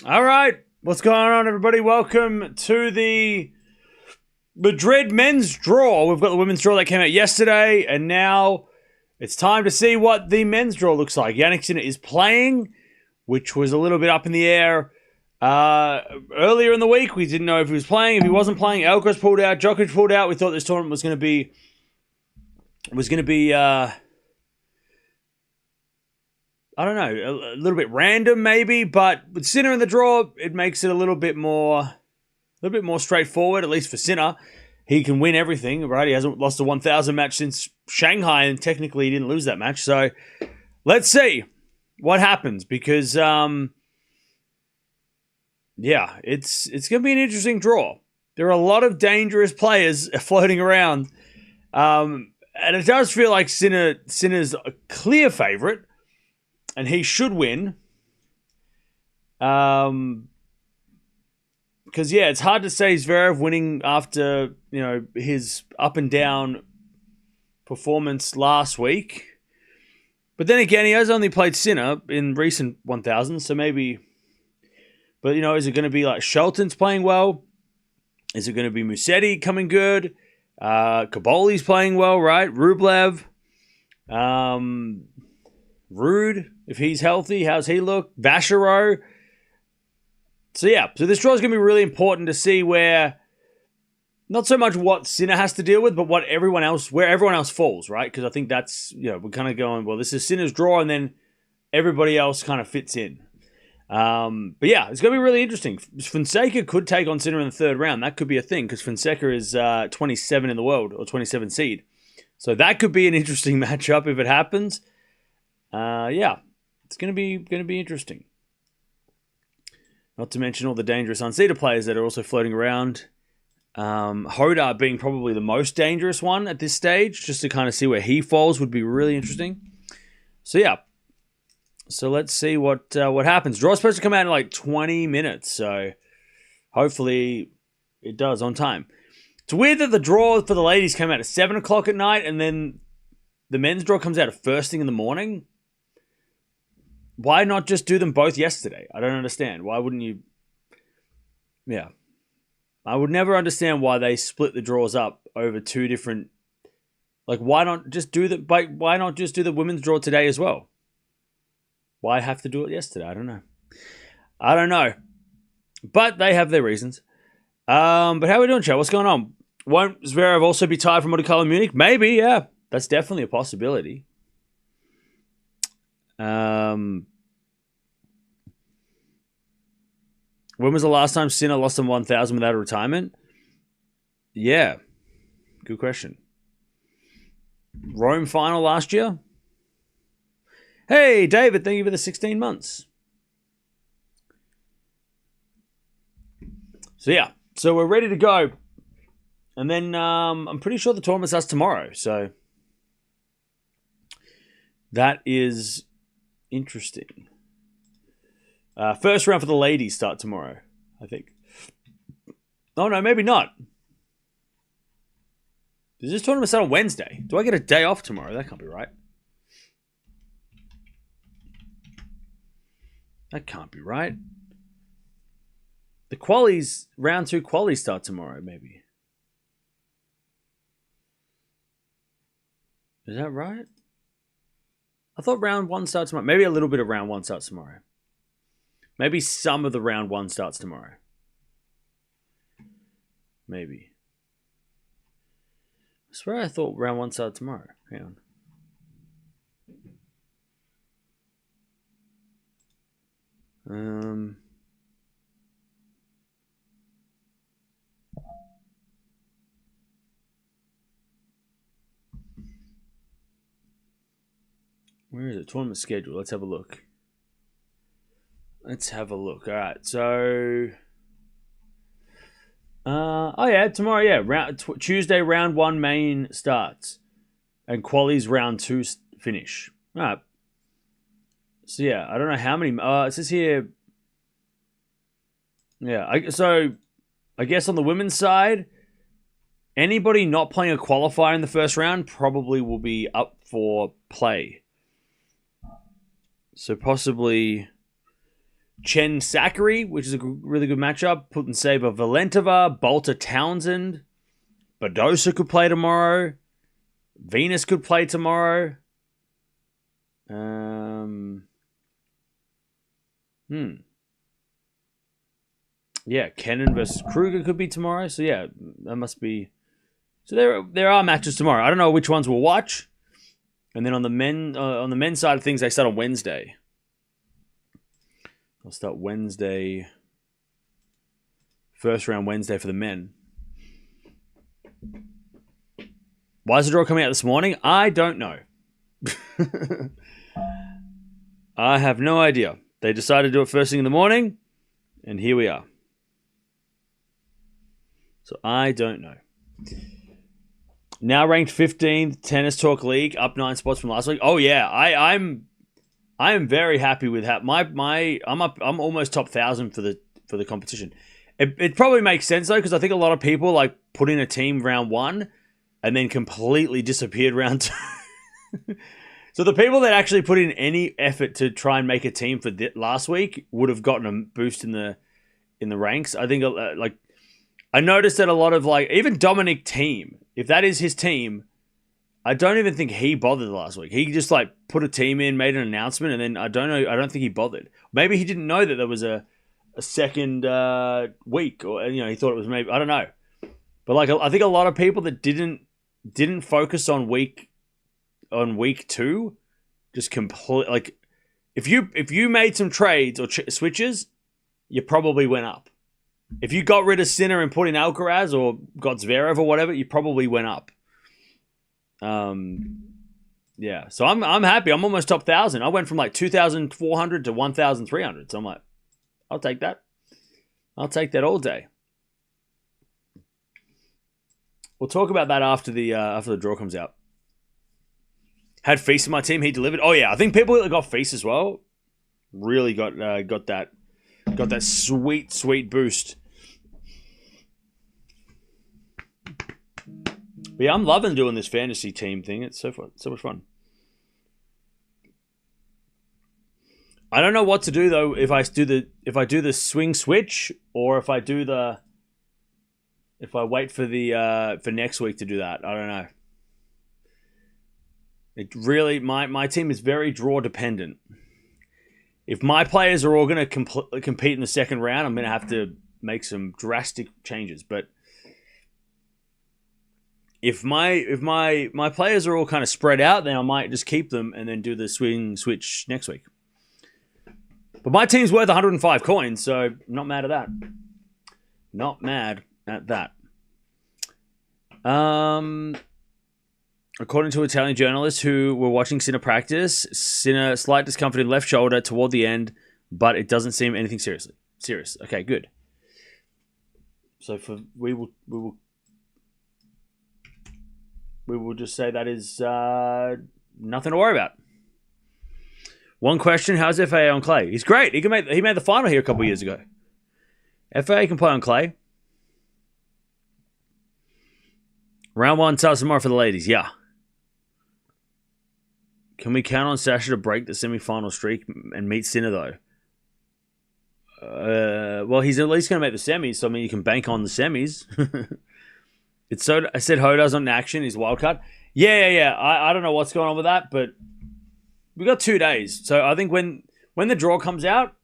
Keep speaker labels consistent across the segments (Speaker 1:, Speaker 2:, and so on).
Speaker 1: All right, what's going on, everybody? Welcome to the Madrid men's draw. We've got the women's draw that came out yesterday, and now it's time to see what the men's draw looks like. Jannik Sinner is playing, which was a little bit up in the air earlier in the week. We didn't know if he was playing, if he wasn't playing. Alcaraz pulled out, Djokovic pulled out. We thought this tournament was going to be I don't know, a little bit random maybe, but with Sinner in the draw, it makes it a little bit more straightforward, at least for Sinner. He can win everything, right? He hasn't lost a 1,000 match since Shanghai, and technically he didn't lose that match. So let's see what happens, because it's going to be an interesting draw. There are a lot of dangerous players floating around, and it does feel like Sinner's a clear favorite. And he should win. Because, it's hard to say Zverev winning after, his up and down performance last week. But then again, he has only played Sinner in recent 1,000, so maybe... But, is it going to be like Shelton's playing well? Is it going to be Musetti coming good? Kaboli's playing well, right? Rublev. Rude, if he's healthy, how's he look? Vachereau. So this draw is going to be really important to see where, not so much what Sinner has to deal with, but where everyone else falls, right? Because I think that's, we're kind of going, well, this is Sinner's draw, and then everybody else kind of fits in. It's going to be really interesting. Fonseca could take on Sinner in the third round. That could be a thing, because Fonseca is 27 in the world, or 27 seed. So that could be an interesting matchup if it happens. It's going to be interesting. Not to mention all the dangerous unseeded players that are also floating around. Hoda being probably the most dangerous one at this stage, just to kind of see where he falls would be really interesting. So let's see what happens. Draw's supposed to come out in like 20 minutes, so hopefully It does, on time. It's weird that the draw for the ladies came out at 7 o'clock at night and then the men's draw comes out at first thing in the morning. Why not just do them both yesterday? I don't understand. Why wouldn't you? Yeah. I would never understand why they split the draws up over two different. Like, why not just do the women's draw today as well? Why have to do it yesterday? I don't know. But they have their reasons. But how are we doing, Joe? What's going on? Won't Zverev also be tied from Monte Carlo Munich? Maybe, yeah. That's definitely a possibility. When was the last time Sinner lost on 1,000 without a retirement? Yeah. Good question. Rome final last year? Hey, David, thank you for the 16 months. So, yeah. So, we're ready to go. And then I'm pretty sure the tournament starts tomorrow. So, that is interesting. First round for the ladies start tomorrow, I think. Oh, no, maybe not. Does this tournament start on Wednesday? Do I get a day off tomorrow? That can't be right. That can't be right. The qualies, round 2 qualies start tomorrow, maybe. Is that right? I thought round 1 starts tomorrow. Maybe a little bit of round 1 starts tomorrow. Maybe some of the round 1 starts tomorrow. Maybe. I swear I thought round 1 started tomorrow. Hang on. Where is it? Tournament schedule. Let's have a look. All right. So, oh yeah, tomorrow. Yeah, Tuesday, round 1 main starts, and qualies round 2 finish. All right. So yeah, I don't know how many. It says here. Yeah. I guess on the women's side, anybody not playing a qualifier in the first round probably will be up for play. So possibly Chen Sakari, which is a really good matchup. Putintseva Valentova, Bolter Townsend. Badosa could play tomorrow. Venus could play tomorrow. Yeah, Kennan versus Kruger could be tomorrow. So yeah, that must be. So there are matches tomorrow. I don't know which ones we'll watch. And then on the men's side of things, they start on Wednesday. I'll start Wednesday. First round Wednesday for the men. Why is the draw coming out this morning? I don't know. I have no idea. They decided to do it first thing in the morning, and here we are. So I don't know. Now ranked 15th, Tennis Talk League, up 9 spots from last week. Oh yeah, I am very happy with how I'm almost top 1,000 for the competition. It probably makes sense though, because I think a lot of people like put in a team round 1 and then completely disappeared round 2. So the people that actually put in any effort to try and make a team for last week would have gotten a boost in the ranks. I think I noticed that a lot of even Dominic Thiem, if that is his team, I don't even think he bothered last week. He just put a team in, made an announcement, and then I don't think he bothered. Maybe he didn't know that there was a second week, or he thought it was maybe, I don't know. But I think a lot of people that didn't focus on week 2, just complete if you made some trades or switches, you probably went up. If you got rid of Sinner and put in Alcaraz or got Zverev or whatever, you probably went up. Yeah. So I'm happy. I'm almost top 1,000. I went from 2,400 to 1,300. So I'm I'll take that. I'll take that all day. We'll talk about that after the draw comes out. Had Feast in my team. He delivered. Oh yeah, I think people that got Feast as well really got that sweet boost. But yeah, I'm loving doing this fantasy team thing. It's so fun, so much fun. I don't know what to do though if I do the swing switch or if I wait for next week to do that. I don't know. It really my team is very draw dependent. If my players are all going to compete in the second round, I'm going to have to make some drastic changes. But if my players are all kind of spread out, then I might just keep them and then do the swing switch next week. But my team's worth 105 coins, so I'm not mad at that. Not mad at that. According to Italian journalists who were watching Sinner practice, Sinner slight discomfort in left shoulder toward the end, but it doesn't seem anything serious. Okay, good. So we will just say that is nothing to worry about. One question: how's FA on clay? He's great. He made the final here a couple of years ago. FA can play on clay. Round 1 starts tomorrow for the ladies. Yeah. Can we count on Sasha to break the semi-final streak and meet Sinner though? Well, he's at least going to make the semis, so I mean you can bank on the semis. I said Hoda's on action. He's wild card. Yeah. I don't know what's going on with that, but we got 2 days. So I think when the draw comes out,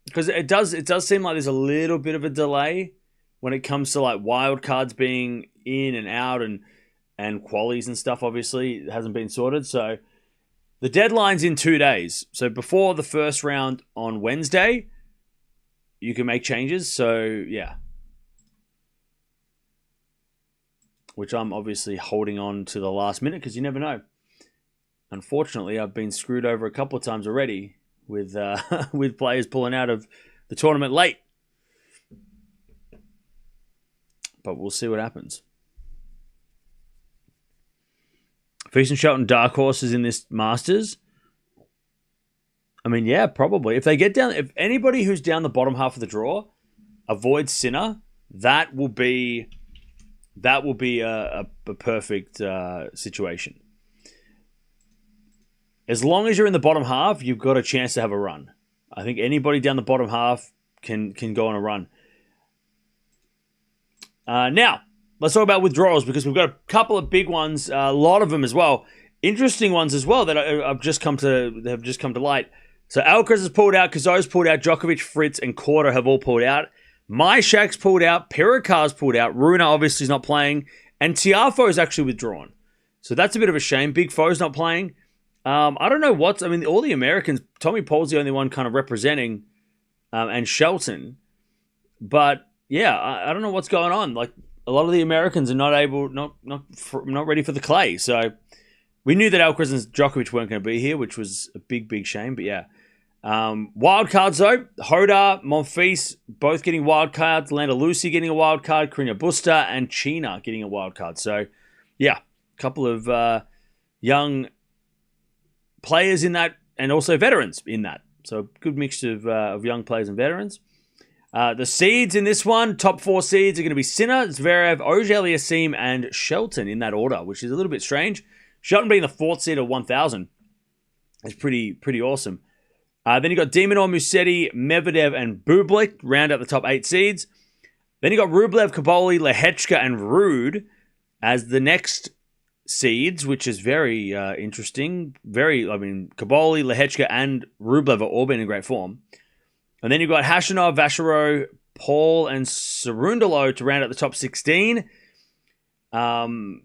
Speaker 1: because it does seem like there's a little bit of a delay when it comes to like wild cards being in and out and qualies and stuff. Obviously, it hasn't been sorted. So the deadline's in 2 days. So before the first round on Wednesday, you can make changes. So yeah. Which I'm obviously holding on to the last minute because you never know. Unfortunately, I've been screwed over a couple of times already with with players pulling out of the tournament late. But we'll see what happens. Felix and Shelton dark horses in this Masters. I mean, yeah, probably. If anybody who's down the bottom half of the draw avoids Sinner, that will be a perfect situation. As long as you're in the bottom half, you've got a chance to have a run. I think anybody down the bottom half can go on a run. Now, let's talk about withdrawals because we've got a couple of big ones, a lot of them as well. Interesting ones as well that have just come to light. So Alcaraz has pulled out, Kazo's pulled out, Djokovic, Fritz, and Korda have all pulled out. Myshak's pulled out, Pirakar's pulled out, Runa obviously is not playing, and Tiafoe is actually withdrawn. So that's a bit of a shame. Big Foe's not playing. I don't know all the Americans, Tommy Paul's the only one kind of representing, and Shelton. But yeah, I don't know what's going on. Like a lot of the Americans are not ready for the clay. So we knew that Alcaraz and Djokovic weren't going to be here, which was a big shame. But yeah, wild cards though: Hoda, Monfils both getting wild cards. Landa Lucy getting a wild card. Carina Busta and China getting a wild card. So yeah, a couple of young players in that, and also veterans in that. So a good mixture of young players and veterans. The seeds in this one, top 4 seeds are going to be Sinner, Zverev, Auger-Aliassime, and Shelton in that order, which is a little bit strange. Shelton being the 4th seed of 1,000 is pretty awesome. Then you got de Minaur, Musetti, Medvedev, and Bublik round out the top 8 seeds. Then you got Rublev, Kaboli, Lehechka, and Ruud as the next seeds, which is very interesting. Kaboli, Lehechka, and Rublev are all been in great form. And then you've got Hashanov, Vachereau, Paul, and Cerundolo to round out the top 16. Then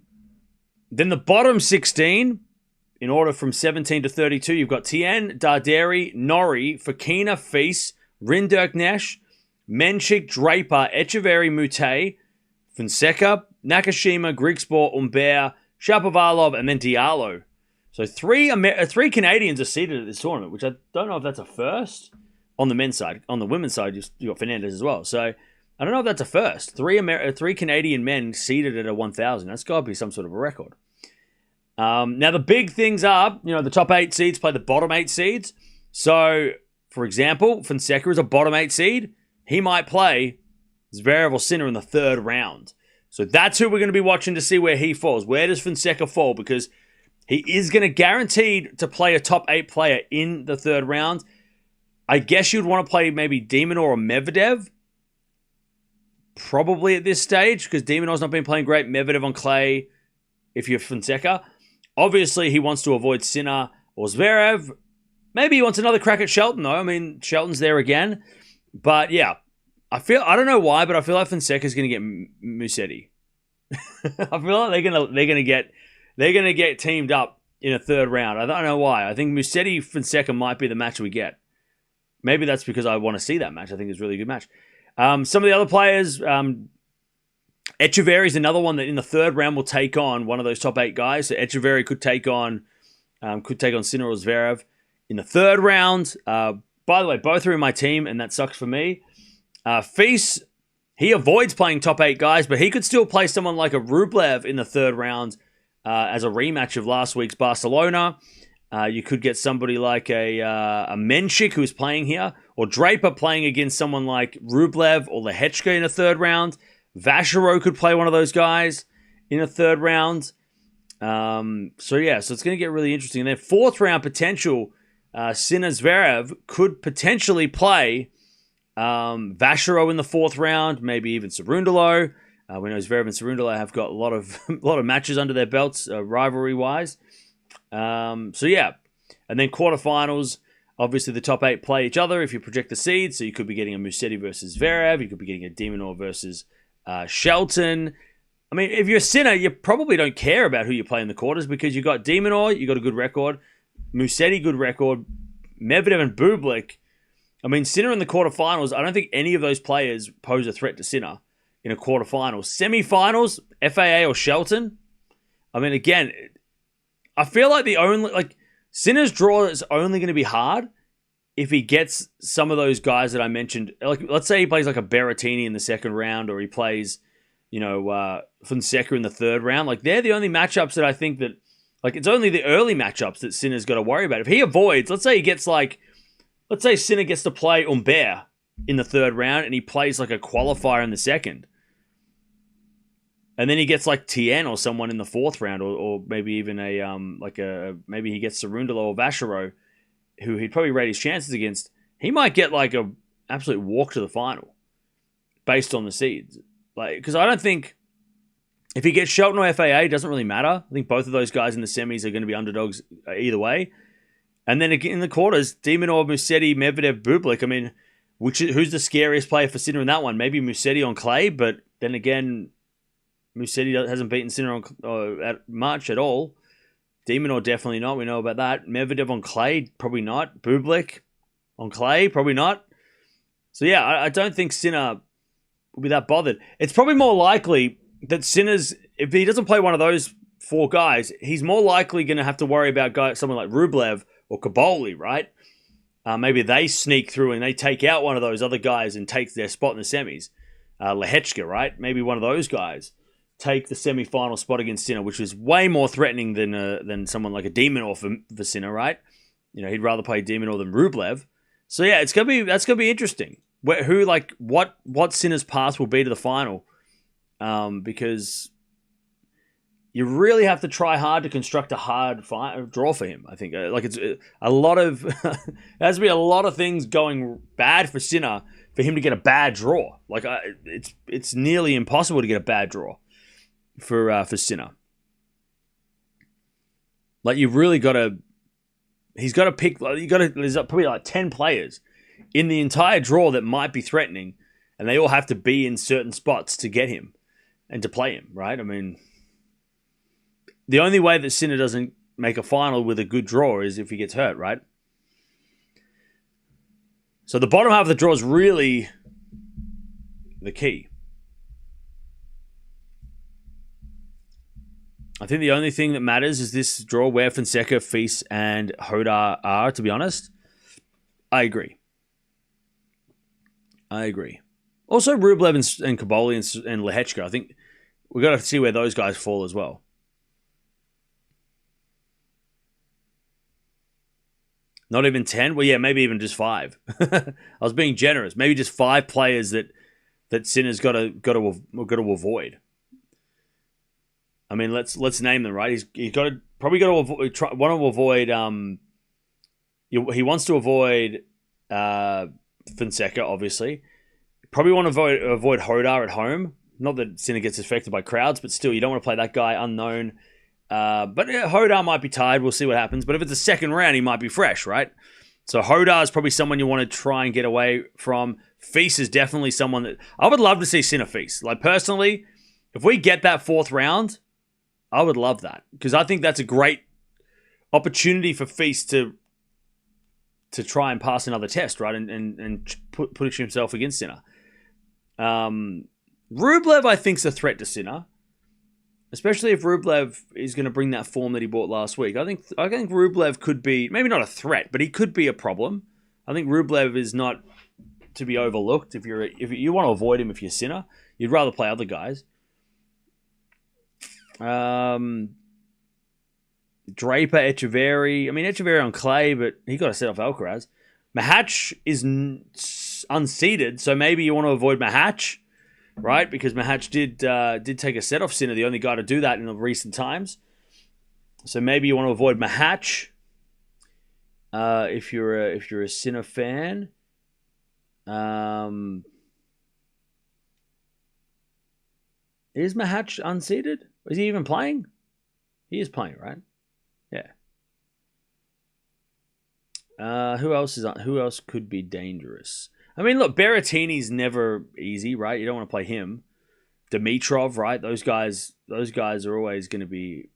Speaker 1: the bottom 16, in order from 17 to 32, you've got Tien, Darderi, Norrie, Fokina, Feast, Rinderk, Nesh, Menchik, Draper, Echeverry, Mute, Fonseca, Nakashima, Grigspor, Humbert, Shapovalov, and then Diallo. So three Canadians are seated at this tournament, which I don't know if that's a first on the men's side. On the women's side, you got Fernandez as well. So I don't know if that's a first. Three Canadian men seated at a 1,000. That's got to be some sort of a record. Now, the big things are, the top 8 seeds play the bottom 8 seeds. So, for example, Fonseca is a bottom 8 seed. He might play Zverev or Sinner in the 3rd round. So that's who we're going to be watching to see where he falls. Where does Fonseca fall? Because he is going to guaranteed to play a top 8 player in the third round. I guess you'd want to play maybe De Minaur or Medvedev. Probably at this stage, because De Minaur's not been playing great. Medvedev on clay if you're Fonseca. Obviously, he wants to avoid Sinner or Zverev. Maybe he wants another crack at Shelton, though. I mean, Shelton's there again. But yeah, I don't know why, but I feel like Fonseca's going to get Musetti. I feel like they're gonna get teamed up in a third round. I don't know why. I think Musetti Fonseca might be the match we get. Maybe that's because I want to see that match. I think it's a really good match. Some of the other players, Echeverry is another one that in the third round will take on one of those top 8 guys. So Echeverry could take on Sinner or Zverev in the third round. By the way, both are in my team, and that sucks for me. Feast, he avoids playing top 8 guys, but he could still play someone like a Rublev in the third round as a rematch of last week's Barcelona. You could get somebody like a Menchik who's playing here, or Draper playing against someone like Rublev or Lehechka in a third round. Vachereau could play one of those guys in a third round. So it's going to get really interesting. And then fourth round potential, Sinner Zverev could potentially play Vachereau in the fourth round, maybe even Cerundolo. We know Zverev and Cerundolo have got a lot of matches under their belts, rivalry-wise. And then quarterfinals, obviously the top 8 play each other if you project the seeds. So you could be getting a Musetti versus Zverev. You could be getting a De Minaur versus Shelton. I mean, if you're a Sinner, you probably don't care about who you play in the quarters because you got De Minaur, you got a good record. Musetti, good record. Medvedev and Bublik. I mean, Sinner in the quarterfinals, I don't think any of those players pose a threat to Sinner in a quarterfinal. Semifinals, FAA or Shelton. I mean, again, I feel like Sinner's draw is only going to be hard if he gets some of those guys that I mentioned. Like, let's say he plays like a Berrettini in the second round, or he plays, Fonseca in the third round. Like, they're the only matchups that I think that, like, it's only the early matchups that Sinner's got to worry about. If he avoids, let's say Sinner gets to play Humbert in the third round, and he plays like a qualifier in the second. And then he gets like Tien or someone in the fourth round, or maybe even maybe he gets Cerundolo or Vachereau, who he'd probably rate his chances against. He might get like a absolute walk to the final based on the seeds. Like, because I don't think if he gets Shelton or FAA, it doesn't really matter. I think both of those guys in the semis are going to be underdogs either way. And then in the quarters, De Minaur, Musetti, Medvedev, Bublik. I mean, who's the scariest player for Sinner in that one? Maybe Musetti on clay, but then again, Musetti hasn't beaten Sinner on much at all. De Minaur definitely not. We know about that. Medvedev on clay, probably not. Bublik on clay, probably not. So yeah, I don't think Sinner will be that bothered. It's probably more likely that Sinner's, if he doesn't play one of those 4 guys, he's more likely going to have to worry about someone like Rublev or Kaboli, right? Maybe they sneak through and they take out one of those other guys and take their spot in the semis. Lehechka, right? Maybe one of those guys take the semi-final spot against Sinner, which is way more threatening than someone like a De Minaur for Sinner, right? He'd rather play De Minaur than Rublev. So yeah, that's gonna be interesting. What Sinner's path will be to the final, because you really have to try hard to construct a hard draw for him. I think it's a lot of there has to be a lot of things going bad for Sinner for him to get a bad draw. Like it's nearly impossible to get a bad draw for Sinner. Like, you've really got to. He's got to pick. There's probably like 10 players in the entire draw that might be threatening, and they all have to be in certain spots to get him and to play him. Right? I mean, the only way that Sinner doesn't make a final with a good draw is if he gets hurt. Right? So the bottom half of the draw is really the key. I think the only thing that matters is this draw where Fonseca, Feast, and Hodar are, to be honest. I agree. Also, Rublev and Kaboli and Lehechka. I think we've got to see where those guys fall as well. Not even 10? Well, yeah, maybe even just 5. I was being generous. Maybe just 5 players that Sinner's got to avoid. I mean, let's name them, right? He's got to probably got to avoid, want to avoid. He wants to avoid Fonseca, obviously. Probably want to avoid Hodar at home. Not that Sinner gets affected by crowds, but still, you don't want to play that guy unknown. But yeah, Hodar might be tired. We'll see what happens. But if it's a second round, he might be fresh, right? So Hodar is probably someone you want to try and get away from. Feast is definitely someone that I would love to see Sinner Feast. Like, personally, if we get that fourth round, I would love that. Because I think that's a great opportunity for Feast to try and pass another test, right? And push himself against Sinner. Rublev, I think, is a threat to Sinner. Especially if Rublev is going to bring that form that he brought last week. I think Rublev could be, maybe not a threat, but he could be a problem. I think Rublev is not to be overlooked. If you want to avoid him if you're Sinner, you'd rather play other guys. Draper, Echeverry. I mean, Echeverry on clay, but he got to set off Alcaraz. Mahatch is unseeded, so maybe you want to avoid Mahatch, right? Because Mahatch did take a set off Sinner, the only guy to do that in the recent times. So maybe you want to avoid Mahatch if you're a Sinner fan. Is Mahatch unseeded? Is he even playing? He is playing, right? Yeah. Who else could be dangerous? I mean, look, Berrettini's never easy, right? You don't want to play him. Dimitrov, right? Those guys are always going to be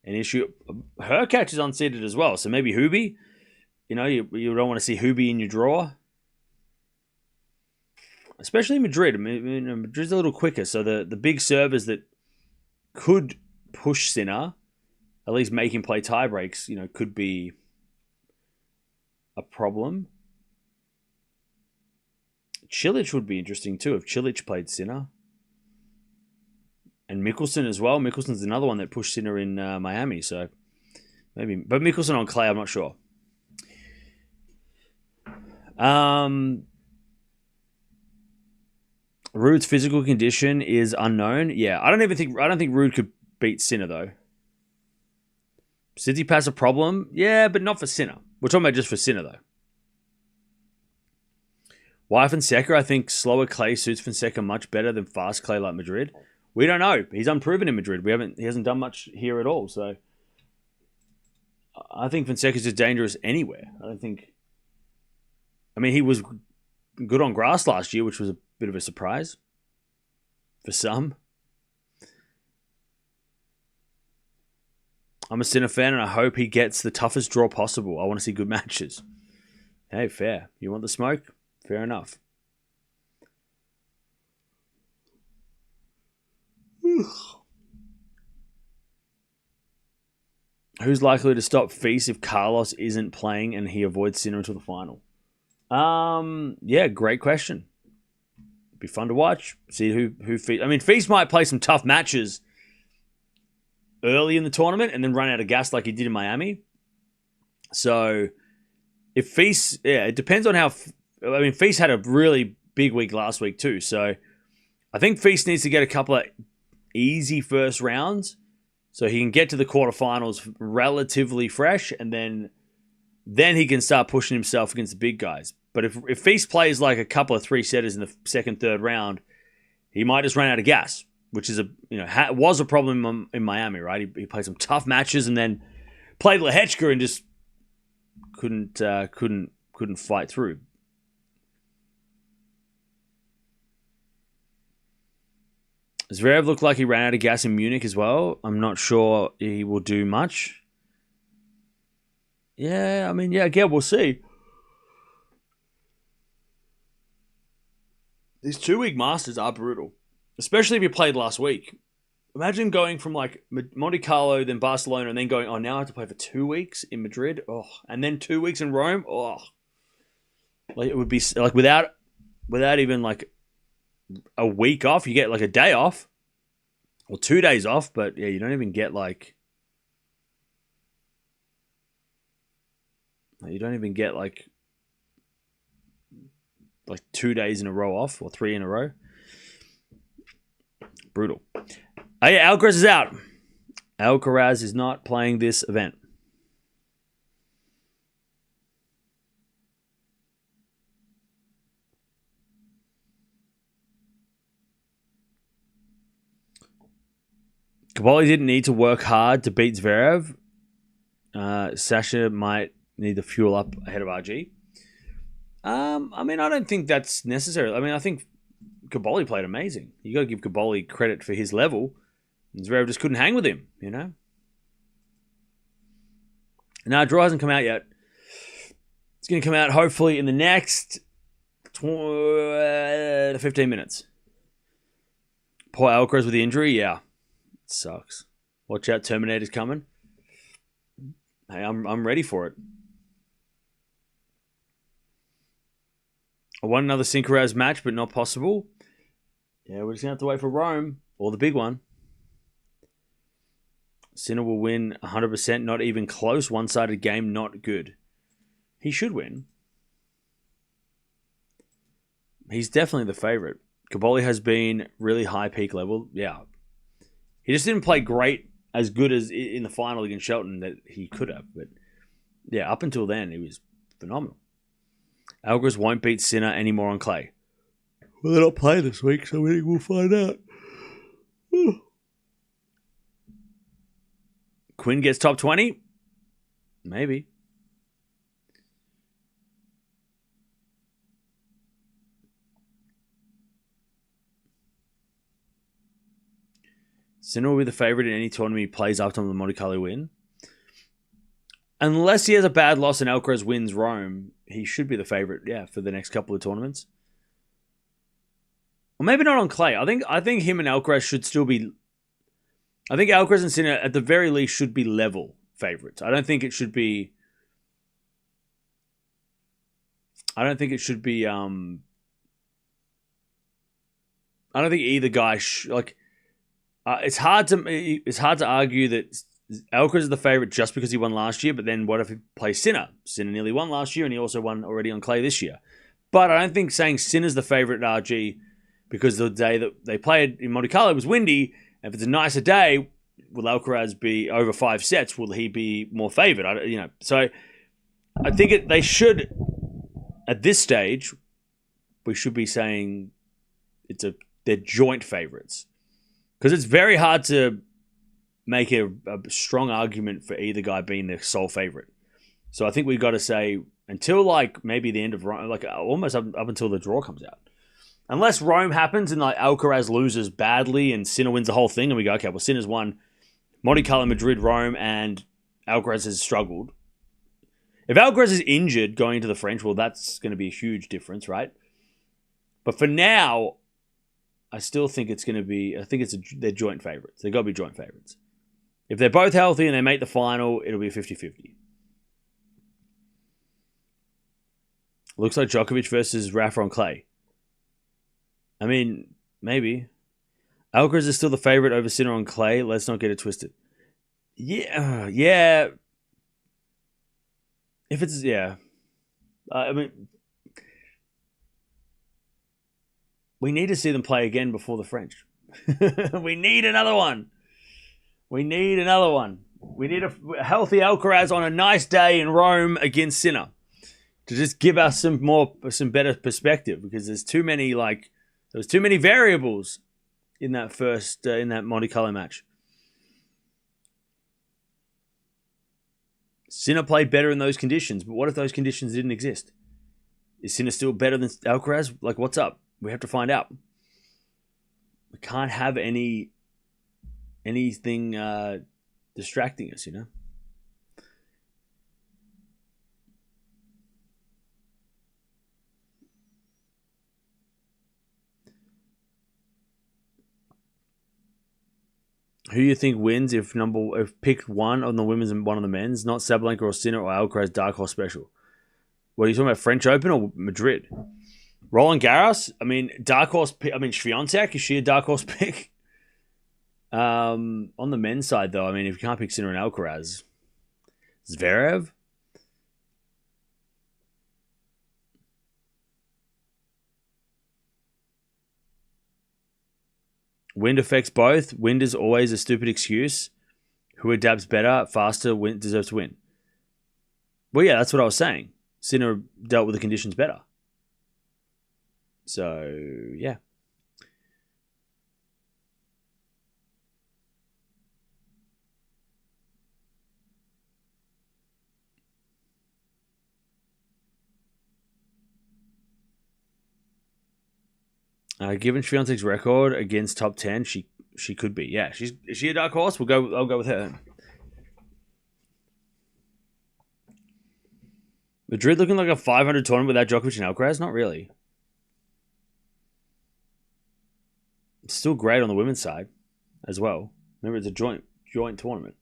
Speaker 1: an issue. Hurkacz is unseeded as well, so maybe Hubie. You know, you don't want to see Hubie in your draw. Especially Madrid. I mean, Madrid's a little quicker, so the big servers that could push Sinner, at least make him play tie breaks, you know, could be a problem. Cilic would be interesting too if Cilic played Sinner. And Mickelson as well. Mickelson's another one that pushed Sinner in Miami, so maybe. But Mickelson on clay, I'm not sure. Ruud's physical condition is unknown. Yeah, I don't think Ruud could beat Sinner though. Tsitsipas a problem? Yeah, but not for Sinner. We're talking about just for Sinner though. Why Fonseca? I think slower clay suits Fonseca much better than fast clay like Madrid. We don't know. He's unproven in Madrid. He hasn't done much here at all. So I think Fonseca's just dangerous anywhere. I mean, he was good on grass last year, which was a bit of a surprise for some. I'm a Sinner fan, and I hope he gets the toughest draw possible. I want to see good matches. Hey, fair. You want the smoke? Fair enough. Who's likely to stop Feast if Carlos isn't playing and he avoids Sinner until the final? Yeah, great question. Be fun to watch. See who Feast. I mean, Feast might play some tough matches early in the tournament and then run out of gas like he did in Miami. So if Feast, yeah, it depends on how. I mean, Feast had a really big week last week too. So I think Feast needs to get a couple of easy first rounds so he can get to the quarterfinals relatively fresh, and then he can start pushing himself against the big guys. But if Feast plays like a couple of three-setters in the second, third round, he might just run out of gas, which is was a problem in Miami, right? He played some tough matches and then played Lehechka and just couldn't fight through. Zverev looked like he ran out of gas in Munich as well. I'm not sure he will do much. Yeah, I mean, again, we'll see. These 2-week Masters are brutal, especially if you played last week. Imagine going from like Monte Carlo, then Barcelona, and then going, now I have to play for 2 weeks in Madrid. Oh, and then 2 weeks in Rome. Oh, like it would be like without even like a week off. You get like a day off or 2 days off, but yeah, you don't even get like 2 days in a row off or 3 in a row. Brutal. Oh yeah, Alcaraz is out. Alcaraz is not playing this event. Caboli didn't need to work hard to beat Zverev. Sasha might need to fuel up ahead of RG. I mean, I don't think that's necessary. I mean, I think Caboli played amazing. You got to give Caboli credit for his level. And Zverev just couldn't hang with him, you know? Now, draw hasn't come out yet. It's going to come out hopefully in the next 15 minutes. Poor Alcaraz with the injury, yeah. It sucks. Watch out, Terminator's coming. Hey, I'm ready for it. I want another Sinner match, but not possible. Yeah, we're just going to have to wait for Rome, or the big one. Sinner will win 100%, not even close. One-sided game, not good. He should win. He's definitely the favorite. Caboli has been really high peak level. Yeah. He just didn't play great, as good as in the final against Shelton that he could have. But yeah, up until then, he was phenomenal. Alcaraz won't beat Sinner anymore on clay. Well, they're not playing this week, so we'll find out. Quinn gets top 20? Maybe. Sinner will be the favourite in any tournament he plays after the Monte Carlo win. Unless he has a bad loss and Alcaraz wins Rome, he should be the favourite, yeah, for the next couple of tournaments. Or maybe not on clay. I think him and Alcaraz should still be... I think Alcaraz and Sinner, at the very least, should be level favourites. I don't think it should be... I don't think either guy... it's hard to argue that Alcaraz is the favourite just because he won last year, but then what if he plays Sinner? Sinner nearly won last year, and he also won already on clay this year. But I don't think saying Sinner's the favourite at RG because the day that they played in Monte Carlo was windy, and if it's a nicer day, will Alcaraz be over 5 sets? Will he be more favoured? So I think they should, at this stage, we should be saying they're joint favourites. Because it's very hard to make a strong argument for either guy being the sole favourite. So I think we've got to say, until maybe the end of Rome, almost up until the draw comes out. Unless Rome happens and Alcaraz loses badly and Sinner wins the whole thing and we go, okay, well, Sinner's won Monte Carlo, Madrid, Rome, and Alcaraz has struggled. If Alcaraz is injured going into the French, well, that's going to be a huge difference, right? But for now, I still think it's going to be... they're joint favourites. They've got to be joint favourites. If they're both healthy and they make the final, it'll be a 50-50. Looks like Djokovic versus Rafa on clay. I mean, maybe. Alcaraz is still the favourite over Sinner on clay. Let's not get it twisted. Yeah. If it's... Yeah. I mean... We need to see them play again before the French. We need another one. We need a healthy Alcaraz on a nice day in Rome against Sinner to just give us some better perspective, because there's too many variables in that Monte Carlo match. Sinner played better in those conditions, but what if those conditions didn't exist? Is Sinner still better than Alcaraz? What's up? We have to find out. We can't have anything distracting us, Who do you think wins if picked one on the women's and one on the men's? Not Sabalenka or Sinner or Alcaraz dark horse special. What are you talking about? French Open or Madrid? Roland Garros? I mean, dark horse pick. I mean, Swiatek, is she a dark horse pick? On the men's side, though, I mean, if you can't pick Sinner and Alcaraz, Zverev? Wind affects both. Wind is always a stupid excuse. Who adapts better, faster, deserves to win. Well, yeah, that's what I was saying. Sinner dealt with the conditions better. So, yeah. Given Swiatek's record against top 10, she could be. Yeah, is she a dark horse? I'll go with her. Madrid looking like a 500 tournament without Djokovic and Alcaraz? Not really. It's still great on the women's side as well. Remember, it's a joint tournament.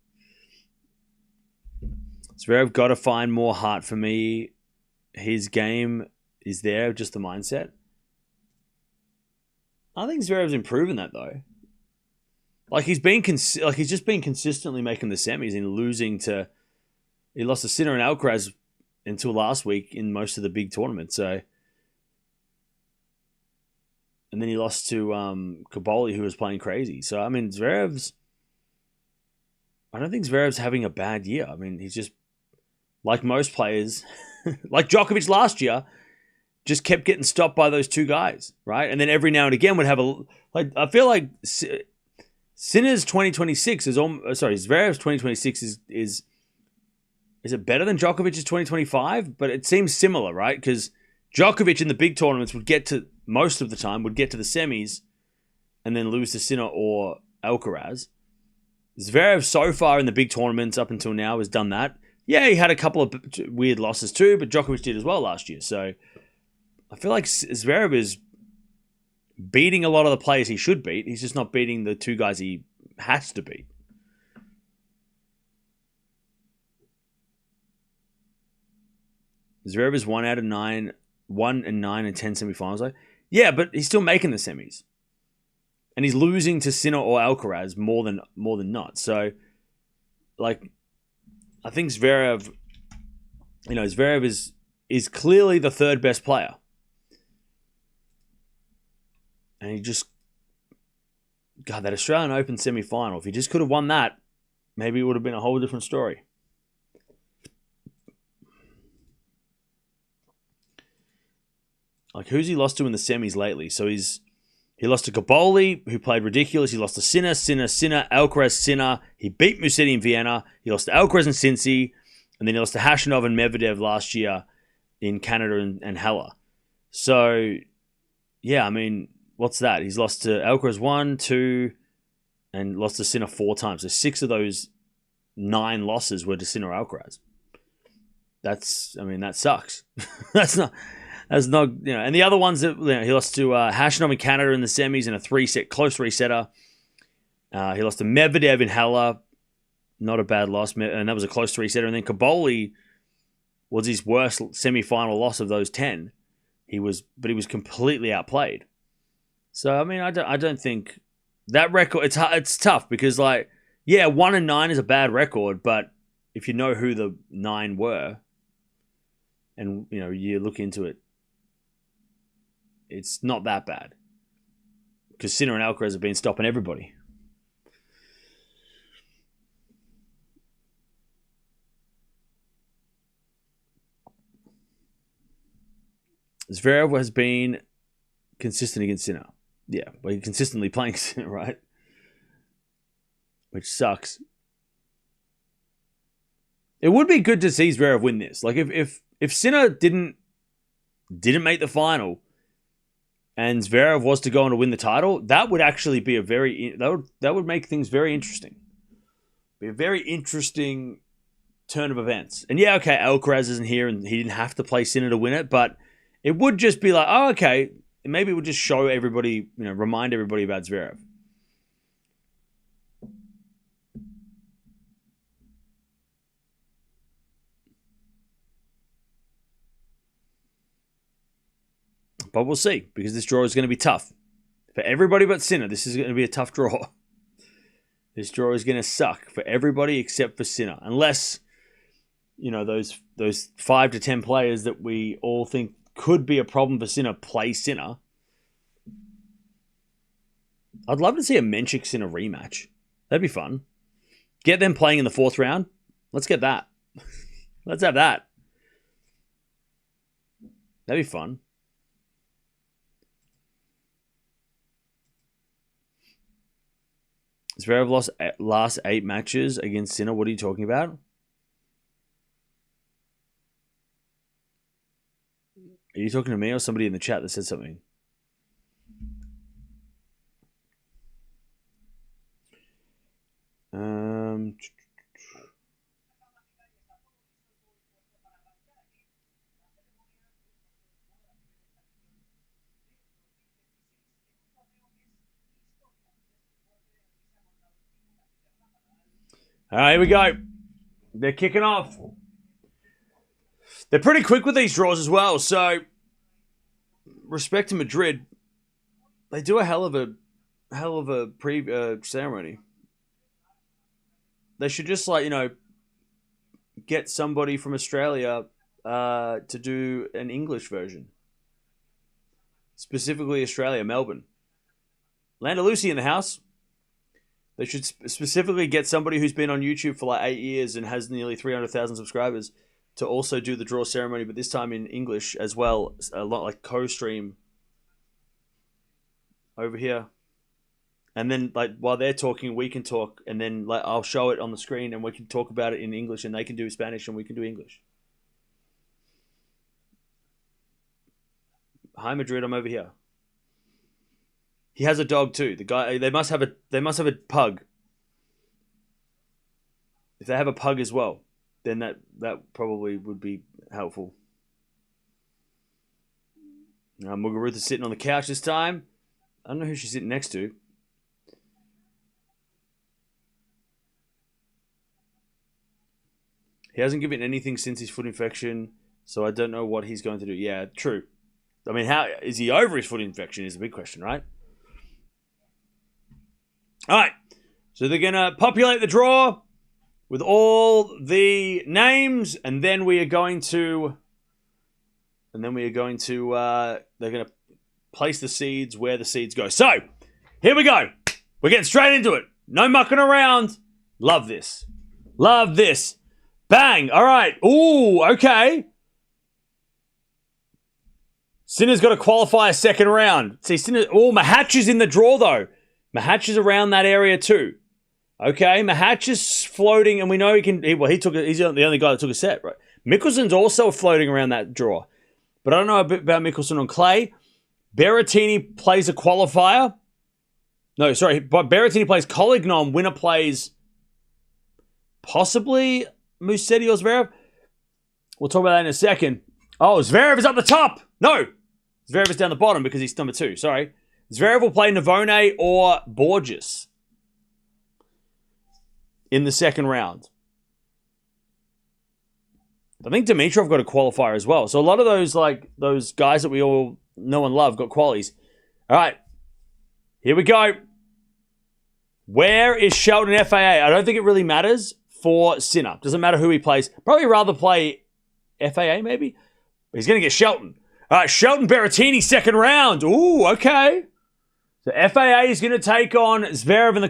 Speaker 1: Zverev got to find more heart for me. His game is there, just the mindset. I think Zverev's improving that though. Like he's just been consistently making the semis and losing to. He lost to Sinner and Alcaraz until last week in most of the big tournaments. So, and then he lost to Caboli, who was playing crazy. So I mean, I don't think Zverev's having a bad year. I mean, he's just like most players, like Djokovic last year. Just kept getting stopped by those two guys, right? And then every now and again would have I feel like Sinner's 2026 Zverev's 2026 is it better than Djokovic's 2025? But it seems similar, right? Because Djokovic in the big tournaments would get to the semis and then lose to Sinner or Alcaraz. Zverev so far in the big tournaments up until now has done that. Yeah, he had a couple of weird losses too, but Djokovic did as well last year. So I feel like Zverev is beating a lot of the players he should beat. He's just not beating the two guys he has to beat. Zverev is 1 and 9 in 10 semifinals. Though. Yeah, but he's still making the semis, and he's losing to Sinner or Alcaraz more than not. So, like, I think Zverev is clearly the third best player. And he just... God, that Australian Open semi-final, if he just could have won that, maybe it would have been a whole different story. Like, who's he lost to in the semis lately? So he lost to Caboli, who played ridiculous. He lost to Sinner, Alcaraz, Sinner. He beat Musetti in Vienna. He lost to Alcaraz and Cincy. And then he lost to Khachanov and Medvedev last year in Canada and Halle. So, yeah, I mean... What's that? He's lost to Alcaraz 1, 2, and lost to Sinner 4 times. So 6 of those 9 losses were to Sinner Alcaraz. That sucks. that's not, and the other ones that he lost to Khachanov in Canada in the semis in a close 3-setter. He lost to Medvedev in Halle, not a bad loss, and that was a close 3-setter. And then Caboli was his worst semi-final loss of those 10. He was completely outplayed. So, I mean, I don't think that record, it's tough because, 1 and 9 is a bad record, but if you know who the 9 were and, you look into it, it's not that bad because Sinner and Alcaraz have been stopping everybody. Zverev has been consistent against Sinner. Yeah, but he's consistently playing Sinner, right? Which sucks. It would be good to see Zverev win this. Like if Sinner didn't make the final, and Zverev was to go on to win the title, that would actually be that would make things very interesting. Be a very interesting turn of events. And yeah, okay, Alcaraz isn't here, and he didn't have to play Sinner to win it, but it would just be like, oh, okay. Maybe it would just show everybody, remind everybody about Zverev. But we'll see, because this draw is going to be tough. For everybody but Sinner, this is going to be a tough draw. This draw is going to suck for everybody except for Sinner. Unless, those 5 to 10 players that we all think could be a problem for Sinner play Sinner. I'd love to see a Menchik Sinner rematch. That'd be fun. Get them playing in the 4th round. Let's get that. Let's have that. That'd be fun. Zverev lost last 8 matches against Sinner. What are you talking about? Are you talking to me or somebody in the chat that said something? All right, here we go. They're kicking off. They're pretty quick with these draws as well. So, respect to Madrid, they do a hell of a ceremony. They should just get somebody from Australia to do an English version. Specifically Australia, Melbourne. Landa Lucy in the house. They should specifically get somebody who's been on YouTube for like 8 years and has nearly 300,000 subscribers to also do the draw ceremony, but this time in English as well. A lot like co-stream over here. And then while they're talking, we can talk, and then I'll show it on the screen and we can talk about it in English, and they can do Spanish and we can do English. Hi Madrid, I'm over here. He has a dog too. The guy, they must have a pug. If they have a pug as well, then that probably would be helpful. Muguruza's sitting on the couch this time. I don't know who she's sitting next to. He hasn't given anything since his foot infection, so I don't know what he's going to do. Yeah, true. I mean, how is he over his foot infection is the big question, right? All right, so they're going to populate the draw with all the names, and then we are going to, they're going to place the seeds where the seeds go. So, here we go. We're getting straight into it. No mucking around. Love this. Love this. Bang. All right. Ooh, okay. Sinner's got to qualify a 2nd round. See, Sinner. Oh, Mahatch is in the draw, though. Mahatch is around that area too. Okay, Mahatch is floating, and we know he's the only guy that took a set, right? Mickelson's also floating around that draw. But I don't know a bit about Mickelson on clay. Berrettini plays a qualifier. No, sorry, but Berrettini plays Collignon. Winner plays possibly Musetti or Zverev. We'll talk about that in a second. Oh, Zverev is up the top. No, Zverev is down the bottom because he's number 2. Sorry. Zverev will play Navone or Borges in the 2nd round. I think Dimitrov got a qualifier as well. So a lot of those guys that we all know and love got qualies. All right, here we go. Where is Shelton FAA? I don't think it really matters for Sinner. Doesn't matter who he plays. Probably rather play FAA maybe. But he's going to get Shelton. All right, Shelton Berrettini 2nd round. Ooh, okay. So FAA is going to take on Zverev in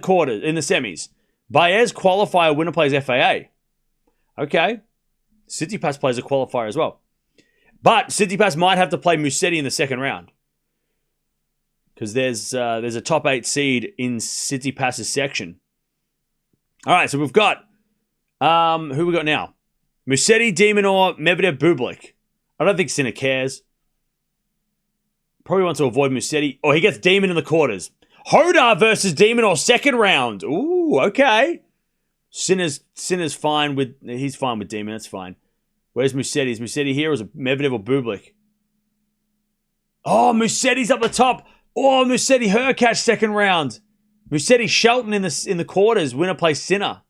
Speaker 1: the semis. Baez qualifier, winner plays FAA. Okay. Tsitsipas plays a qualifier as well. But Tsitsipas might have to play Musetti in the 2nd round. Because there's a top 8 seed in Tsitsipas' section. All right, so we've got who we got now? Musetti, De Minaur, Medvedev, Bublik. I don't think Sinner cares. Probably wants to avoid Musetti. Oh, he gets Demon in the quarters. Hodar versus De Minaur 2nd round. Ooh, okay. Sinner's fine with... He's fine with Demon. That's fine. Where's Musetti? Is Musetti here or is it Medvedev or Bublik? Oh, Musetti's up the top. Oh, Musetti Hurkacz 2nd round. Musetti Shelton in the quarters. Winner plays Sinner.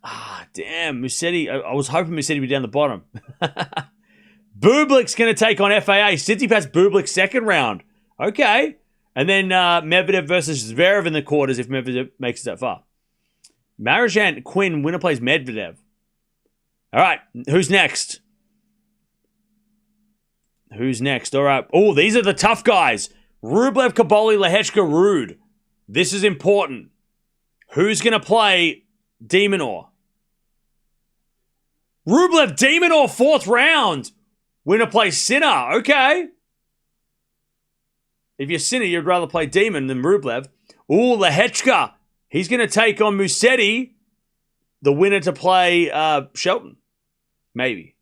Speaker 1: Ah, damn. Musetti... I was hoping Musetti would be down the bottom. Bublik's going to take on FAA. Tsitsipas Bublik 2nd round. Okay. And then Medvedev versus Zverev in the quarters if Medvedev makes it that far. Marijan Quinn, winner plays Medvedev. All right. Who's next? All right. Oh, these are the tough guys. Rublev, Kaboli, Lehechka, Rude. This is important. Who's going to play de Minaur. Rublev, de Minaur, 4th round. Winner plays Sinner. Okay. If you're Sinner, you'd rather play Demon than Rublev. Ooh, Lehechka. He's going to take on Musetti. The winner to play Shelton. Maybe.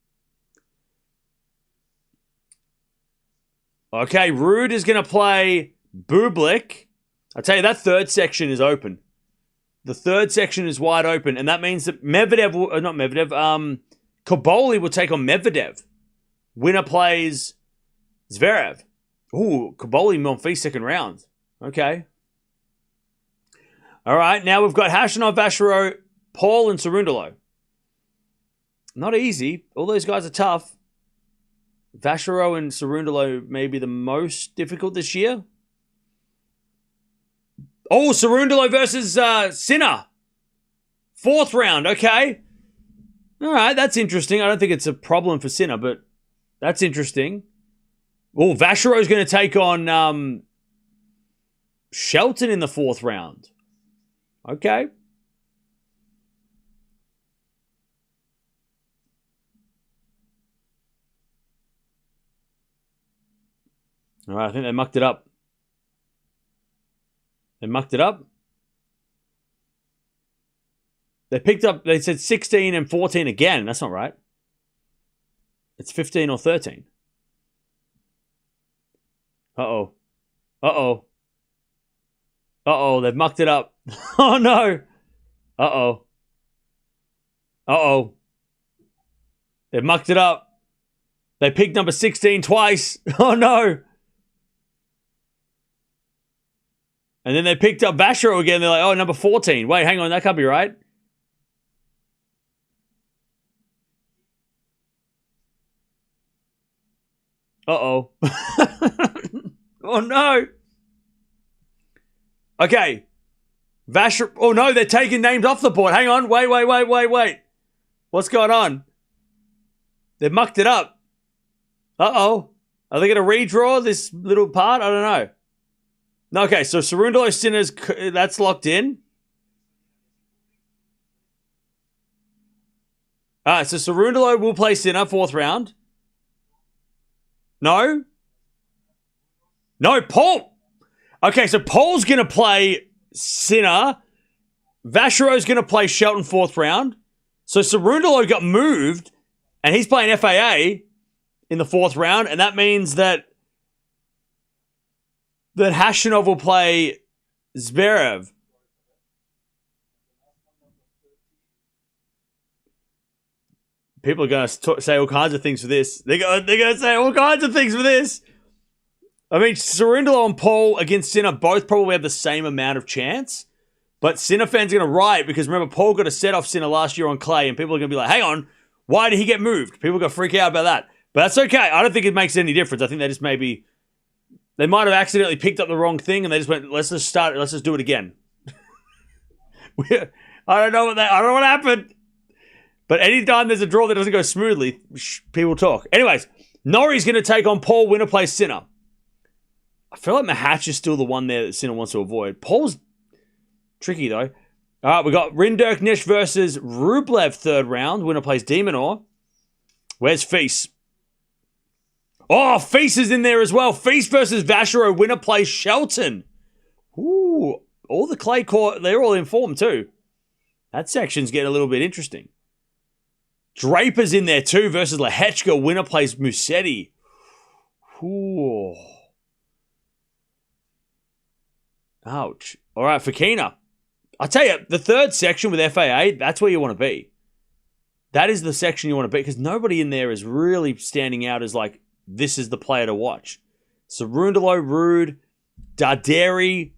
Speaker 1: Okay, Rude is going to play Bublik. I tell you, that third section is open. The third section is wide open, and that means that Koboli will take on Medvedev. Winner plays Zverev. Ooh, Koboli Monfils 2nd round. Okay. All right, now we've got Khachanov, Vachereau, Paul, and Cerundolo. Not easy. All those guys are tough. Vachereau and Cerundolo may be the most difficult this year. Oh, Cerundolo versus Sinner. 4th round, okay. All right, that's interesting. I don't think it's a problem for Sinner, but that's interesting. Oh, Vachereau's going to take on Shelton in the 4th round. Okay. All right, I think they mucked it up. They mucked it up. They picked up, they said 16 and 14 again. That's not right. It's 15 or 13. Uh-oh. Uh-oh. Uh-oh, they've mucked it up. Oh, no. Uh-oh. Uh-oh. They've mucked it up. They picked number 16 twice. Oh, no. And then they picked up Vachereau again. They're like, oh, number 14. Wait, hang on. That can't be right. Uh-oh. Oh, no. Okay. Vachereau. Oh, no. They're taking names off the board. Hang on. Wait. What's going on? They've mucked it up. Uh-oh. Are they going to redraw this little part? I don't know. Okay, so Cerundolo Sinner's, that's locked in. All right, so Cerundolo will play Sinner, 4th round. No, Paul. Okay, so Paul's going to play Sinner. Vachereau's going to play Shelton, 4th round. So Cerundolo got moved, and he's playing FAA in the 4th round, and that means that Khachanov will play Zverev. People are going to say all kinds of things for this. They're going to say all kinds of things for this. I mean, Cerundolo and Paul against Sinner both probably have the same amount of chance. But Sinner fans are going to riot because remember, Paul got a set off Sinner last year on clay, and people are going to be like, hang on, why did he get moved? People are going to freak out about that. But that's okay. I don't think it makes any difference. I think they just maybe... They might have accidentally picked up the wrong thing, and they just went, let's just do it again. I don't know what happened. But anytime there's a draw that doesn't go smoothly, people talk. Anyways, Norrie's going to take on Paul, winner plays Sinner. I feel like Mahatch is still the one there that Sinner wants to avoid. Paul's tricky, though. All right, we got Rinderknecht versus Rublev, 3rd round. Winner plays de Minaur. Where's Feast? Oh, Feast is in there as well. Feast versus Vachereau. Winner plays Shelton. Ooh, all the clay court, they're all in form too. That section's getting a little bit interesting. Draper's in there too versus Lehechka. Winner plays Musetti. Ooh. Ouch. All right, Fokina. I tell you, the 3rd section with FAA, that's where you want to be. That is the section you want to be because nobody in there is really standing out as like, this is the player to watch. Cerundolo, Rude, Darderi,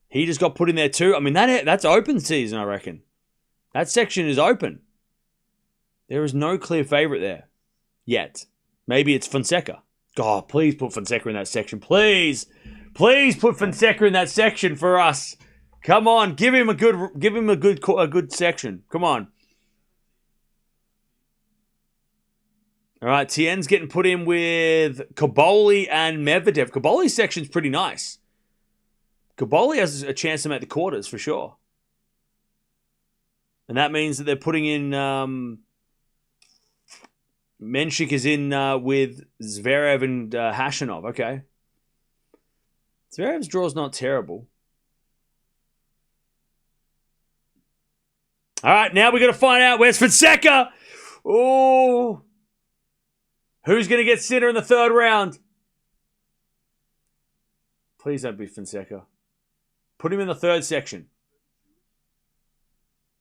Speaker 1: he just got put in there too. I mean, that's open season, I reckon. That section is open. There is no clear favorite there yet. Maybe it's Fonseca. God, please put Fonseca in that section. Please put Fonseca in that section for us. Come on, give him a good section. Come on. All right, Tien's getting put in with Koboli and Medvedev. Koboli's section's pretty nice. Koboli has a chance to make the quarters for sure. And that means that they're putting in... Menchik is in with Zverev and Hashanov. Okay. Zverev's draw's not terrible. All right, now we're going to find out where's Fonseca. Oh. Who's going to get Sinner in the third round? Please don't be Fonseca. Put him in the third section.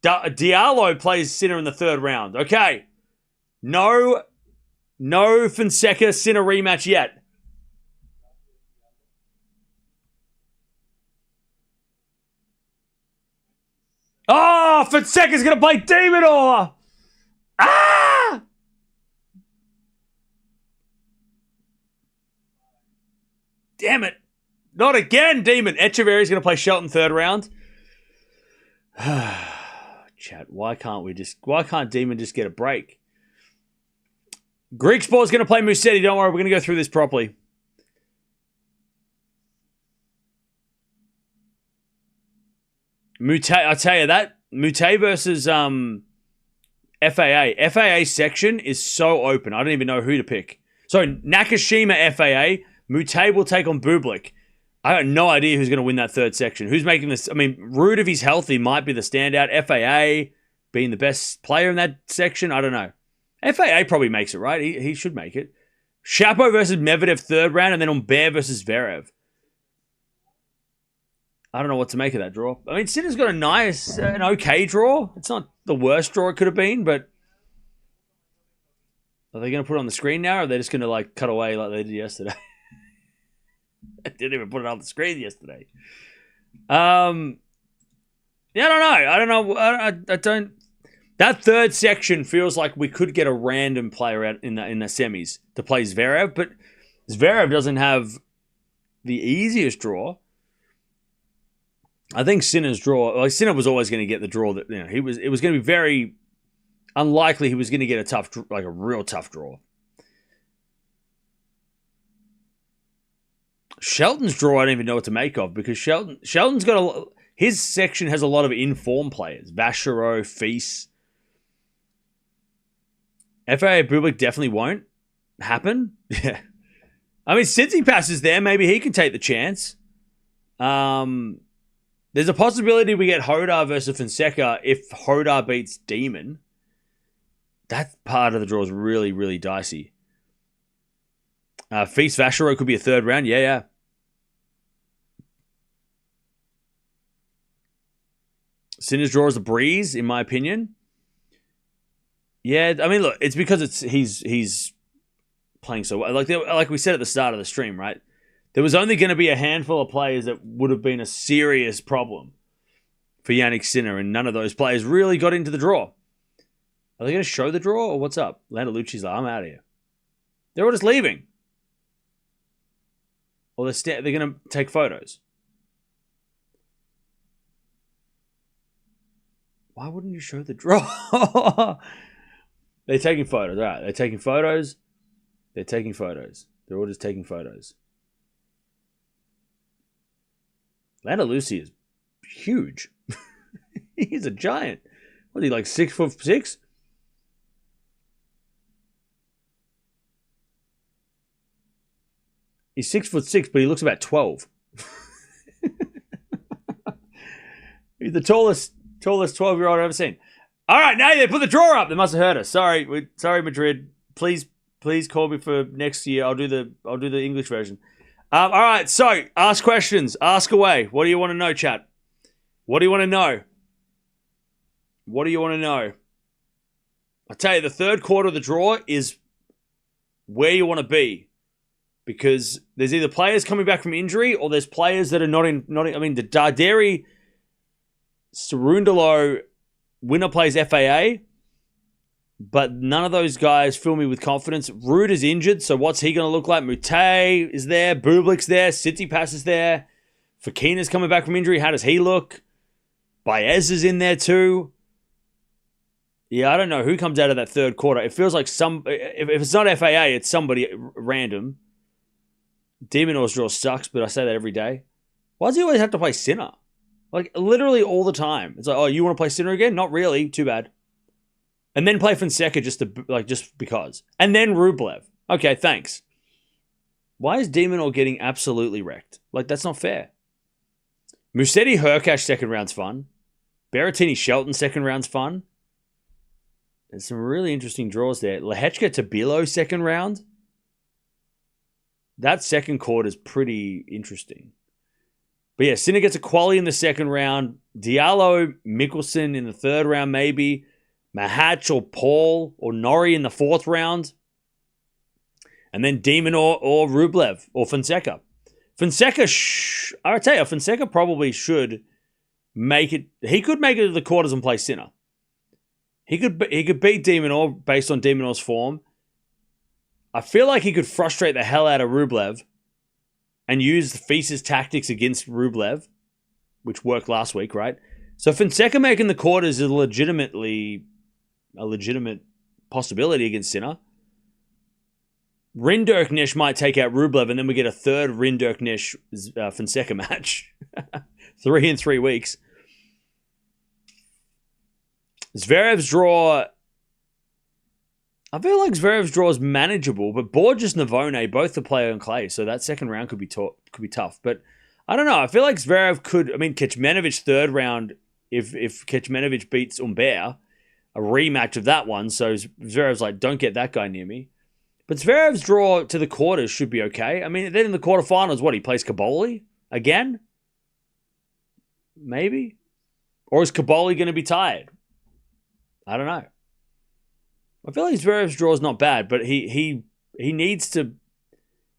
Speaker 1: Diallo plays Sinner in the third round. Okay. No Fonseca Sinner rematch yet. Oh, Fonseca's going to play De Minaur. Ah! Damn it. Not again, Demon. Echeverry's going to play Shelton third round. Chat, why can't Demon just get a break? Greek Sport's going to play Musetti. Don't worry, we're going to go through this properly. I tell you that Mute versus FAA. FAA section is so open. I don't even know who to pick. So Nakashima FAA. Mute will take on Bublik. I have no idea who's going to win that third section. Who's making this? I mean, Ruud, if he's healthy, might be the standout. FAA being the best player in that section. I don't know. FAA probably makes it, right? He should make it. Shapo versus Medvedev third round, and then on Bear versus Zverev. I don't know what to make of that draw. I mean, Sinner's got an okay draw. It's not the worst draw it could have been, but are they going to put it on the screen now, or are they just going to cut away like they did yesterday? I didn't even put it on the screen yesterday. Yeah, I don't know. I don't. That third section feels like we could get a random player out in the semis to play Zverev, but Zverev doesn't have the easiest draw. I think Sinner's draw. Sinner was always going to get the draw that it was going to be very unlikely he was going to get a real tough draw. Shelton's draw, I don't even know what to make of because Shelton's got his section has a lot of informed players. Vachereau, Feast. FAA Bublik definitely won't happen. Yeah. I mean, since he passes there, maybe he can take the chance. There's a possibility we get Hodar versus Fonseca if Hodar beats Demon. That part of the draw is really, really dicey. Feast Vachereau could be a third round. Yeah. Sinner's draw is a breeze, in my opinion. Yeah, I mean, look, it's because he's playing so well. Like we said at the start of the stream, right? There was only going to be a handful of players that would have been a serious problem for Jannik Sinner, and none of those players really got into the draw. Are they going to show the draw, or what's up? Landalucci's like, I'm out of here. They're all just leaving. Or they're going to take photos. Why wouldn't you show the draw? They're taking photos. All right, they're taking photos. They're all just taking photos. Landalucci is huge. He's a giant. What is he, 6'6"? He's 6'6", but he looks about 12. He's the tallest 12-year-old I've ever seen. All right, now they put the draw up. They must have heard us. Sorry, Madrid. Please call me for next year. I'll do the English version. All right, so ask questions. Ask away. What do you want to know, chat? What do you want to know? I tell you, the third quarter of the draw is where you want to be. Because there's either players coming back from injury or there's players that are not in. I mean, the Darderi, Cerundolo winner plays FAA, but none of those guys fill me with confidence. Ruud is injured, so what's he going to look like? Mute is there. Bublik's there. Tsitsipas is there. Fokina's coming back from injury. How does he look? Baez is in there too. Yeah, I don't know who comes out of that third quarter. It feels like if it's not FAA, it's somebody random. De Minaur's draw sucks, but I say that every day. Why does he always have to play Sinner? Like, literally all the time. It's like, oh, you want to play Sinner again? Not really. Too bad. And then play Fonseca just because. And then Rublev. Okay, thanks. Why is De Minaur getting absolutely wrecked? Like, that's not fair. Musetti Hurkacz second round's fun. Berrettini Shelton second round's fun. There's some really interesting draws there. Lehechka Tabilo second round. That second court is pretty interesting. But yeah, Sinner gets a quali in the second round. Diallo, Mickelson in the third round maybe. Mahatch or Paul or Norrie in the fourth round. And then De Minaur or Rublev or Fonseca. Fonseca, I'll tell you, Fonseca probably should make it. He could make it to the quarters and play Sinner. He could beat De Minaur based on De Minaur's form. I feel like he could frustrate the hell out of Rublev and use Feast's tactics against Rublev, which worked last week, right? So Fonseca making the quarters is a legitimate possibility against Sinner. Rinderknecht might take out Rublev, and then we get a third Rinderknecht Fonseca match. 3 in 3 weeks. Zverev's draw. I feel like Zverev's draw is manageable, but Borges Navone both the player on clay, so that second round could be tough. But I don't know. I feel like Zverev could. I mean, Kecmanovic third round. If Kecmanovic beats Humbert, a rematch of that one. So Zverev's like, don't get that guy near me. But Zverev's draw to the quarters should be okay. I mean, then in the quarterfinals, what, he plays Kaboli again? Maybe? Or is Kaboli going to be tired? I don't know. I feel like Zverev's draw is not bad, but he needs to...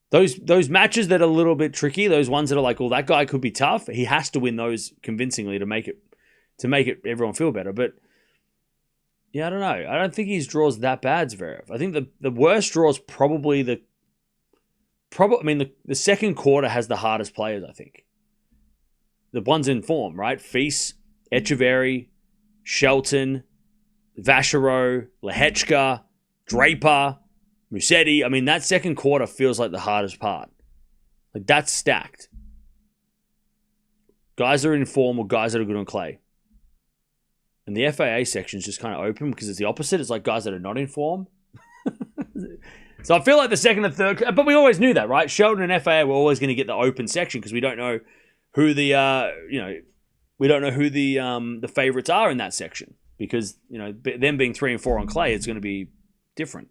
Speaker 1: Those matches that are a little bit tricky, those ones that are like, well, that guy could be tough, he has to win those convincingly to make it everyone feel better. But yeah, I don't know. I don't think his draw's that bad, Zverev. I think the worst draw is probably the second quarter has the hardest players, I think. The ones in form, right? Feast, Echeverry, Shelton, Vachereau, Lehechka, Draper, Musetti. I mean, that second quarter feels like the hardest part. Like, that's stacked. Guys that are in form or guys that are good on clay. And the FAA section is just kind of open because it's the opposite. It's like guys that are not in form. So I feel like the second and third, but we always knew that, right? Shelton and FAA were always going to get the open section because we don't know who the favorites are in that section because, them being 3 and 4 on clay, it's going to be different.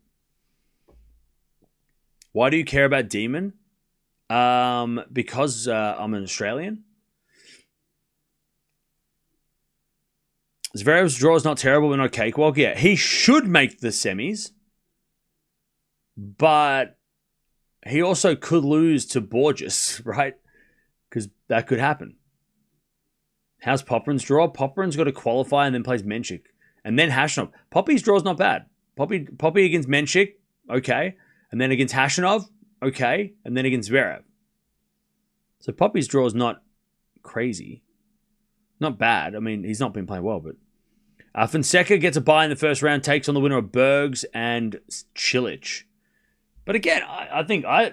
Speaker 1: Why do you care about Demon? Because I'm an Australian. Zverev's draw is not terrible, but not cakewalk. Yeah, he should make the semis, but he also could lose to Borges, right? Because that could happen. How's Popperin's draw? Popperin's got to qualify and then plays Menchik. And then Hashanov. Poppy's draw is not bad. Poppy against Menchik, okay. And then against Hashanov, okay. And then against Zverev. So Poppy's draw is not crazy. Not bad. I mean, he's not been playing well, but... Fonseca gets a bye in the first round, takes on the winner of Bergs and Cilic. But again, I think I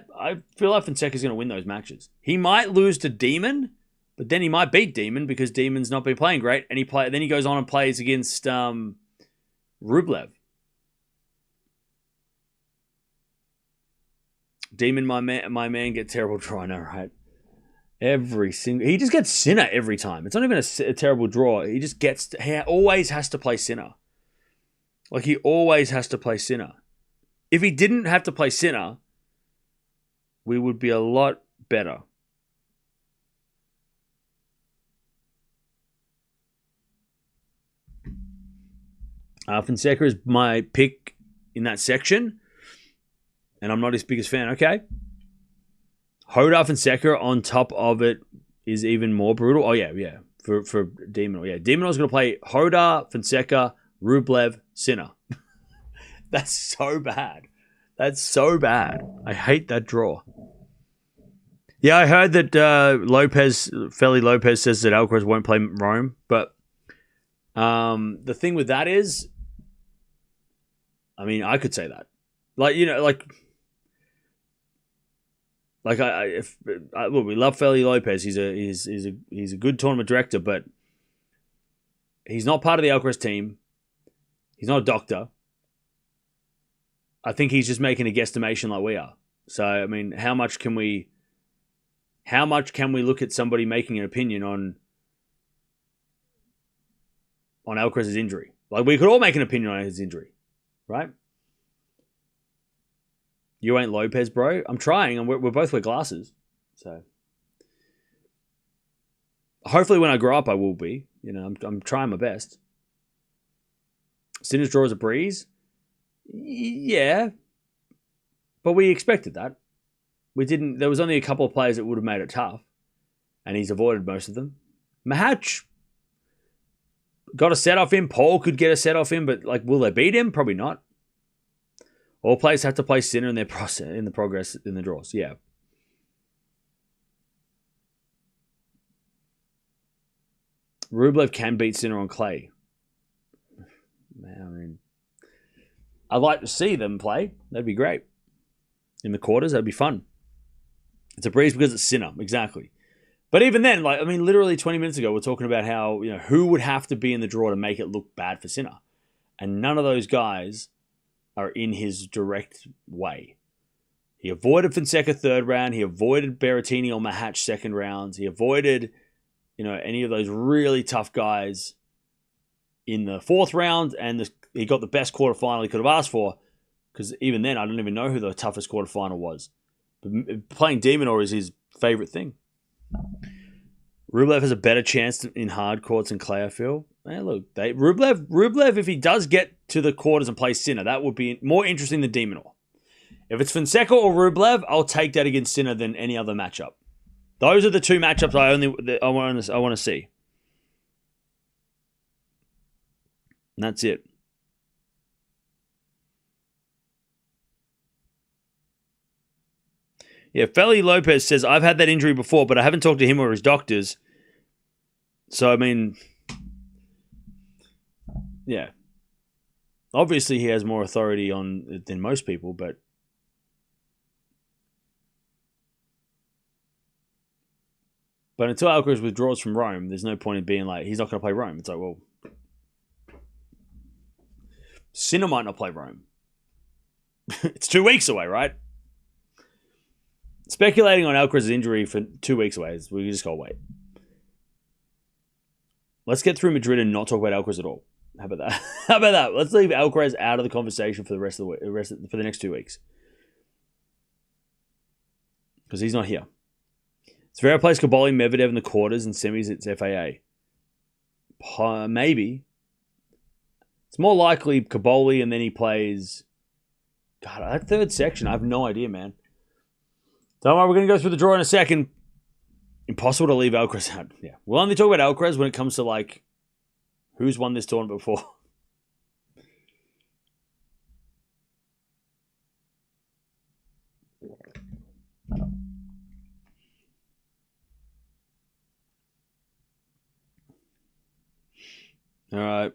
Speaker 1: feel like Fonseca's going to win those matches. He might lose to Demon, but then he might beat Demon because Demon's not been playing great, and then he goes on and plays against Rublev. Demon, my man, get terrible draw, I know, right? He just gets Sinner every time. It's not even a terrible draw. He always has to play Sinner. Like, he always has to play Sinner. If he didn't have to play Sinner, we would be a lot better. Fonseca is my pick in that section, and I'm not his biggest fan. Okay. Hoda Fonseca on top of it is even more brutal. Oh, yeah. For De Minaur. Yeah, De Minaur's going to play Hoda, Fonseca, Rublev, Sinner. That's so bad. I hate that draw. Yeah, I heard that Feli Lopez says that Alcaraz won't play Rome, but the thing with that is, I mean, I could say that. Like well, we love Feli Lopez. He's a good tournament director, but he's not part of the Alcaraz team. He's not a doctor. I think he's just making a guesstimation like we are. So I mean, how much can we look at somebody making an opinion on Alcaraz's injury? Like, we could all make an opinion on his injury, right? You ain't Lopez, bro. I'm trying, and we're both wear glasses. So hopefully when I grow up, I will be. You know, I'm trying my best. Sinner's draw is a breeze. Yeah. But we expected that. We didn't. There was only a couple of players that would have made it tough, and he's avoided most of them. Mahach got a set off him. Paul could get a set off him, but like, will they beat him? Probably not. All players have to play Sinner in their process, in the progress in the draws. Yeah. Rublev can beat Sinner on clay. Man, I mean, I'd like to see them play. That'd be great. In the quarters, that'd be fun. It's a breeze because it's Sinner, exactly. But even then, like, I mean, literally 20 minutes ago, we're talking about how, you know, who would have to be in the draw to make it look bad for Sinner. And none of those guys are in his direct way. He avoided Fonseca third round. He avoided Berrettini or Mahach second rounds. He avoided, you know, any of those really tough guys in the fourth round. And he got the best quarterfinal he could have asked for. Because even then, I don't even know who the toughest quarterfinal was. But playing de Minaur is his favorite thing. Rublev has a better chance in hard courts than clay, I feel. Man, look, Rublev, if he does get to the quarters and play Sinner, that would be more interesting than de Minaur. If it's Fonseca or Rublev, I'll take that against Sinner than any other matchup. Those are the two matchups I want to see. And that's it. Yeah, Feli Lopez says, I've had that injury before, but I haven't talked to him or his doctors. So, I mean, yeah. Obviously, he has more authority on than most people, but until Alcaraz withdraws from Rome, there's no point in being like, he's not going to play Rome. It's like, well, Sinner might not play Rome. It's 2 weeks away, right? Speculating on Alcaraz's injury for 2 weeks away, we just gotta wait. Let's get through Madrid and not talk about Alcaraz at all. How about that? How about that? Let's leave Alcaraz out of the conversation for the rest of the week, for the next 2 weeks, because he's not here. Zverev plays Kaboli, Medvedev in the quarters and semis. It's FAA. Maybe it's more likely Kaboli, and then he plays. God, that third section, I have no idea, man. Don't worry, we're going to go through the draw in a second. Impossible to leave Alcaraz out. Yeah, we'll only talk about Alcaraz when it comes to, like, who's won this tournament before. All right.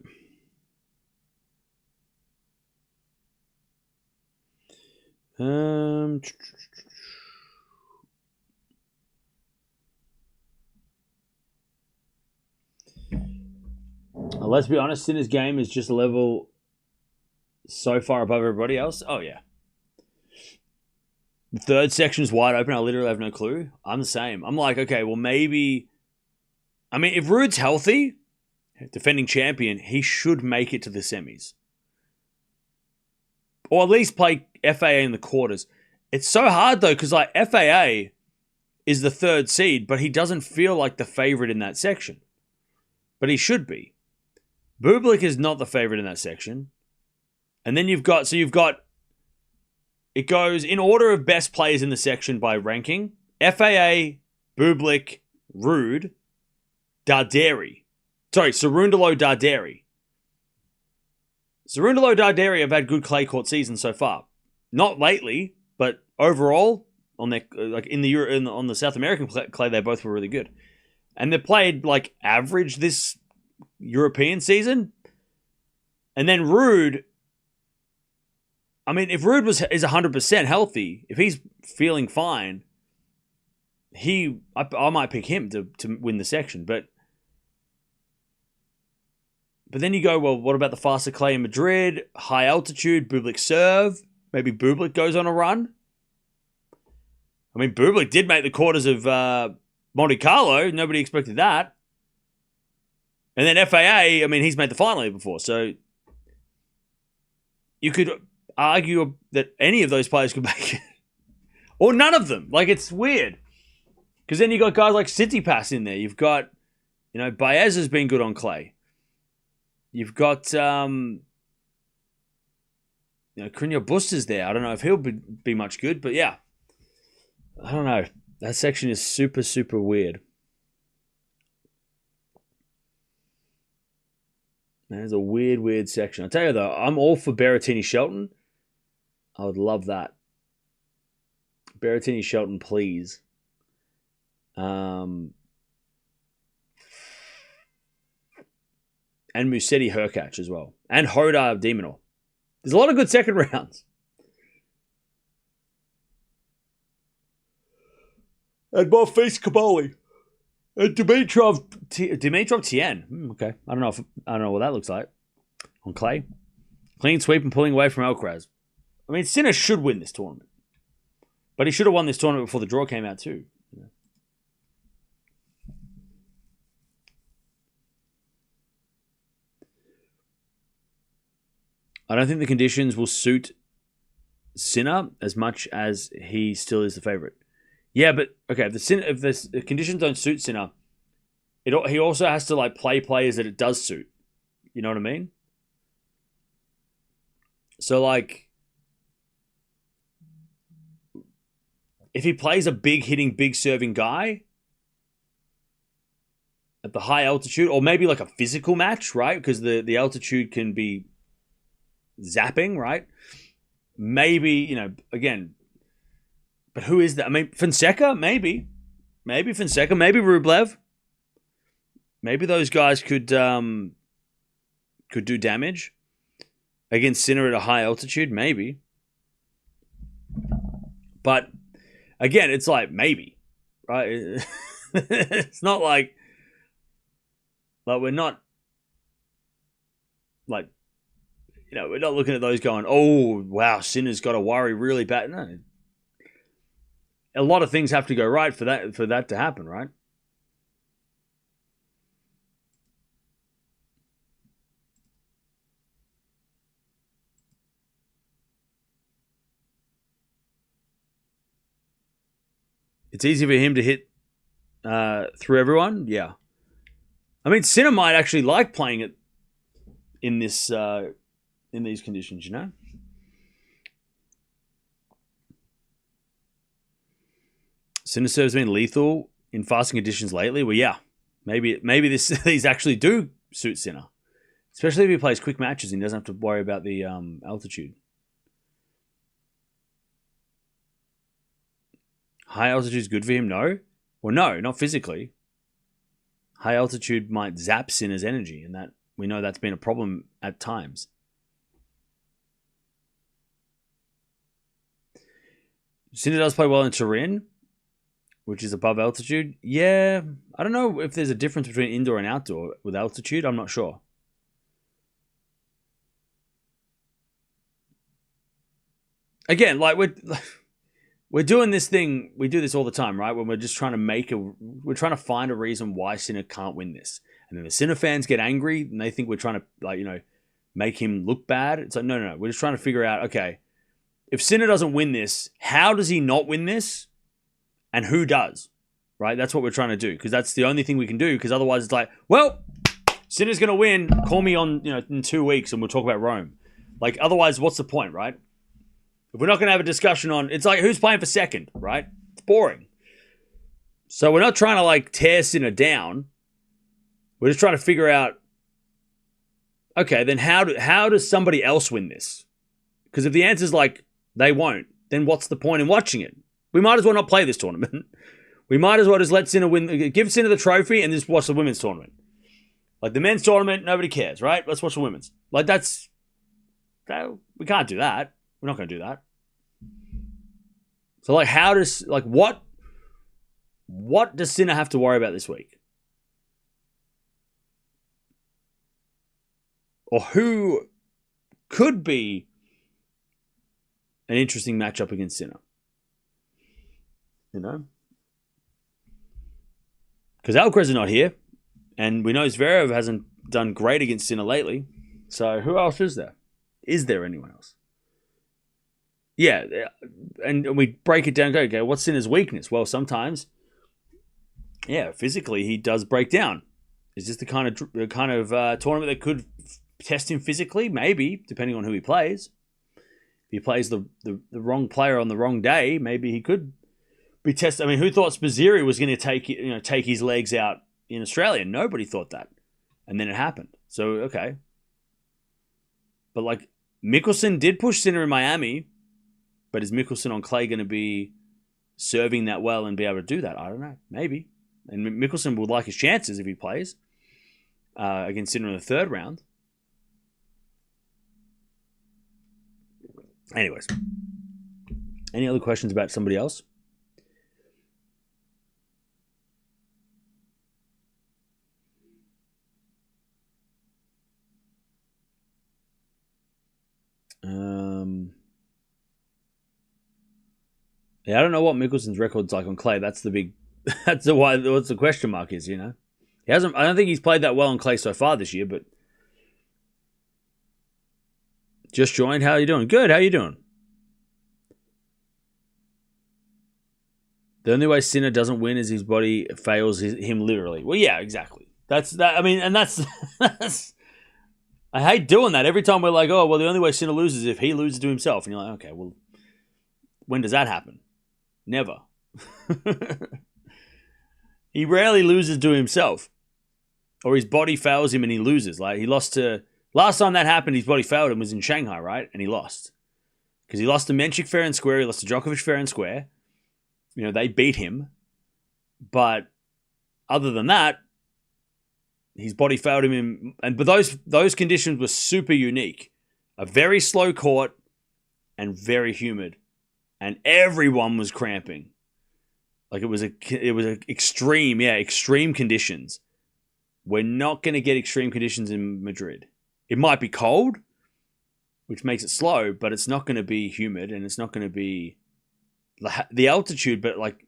Speaker 1: Let's be honest, Sinner's game is just a level so far above everybody else. Oh, yeah. The third section is wide open. I literally have no clue. I'm the same. I'm like, okay, well, maybe. I mean, if Ruud's healthy, defending champion, he should make it to the semis. Or at least play FAA in the quarters. It's so hard, though, because like FAA is the third seed, but he doesn't feel like the favorite in that section. But he should be. Bublik is not the favorite in that section. And then you've got, it goes in order of best players in the section by ranking. FAA, Bublik, Ruud, Darderi. Sorry, Cerundolo, Darderi. Cerundolo, Darderi have had good clay court seasons so far. Not lately, but overall, on their on the South American clay, they both were really good. And they played like average this European season. And then Ruud, I mean, if Ruud is 100% healthy, if he's feeling fine, I might pick him to win the section, but then you go, well, what about the faster clay in Madrid? High altitude, Bublik serve. Maybe Bublik goes on a run. I mean, Bublik did make the quarters of Monte Carlo. Nobody expected that. And then FAA, I mean, he's made the final here before. So you could argue that any of those players could make it. Or none of them. Like, it's weird. Because then you got guys like Tsitsipas in there. You've got, Baez has been good on clay. You've got, Krinya Buster's there. I don't know if he'll be much good, but yeah. I don't know. That section is super, super weird. That is a weird, weird section. I'll tell you though, I'm all for Berrettini Shelton. I would love that. Berrettini Shelton, please. And Musetti Hurkacz as well. And Hoda Demonor. There's a lot of good second rounds. And Monfils Caboli. And Dimitrov Tien. Okay. I don't know what that looks like. On clay. Clean sweep and pulling away from Alcaraz. I mean, Sinner should win this tournament. But he should have won this tournament before the draw came out too. I don't think the conditions will suit Sinner as much as he still is the favorite. Yeah, but okay, if the conditions don't suit Sinner, he also has to play players that it does suit. You know what I mean? So if he plays a big hitting, big serving guy at the high altitude, or maybe like a physical match, right? Because the altitude can be zapping, right? Maybe, again, but who is that? I mean, Fonseca, maybe Fonseca, maybe Rublev. Maybe those guys could do damage against Sinner at a high altitude, maybe. But again, it's like maybe, right? It's not like we're not we're not looking at those going, oh wow, Sinner's got to worry really bad. No, a lot of things have to go right for that to happen, right? It's easy for him to hit through everyone. Yeah. I mean, Sinner might actually like playing it in this in these conditions, Sinner serve's been lethal in fasting conditions lately. Well, yeah. Maybe these actually do suit Sinner. Especially if he plays quick matches and he doesn't have to worry about the altitude. High altitude is good for him? No. Well, no, not physically. High altitude might zap Sinner's energy, and that we know that's been a problem at times. Sinner does play well in Turin, which is above altitude. Yeah, I don't know if there's a difference between indoor and outdoor with altitude. I'm not sure. Again, we're doing this thing, we do this all the time, right? When we're just trying to we're trying to find a reason why Sinner can't win this. And then the Sinner fans get angry and they think we're trying to, make him look bad. It's like, no. We're just trying to figure out, okay, if Sinner doesn't win this, how does he not win this? And who does? Right? That's what we're trying to do, because that's the only thing we can do, because otherwise it's like, well, Sinner's going to win. Call me on, in 2 weeks and we'll talk about Rome. Otherwise, what's the point, right? If we're not going to have a discussion on, it's like, who's playing for second, right? It's boring. So we're not trying to tear Sinner down. We're just trying to figure out, okay, then how does somebody else win this? Because if the answer's they won't, then what's the point in watching it? We might as well not play this tournament. We might as well just let Sinner win, give Sinner the trophy and just watch the women's tournament. The men's tournament, nobody cares, right? Let's watch the women's. We can't do that. We're not going to do that. So, how does, what What does Sinner have to worry about this week? Or who could be an interesting matchup against Sinner? You know? Because Alcaraz is not here. And we know Zverev hasn't done great against Sinner lately. So who else is there? Is there anyone else? Yeah. And we break it down. Okay, what's Sinner's weakness? Well, sometimes, physically he does break down. Is this the kind of tournament that could test him physically? Maybe, depending on who he plays. If he plays the wrong player on the wrong day, maybe he could be tested. I mean, who thought Sposiri was going to take his legs out in Australia? Nobody thought that. And then it happened. So, okay. But like, Mickelson did push Sinner in Miami, but is Mickelson on clay going to be serving that well and be able to do that? I don't know. Maybe. And Mickelson would like his chances if he plays against Sinner in the third round. Anyways. Any other questions about somebody else? I don't know what Mickelson's record's like on clay. That's the big. That's what's the question mark is. You know, he hasn't. I don't think he's played that well on clay so far this year. But just joined. How are you doing? Good. How are you doing? The only way Sinner doesn't win is his body fails him literally. Well, yeah, exactly. That's that. I mean, and that's. I hate doing that. Every time we're like, oh, well, the only way Sinner loses is if he loses to himself. And you're like, okay, well, when does that happen? Never. He rarely loses to himself. Or his body fails him and he loses. Like, he lost to... Last time that happened, his body failed him was in Shanghai, right? And he lost. Because he lost to Menchik fair and square. He lost to Djokovic fair and square. You know, they beat him. But other than that, his body failed him. But those conditions were super unique. A very slow court and very humid. And everyone was cramping. Like it was extreme conditions. We're not going to get extreme conditions in Madrid. It might be cold, which makes it slow, but it's not going to be humid and it's not going to be the altitude. But like,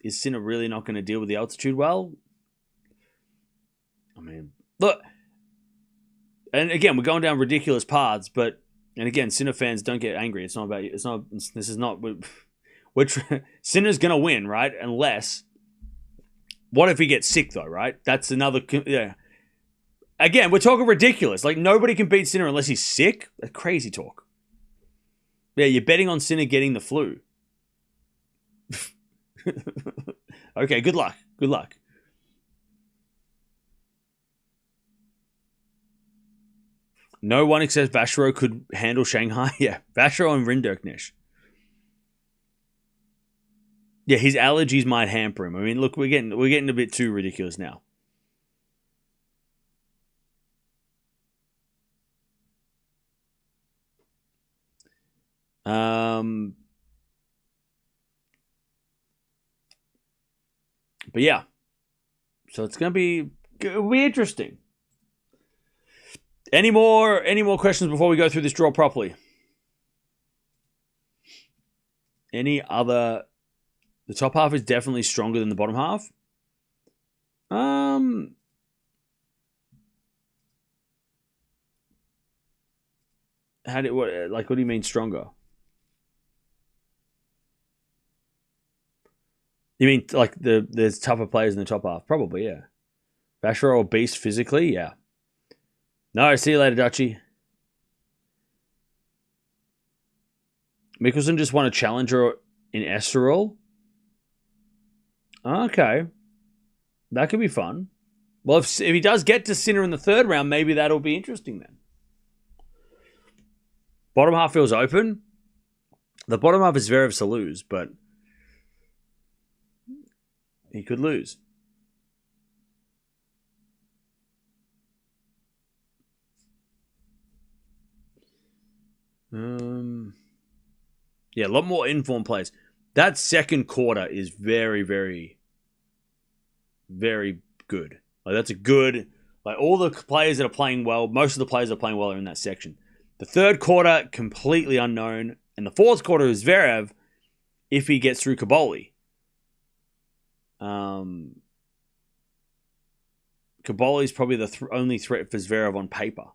Speaker 1: is Sinner really not going to deal with the altitude well? I mean, look, and again, we're going down ridiculous paths, but. And again, Sinner fans, don't get angry. It's not about you. This is not. Sinner's gonna win, right? Unless, what if he gets sick though? Right? That's another. Yeah. Again, we're talking ridiculous. Like nobody can beat Sinner unless he's sick. That's crazy talk. Yeah, you're betting on Sinner getting the flu. Okay, good luck. Good luck. No one except Vachereau could handle Shanghai. Yeah, Vachereau and Rinderknecht. Yeah, his allergies might hamper him. I mean, look, we're getting a bit too ridiculous now. But yeah, so it'll be interesting. Any more questions before we go through this draw properly? Any other? The top half is definitely stronger than the bottom half. What do you mean stronger? You mean like there's tougher players in the top half? Probably, yeah. Vachereau or Beast physically, yeah. No, see you later, Dutchie. Mickelson just won a challenger in Estoril. Okay. That could be fun. Well, if he does get to Sinner in the third round, maybe that'll be interesting then. Bottom half feels open. The bottom half is Zverev to lose, but he could lose. Yeah, a lot more informed players. That second quarter is very, very very good. Like that's a good, like all the players that are playing well, most of the players that are playing well are in that section. The third quarter, completely unknown. And the fourth quarter is Zverev if he gets through Caboli. Caboli is probably the only threat for Zverev on paper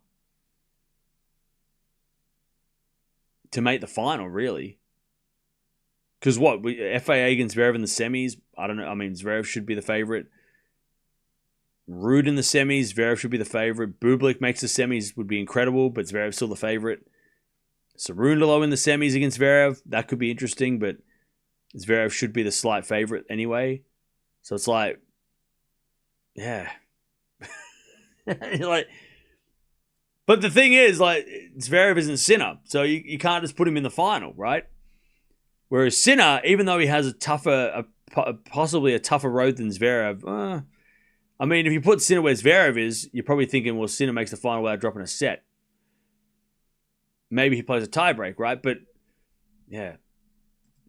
Speaker 1: to make the final, really. Because what? FAA against Zverev in the semis? I don't know. I mean, Zverev should be the favorite. Ruud in the semis, Zverev should be the favorite. Bublik makes the semis, would be incredible, but Zverev's still the favorite. Cerundolo in the semis against Zverev, that could be interesting, but Zverev should be the slight favorite anyway. So it's like, yeah. Like, but the thing is, like, Zverev isn't Sinner, so you can't just put him in the final, right? Whereas Sinner, even though he has possibly a tougher road than Zverev, I mean, if you put Sinner where Zverev is, you're probably thinking, well, Sinner makes the final without dropping a set. Maybe he plays a tiebreak, right? But, yeah,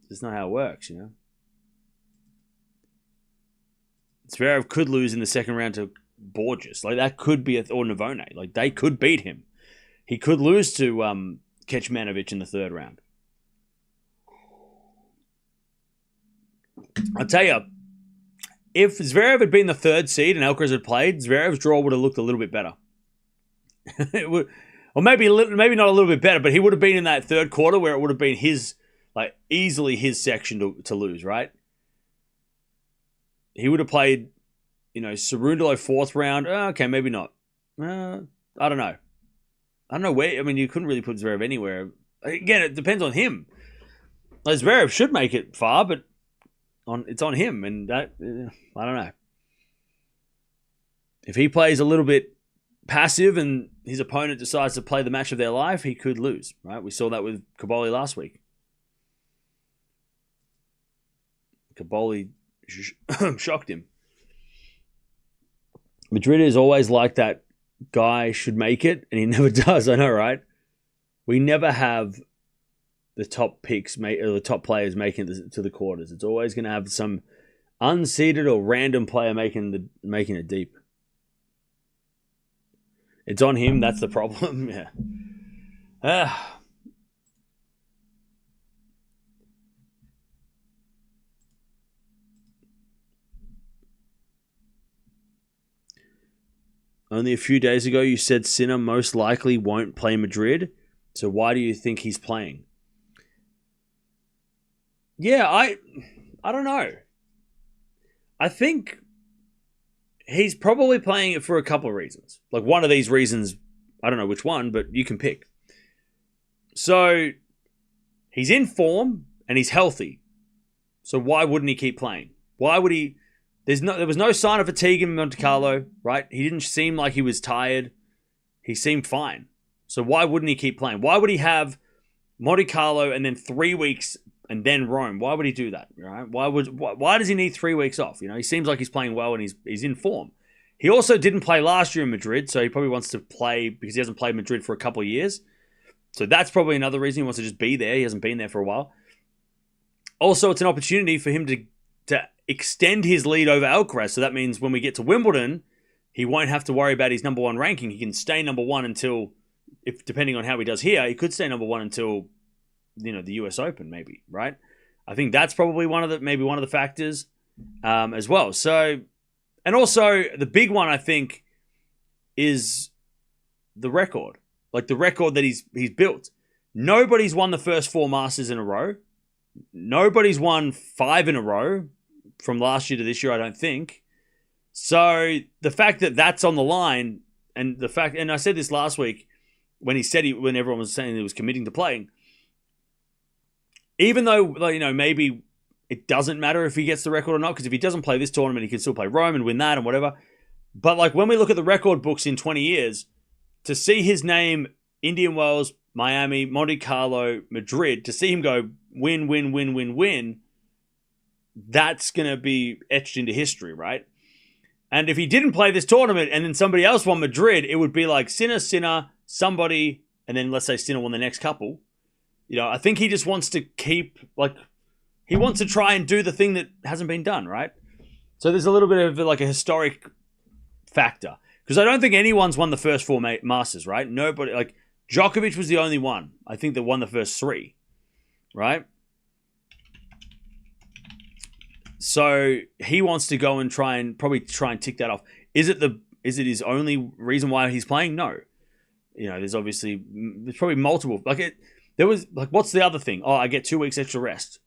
Speaker 1: that's not how it works, you know? Zverev could lose in the second round to Borges. Like, that could be, or Navone. Like, they could beat him. He could lose to Kecmanovic in the third round. I'll tell you, if Zverev had been the third seed and Alcaraz had played, Zverev's draw would have looked a little bit better. It would, or maybe not a little bit better, but he would have been in that third quarter where it would have been his, like, easily his section to lose, right? He would have played, you know, Cerundolo fourth round. Okay, maybe not. I don't know. I don't know where. I mean, you couldn't really put Zverev anywhere. Again, it depends on him. Like, Zverev should make it far, but it's on him, and that, I don't know. If he plays a little bit passive and his opponent decides to play the match of their life, he could lose, right? We saw that with Caboli last week. Caboli shocked him. Madrid is always like that guy should make it, and he never does. I know, right? We never have the top picks, or the top players making it to the quarters. It's always going to have some unseeded or random player making it deep. It's on him. That's the problem. Yeah. Only a few days ago, you said Sinner most likely won't play Madrid. So why do you think he's playing? Yeah, I don't know. I think he's probably playing it for a couple of reasons. Like, one of these reasons, I don't know which one, but you can pick. So, he's in form and he's healthy. So why wouldn't he keep playing? Why would he? There was no sign of fatigue in Monte Carlo, right? He didn't seem like he was tired. He seemed fine. So why wouldn't he keep playing? Why would he have Monte Carlo and then 3 weeks and then Rome? Why would he do that? Right? Why does he need 3 weeks off? You know, he seems like he's playing well and he's in form. He also didn't play last year in Madrid, so he probably wants to play because he hasn't played Madrid for a couple of years. So that's probably another reason he wants to just be there. He hasn't been there for a while. Also, it's an opportunity for him to extend his lead over Alcaraz. So that means when we get to Wimbledon, he won't have to worry about his number one ranking. He can stay number one until, if depending on how he does here, he could stay number one until, you know, the US Open, maybe, right? I think that's probably one of the factors as well. So, and also the big one, I think, is the record. Like the record that he's built. Nobody's won the first 4 Masters in a row. Nobody's won 5 in a row from last year to this year, I don't think. So the fact that that's on the line, and I said this last week when everyone was saying he was committing to playing, even though, like, you know, maybe it doesn't matter if he gets the record or not, because if he doesn't play this tournament, he can still play Rome and win that and whatever. But like when we look at the record books in 20 years, to see his name, Indian Wells, Miami, Monte Carlo, Madrid, to see him go win, that's going to be etched into history, right? And if he didn't play this tournament and then somebody else won Madrid, it would be like Sinner, somebody, and then let's say Sinner won the next couple. You know, I think he just wants to keep, like, he wants to try and do the thing that hasn't been done, right? So there's a little bit of like a historic factor. Because I don't think anyone's won the first 4 Masters, right? Nobody, like, Djokovic was the only one, I think, that won the first 3, right? So he wants to go and probably try and tick that off. Is it his only reason why he's playing? No. There's probably multiple. What's the other thing? Oh, I get 2 weeks extra rest.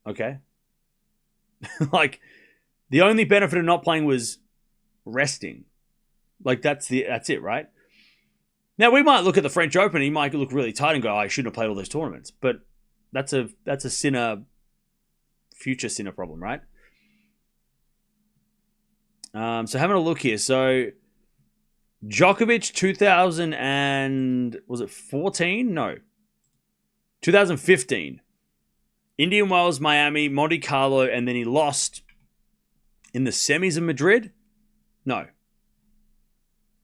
Speaker 1: Okay. The only benefit of not playing was resting. That's it, right? Now we might look at the French Open. He might look really tight and go, I shouldn't have played all those tournaments. But that's a future Sinner problem, right? So having a look here. So Djokovic 2014? No. 2015. Indian Wells, Miami, Monte Carlo, and then he lost in the semis of Madrid? No.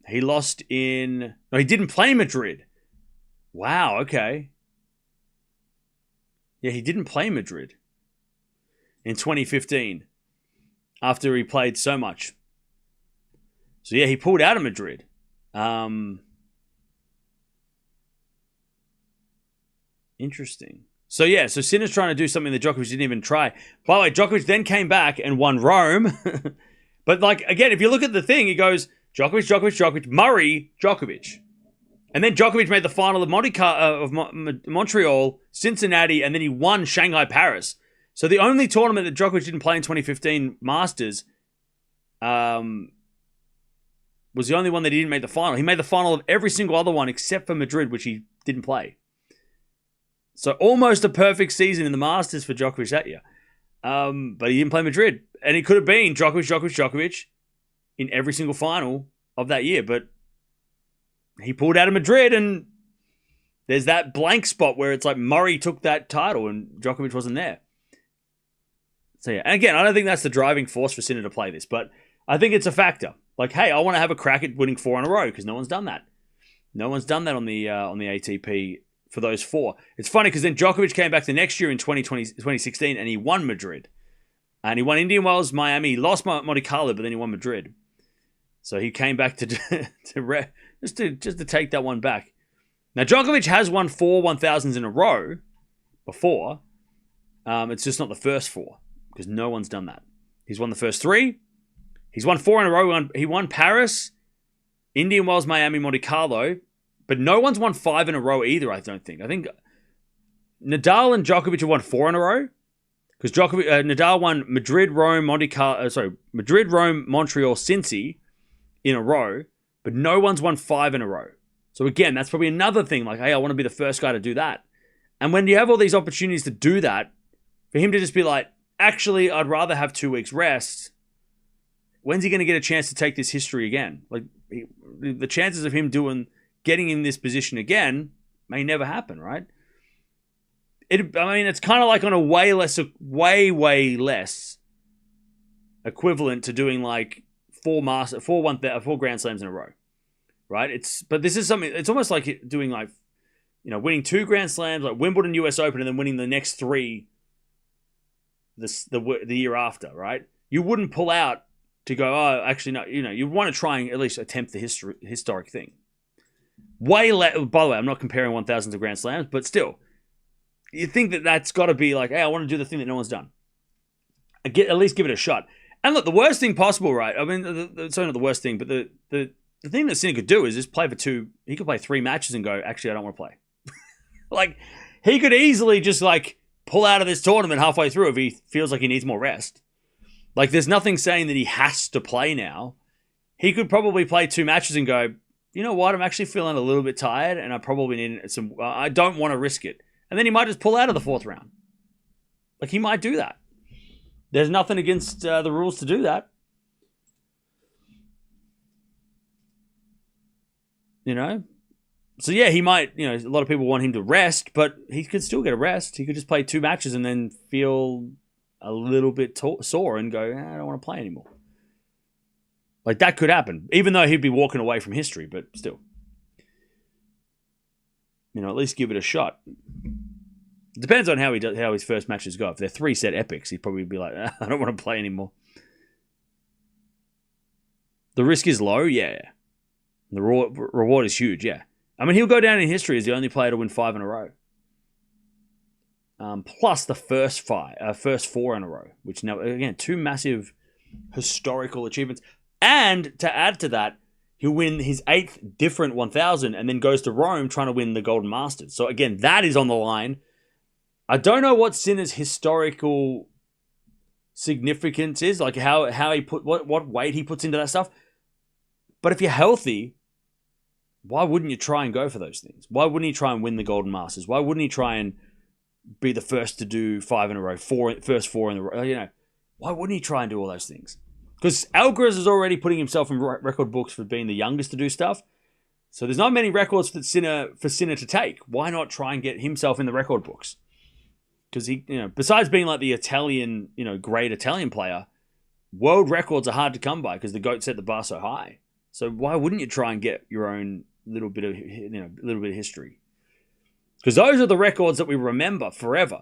Speaker 1: He lost in... No, he didn't play Madrid. Wow, okay. Yeah, he didn't play Madrid in 2015 after he played so much. So yeah, he pulled out of Madrid. Interesting. So yeah, so Sinner's trying to do something that Djokovic didn't even try. By the way, Djokovic then came back and won Rome. But again, if you look at the thing, it goes Djokovic, Murray, Djokovic. And then Djokovic made the final of Montreal, Cincinnati, and then he won Shanghai, Paris. So the only tournament that Djokovic didn't play in 2015 Masters was the only one that he didn't make the final. He made the final of every single other one except for Madrid, which he didn't play. So almost a perfect season in the Masters for Djokovic that year. But he didn't play Madrid. And it could have been Djokovic in every single final of that year. But he pulled out of Madrid, and there's that blank spot where it's like Murray took that title and Djokovic wasn't there. So yeah, and again, I don't think that's the driving force for Sinner to play this, but I think it's a factor. Hey, I want to have a crack at winning 4 in a row because no one's done that. No one's done that on the ATP for those 4. It's funny because then Djokovic came back the next year in 2016 and he won Madrid. And he won Indian Wells, Miami. He lost Monte Carlo, but then he won Madrid. So he came back to take that one back. Now, Djokovic has won 4 1000s in a row before. It's just not the first 4 because no one's done that. He's won the first 3. He's won 4 in a row. He won Paris, Indian Wells, Miami, Monte Carlo. But no one's won 5 in a row either, I don't think. I think Nadal and Djokovic have won 4 in a row. Because Nadal won Madrid, Rome, Montreal, Cincy in a row. But no one's won 5 in a row. So again, that's probably another thing. Hey, I want to be the first guy to do that. And when you have all these opportunities to do that, for him to just be actually, I'd rather have 2 weeks rest. When's he going to get a chance to take this history again? The chances of him getting in this position again may never happen, right? It's kind of like on a way less equivalent to doing 4 Grand Slams in a row, right? But this is something. It's almost like doing winning 2 Grand Slams, like Wimbledon, US Open, and then winning the next 3 the year after, right? You wouldn't pull out to go, oh, actually, no, you want to try and at least attempt the historic thing. By the way, I'm not comparing 1000s to Grand Slams, but still, you think that's got to be hey, I want to do the thing that no one's done. At least give it a shot. And look, the worst thing possible, right? I mean, it's not the worst thing, but the thing that Sinner could do is just play for 2. He could play 3 matches and go, actually, I don't want to play. He could easily just pull out of this tournament halfway through if he feels like he needs more rest. There's nothing saying that he has to play now. He could probably play 2 matches and go, you know what? I'm actually feeling a little bit tired and I probably need some... I don't want to risk it. And then he might just pull out of the 4th round. He might do that. There's nothing against the rules to do that. So yeah, he might... a lot of people want him to rest, but he could still get a rest. He could just play 2 matches and then feel a little bit sore and go, I don't want to play anymore. That could happen, even though he'd be walking away from history, but still. At least give it a shot. It depends on how his first matches go. If they're 3-set epics, he'd probably be like, I don't want to play anymore. The risk is low, yeah. The reward is huge, yeah. I mean, he'll go down in history as the only player to win 5 in a row. Plus the first 4 in a row, which now, again, 2 massive historical achievements. And to add to that, he'll win his 8th different 1,000 and then goes to Rome trying to win the Golden Masters. So again, that is on the line. I don't know what Sinner's historical significance is, like how he put what weight he puts into that stuff. But if you're healthy, why wouldn't you try and go for those things? Why wouldn't he try and win the Golden Masters? Why wouldn't he try and be the first to do 5 in a row, first 4 in a row? You know, why wouldn't he try and do all those things? Because Alcaraz is already putting himself in record books for being the youngest to do stuff. So there's not many records for Sinner to take. Why not try and get himself in the record books? Because he, besides being like the Italian, great Italian player, world records are hard to come by because the GOAT set the bar so high. So why wouldn't you try and get your own little bit of history? Because those are the records that we remember forever,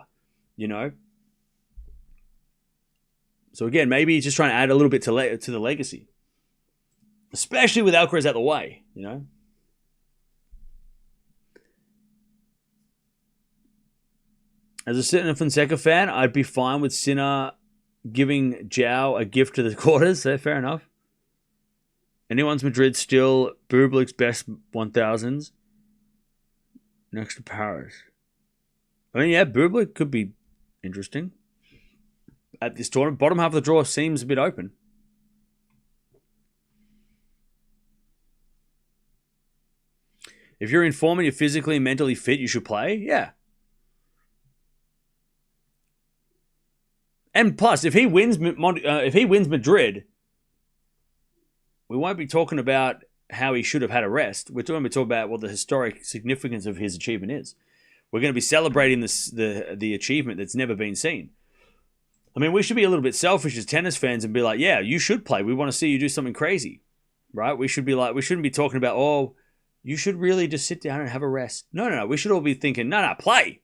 Speaker 1: So again, maybe he's just trying to add a little bit to the legacy, especially with Alcaraz out the way, As a Sinner Fonseca fan, I'd be fine with Sinner giving Joao a gift to the quarters. So fair enough. Anyone's Madrid still Bublik's best 1000s next to Paris. I mean, yeah, Bublik could be interesting at this tournament. Bottom half of the draw seems a bit open. If you're in form and you're physically and mentally fit, you should play. Yeah. And plus, if he wins Madrid, we won't be talking about how he should have had a rest. We're going to be talking about what the historic significance of his achievement is. We're going to be celebrating the achievement that's never been seen. I mean, we should be a little bit selfish as tennis fans and be like, yeah, you should play. We want to see you do something crazy, right? We shouldn't be talking about, oh, you should really just sit down and have a rest. No. We should all be thinking, no, play.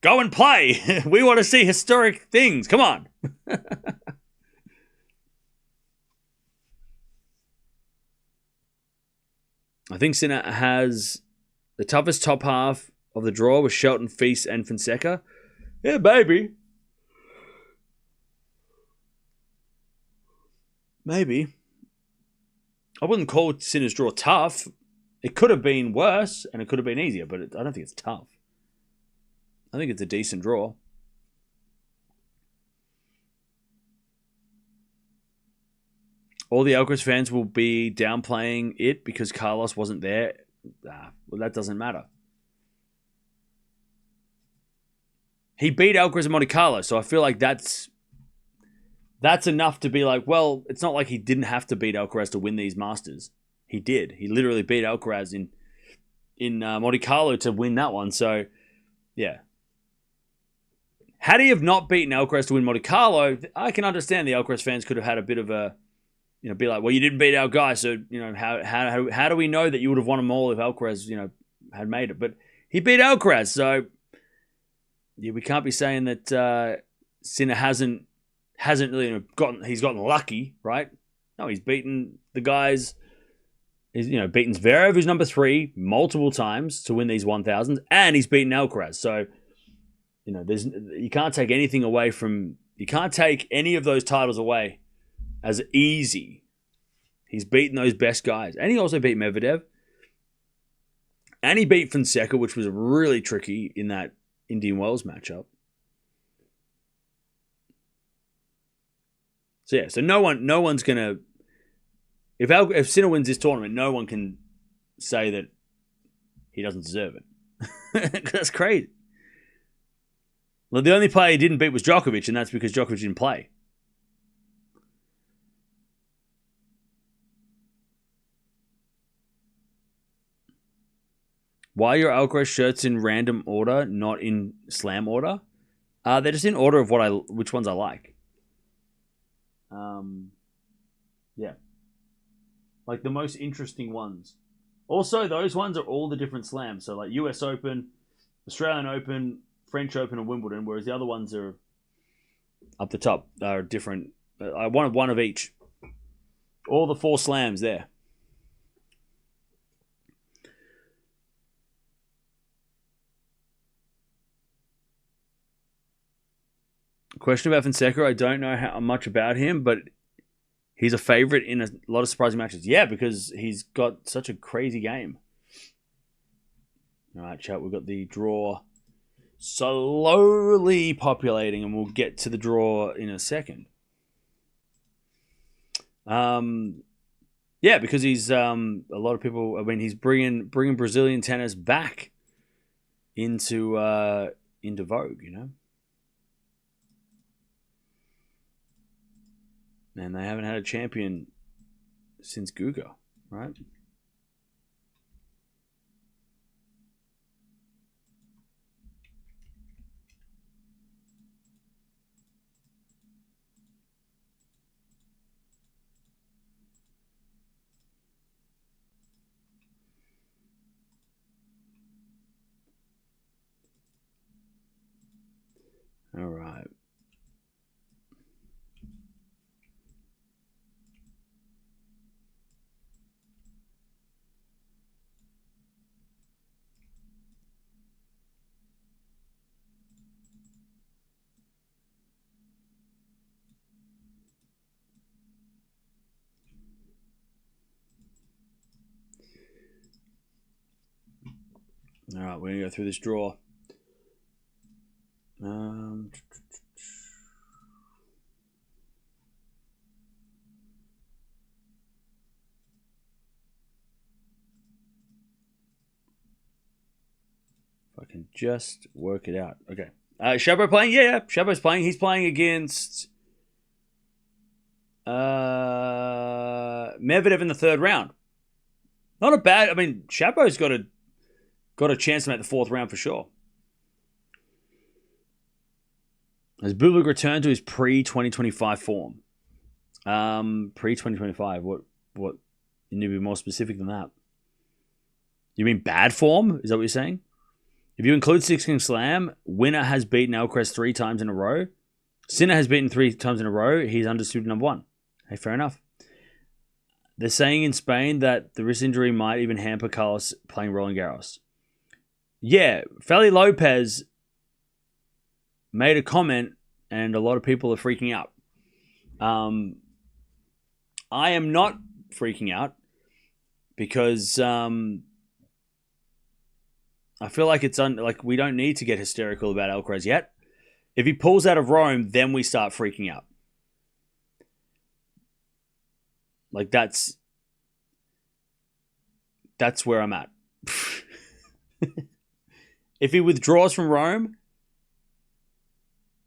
Speaker 1: Go and play. We want to see historic things. Come on. I think Sinner has the toughest top half of the draw with Shelton, Feast, and Fonseca. Yeah, baby. Maybe. I wouldn't call Sinner's draw tough. It could have been worse and it could have been easier, but I don't think it's tough. I think it's a decent draw. All the Alcaraz fans will be downplaying it because Carlos wasn't there. Well, that doesn't matter. He beat Alcaraz in Monte Carlo, so I feel like that's enough to be like, well, it's not like he didn't have to beat Alcaraz to win these Masters. He did. He literally beat Alcaraz in Monte Carlo to win that one. So, yeah. Had he have not beaten Alcaraz to win Monte Carlo, I can understand the Alcaraz fans could have had a bit of a, be like, well, you didn't beat our guy, so, how do we know that you would have won them all if Alcaraz, had made it? But he beat Alcaraz, so yeah, we can't be saying that Sinner hasn't really gotten lucky, right? No, he's beaten the guys. He's beaten Zverev, who's number 3, multiple times to win these 1000s, and he's beaten Alcaraz. So you can't take anything away from. You can't take any of those titles away as easy. He's beaten those best guys, and he also beat Medvedev, and he beat Fonseca, which was really tricky in that Indian Wells matchup. So yeah, so no one's gonna. If Sinner wins this tournament, no one can say that he doesn't deserve it. That's crazy. Well, the only player he didn't beat was Djokovic, and that's because Djokovic didn't play. Why are your Alcaraz shirts in random order, not in slam order? They're just in order of which ones I like. Yeah. Like the most interesting ones. Also, those ones are all the different slams. So like US Open, Australian Open, French Open, and Wimbledon, whereas the other ones are up the top. Are different. I wanted one of each. All the 4 slams there. Question about Fonseca. I don't know how much about him, but he's a favorite in a lot of surprising matches. Yeah, because he's got such a crazy game. All right, chat. We've got the draw slowly populating, and we'll get to the draw in a second. Yeah, because he's a lot of people. I mean, he's bringing Brazilian tennis back into vogue. You know. And they haven't had a champion since Guga, right? All right. All right, we're going to go through this draw. If I can just work it out. Okay. Shabo playing? Yeah. Shabo's playing. He's playing against Medvedev in the 3rd round. Not a bad... I mean, Shabo's got a chance to make the 4th round for sure. Has Bublik returned to his pre-2025 form? Pre-2025. What? You need to be more specific than that. You mean bad form? Is that what you're saying? If you include Six King Slam, winner has beaten Alcaraz 3 times in a row. Sinner has beaten 3 times in a row. He's undisputed number 1. Hey, fair enough. They're saying in Spain that the wrist injury might even hamper Carlos playing Roland Garros. Yeah, Feli Lopez made a comment, and a lot of people are freaking out. I am not freaking out because I feel like we don't need to get hysterical about Alcaraz yet. If he pulls out of Rome, then we start freaking out. Like that's where I'm at. If he withdraws from Rome,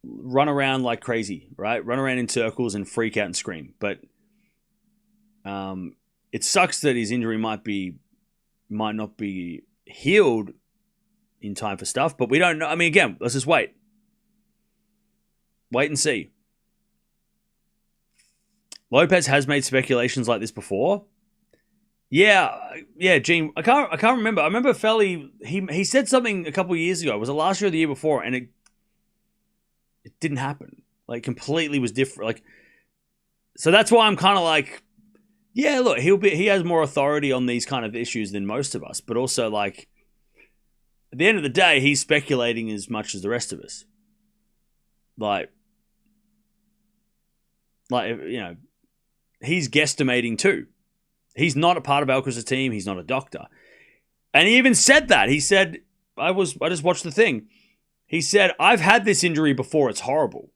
Speaker 1: run around like crazy, right? Run around in circles and freak out and scream. But it sucks that his injury might not be healed in time for stuff, but we don't know. I mean, again, let's just wait. Wait and see. Lopez has made speculations like this before. Yeah, Gene. I can't remember. I remember Feli. He said something a couple of years ago. Was it last year or the year before? And it didn't happen. Like completely was different. Like, so that's why I'm kind of like, yeah. Look, he has more authority on these kind of issues than most of us. But also, like, at the end of the day, he's speculating as much as the rest of us. Like he's guesstimating too. He's not a part of Alcaraz's team. He's not a doctor. And he even said that. He said, I just watched the thing. He said, I've had this injury before. It's horrible.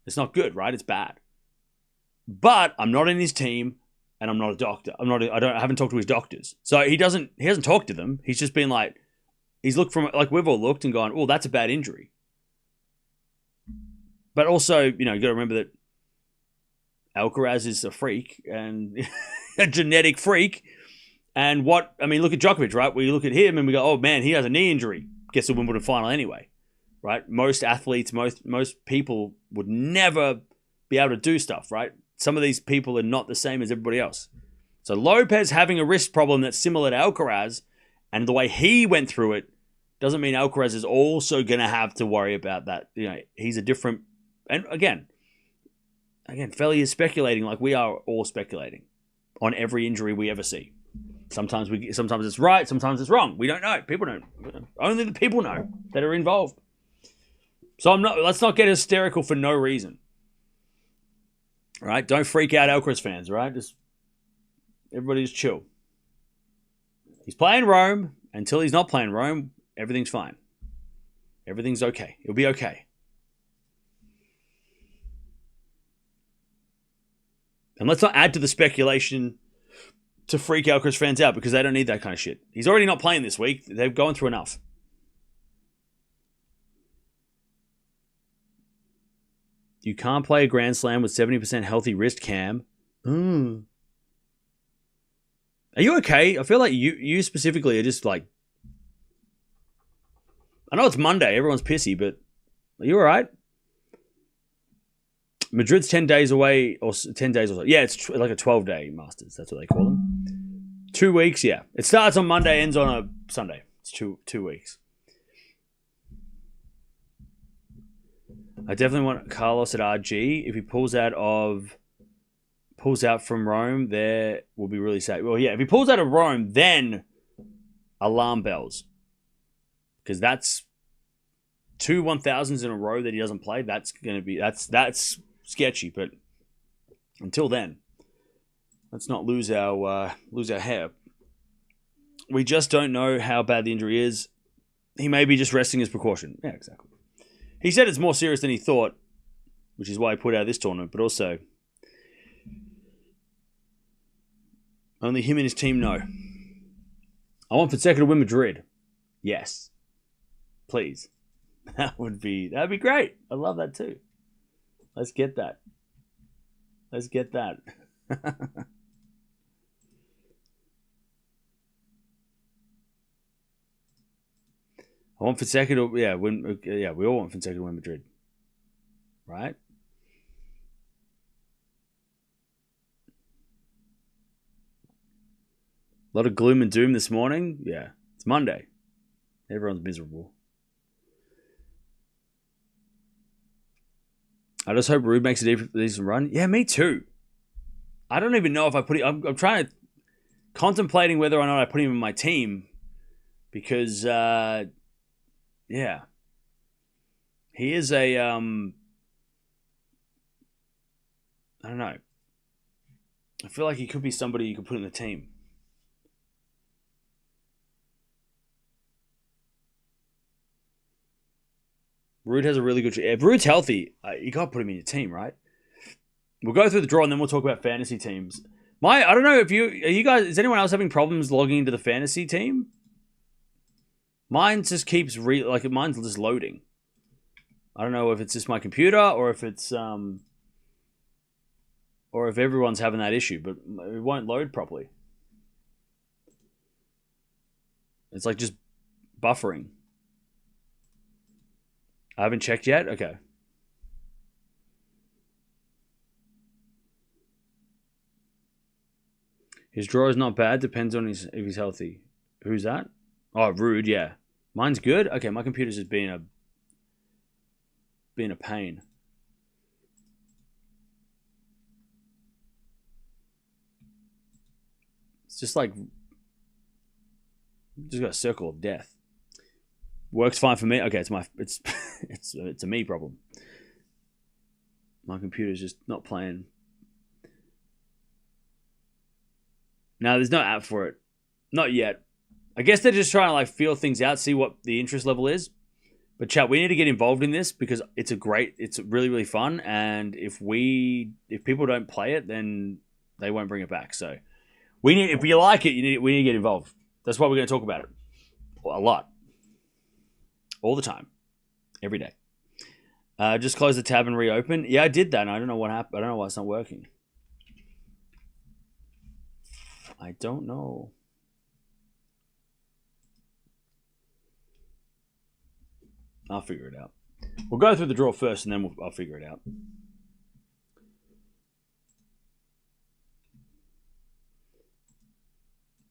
Speaker 1: It's not good, right? It's bad. But I'm not in his team and I'm not a doctor. I haven't talked to his doctors. So he hasn't talked to them. He's just been like, he's looked from, like we've all looked and gone, oh, that's a bad injury. But also, you got to remember that Alcaraz is a freak and a genetic freak. And look at Djokovic, right? We look at him and we go, oh man, he has a knee injury. Gets the Wimbledon final anyway, right? Most athletes, most people would never be able to do stuff, right? Some of these people are not the same as everybody else. So Lopez having a wrist problem that's similar to Alcaraz and the way he went through it doesn't mean Alcaraz is also going to have to worry about that. He's a different... And again, Feli is speculating like we are all speculating on every injury we ever see. Sometimes it's right, sometimes it's wrong. We don't know. People don't. Only the people know that are involved. So let's not get hysterical for no reason. All right? Don't freak out, Alcaraz fans, right? Just everybody just chill. He's playing Rome. Until he's not playing Rome, everything's fine. Everything's okay. It'll be okay. And let's not add to the speculation to freak Alcaraz fans out because they don't need that kind of shit. He's already not playing this week. They've gone through enough. You can't play a Grand Slam with 70% healthy wrist, Cam. Are you okay? I feel like you specifically are just like... I know it's Monday. Everyone's pissy, but are you all right? Madrid's 10 days away, or 10 days or so. Yeah, it's like a 12-day Masters. That's what they call them. 2 weeks, yeah. It starts on Monday, ends on a Sunday. It's two weeks. I definitely want Carlos at RG. If he pulls out from Rome, there will be really sad. Well, yeah, if he pulls out of Rome, then alarm bells. Because that's 2 1000s in a row that he doesn't play. That's going to be... That's sketchy, but until then, let's not lose our hair. We just don't know how bad the injury is. He may be just resting as precaution. Yeah, exactly. He said it's more serious than he thought, which is why he put out this tournament, but also only him and his team know. I want Fonseca to win Madrid. Yes. Please. That'd be great. I love that too. Let's get that. I want Fonseca to win. Yeah, we all want Fonseca to win Madrid, right? A lot of gloom and doom this morning. Yeah, it's Monday. Everyone's miserable. I just hope Rude makes a decent run. Yeah, me too. I don't even know if I put it... I'm trying to... Contemplating whether or not I put him in my team. Because, yeah. He is a... I don't know. I feel like he could be somebody you could put in the team. Rude has a really good... If Rude's healthy, you got to put him in your team, right? We'll go through the draw and then we'll talk about fantasy teams. I don't know if you guys... Is anyone else having problems logging into the fantasy team? Mine just keeps... mine's just loading. I don't know if it's just my computer or if it's... or if everyone's having that issue, but it won't load properly. It's like just buffering. I haven't checked yet? Okay. His draw is not bad. Depends on if he's healthy. Who's that? Oh, Rude, yeah. Mine's good? Okay, my computer's just being a pain. It's just like... Just got a circle of death. Works fine for me. Okay, it's a me problem. My computer's just not playing. No, there's no app for it. Not yet. I guess they're just trying to like feel things out, see what the interest level is. But chat, we need to get involved in this because it's really, really fun. And if people don't play it, then they won't bring it back. So if you like it, we need to get involved. That's why we're going to talk about it a lot. All the time. Every day. Just close the tab and reopen. Yeah, I did that. And I don't know what happened. I don't know why it's not working. I don't know. I'll figure it out. We'll go through the draw first and then I'll figure it out.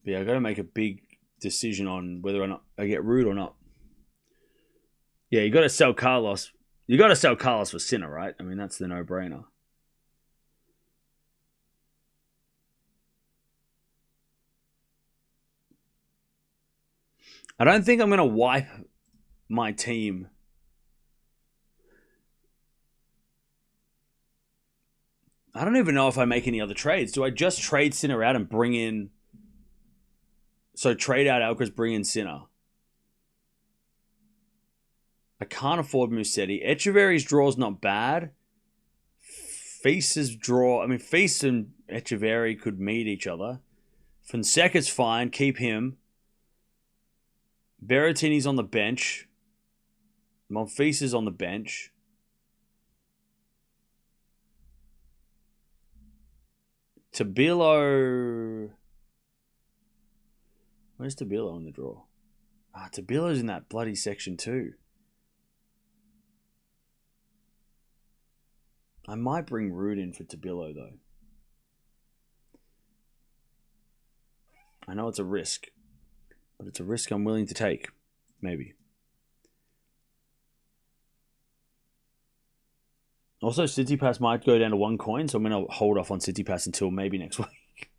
Speaker 1: But yeah, I got to make a big decision on whether or not I get Rude or not. Yeah, you got to sell Carlos. You got to sell Carlos for Sinner, right? I mean, that's the no-brainer. I don't think I'm going to wipe my team. I don't even know if I make any other trades. Do I just trade Sinner out and bring in... So trade out Alcaraz, bring in Sinner. I can't afford Musetti. Echeverry's draw is not bad. Feast's draw... I mean, Feast and Echeverry could meet each other. Fonseca's fine. Keep him. Berrettini's on the bench. Monfils is on the bench. Tabilo... Where's Tabilo in the draw? Tabilo's in that bloody section too. I might bring Rude in for Tabilo though. I know it's a risk, but it's a risk I'm willing to take. Maybe. Also, Tsitsipas might go down to 1 coin, so I'm going to hold off on Tsitsipas until maybe next week.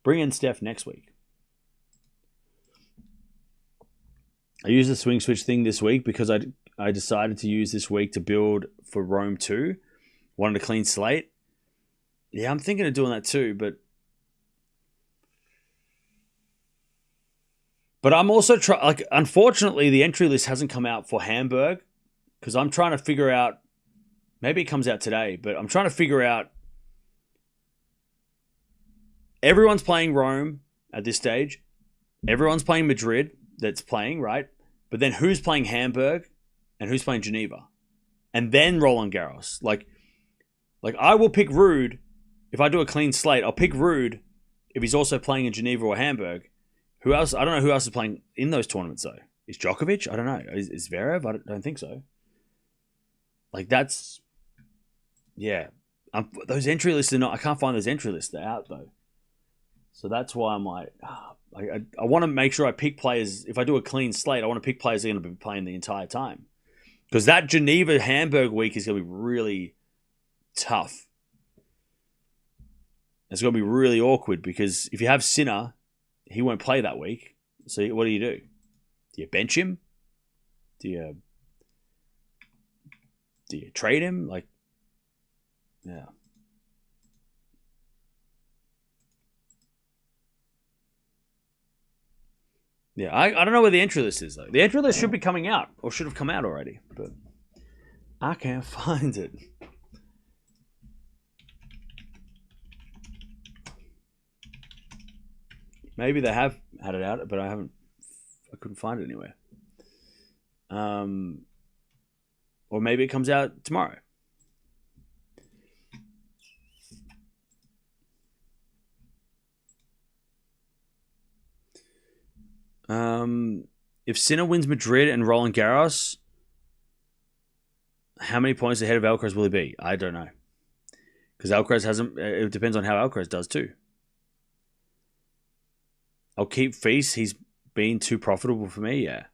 Speaker 1: Bring in Steph next week. I used the swing switch thing this week because I decided to use this week to build for Rome 2. Wanted a clean slate. Yeah, I'm thinking of doing that too, but I'm also unfortunately the entry list hasn't come out for Hamburg because I'm trying to figure out. Maybe it comes out today, but I'm trying to figure out. Everyone's playing Rome at this stage. Everyone's playing Madrid. That's playing, right? But then who's playing Hamburg and who's playing Geneva? And then Roland Garros. Like I will pick Rude. If I do a clean slate, I'll pick Rude if he's also playing in Geneva or Hamburg. Who else? I don't know who else is playing in those tournaments, though. Is Djokovic? I don't know. Is Zverev? I don't think so. Like, that's... Yeah. Those entry lists are not... I can't find those entry lists. They're out, though. So that's why I'm like... I want to make sure I pick players. If I do a clean slate, I want to pick players that are going to be playing the entire time. Because that Geneva-Hamburg week is going to be really tough. It's going to be really awkward because if you have Sinner, he won't play that week. So what do? Do you bench him? Do you trade him? Like, yeah. Yeah, I don't know where the entry list is, though. The entry list should be coming out, or should have come out already, but I can't find it. Maybe they have had it out, but I couldn't find it anywhere. Or maybe it comes out tomorrow. If Sinner wins Madrid and Roland Garros, how many points ahead of Alcaraz will he be? I don't know. Because Alcaraz hasn't... It depends on how Alcaraz does too. I'll keep Feast. He's been too profitable for me, yeah.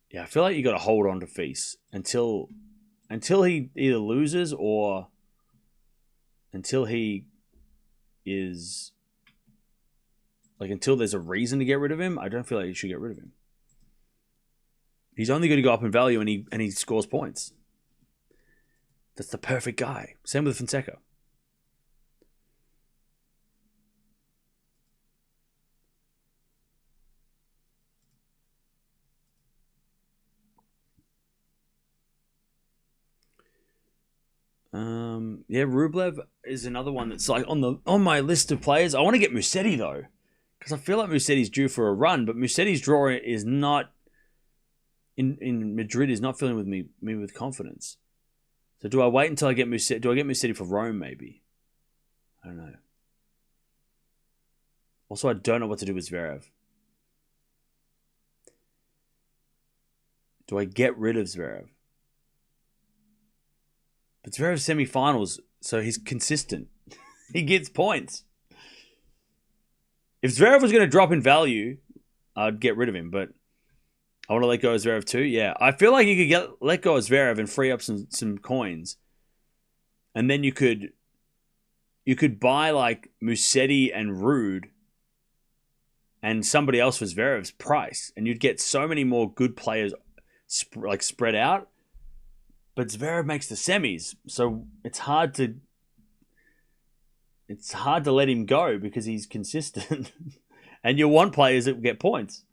Speaker 1: Yeah, I feel like you got to hold on to Feast until he either loses or until he is... Like, until there's a reason to get rid of him, I don't feel like you should get rid of him. He's only going to go up in value and he scores points. That's the perfect guy. Same with Fonseca. Yeah, Rublev is another one that's like on my list of players. I want to get Musetti though, because I feel like Musetti's due for a run, but Musetti's draw is not in Madrid is not filling with me with confidence. So do I wait until I get Musetti? Do I get Musetti for Rome maybe? I don't know. Also, I don't know what to do with Zverev. Do I get rid of Zverev? But Zverev's semi-finals, so he's consistent. He gets points. If Zverev was going to drop in value, I'd get rid of him, but I want to let go of Zverev too. Yeah, I feel like you could let go of Zverev and free up some coins, and then you could buy like Musetti and Rude and somebody else for Zverev's price, and you'd get so many more good players spread out. But Zverev makes the semis, so it's hard to let him go because he's consistent, and you want players that get points.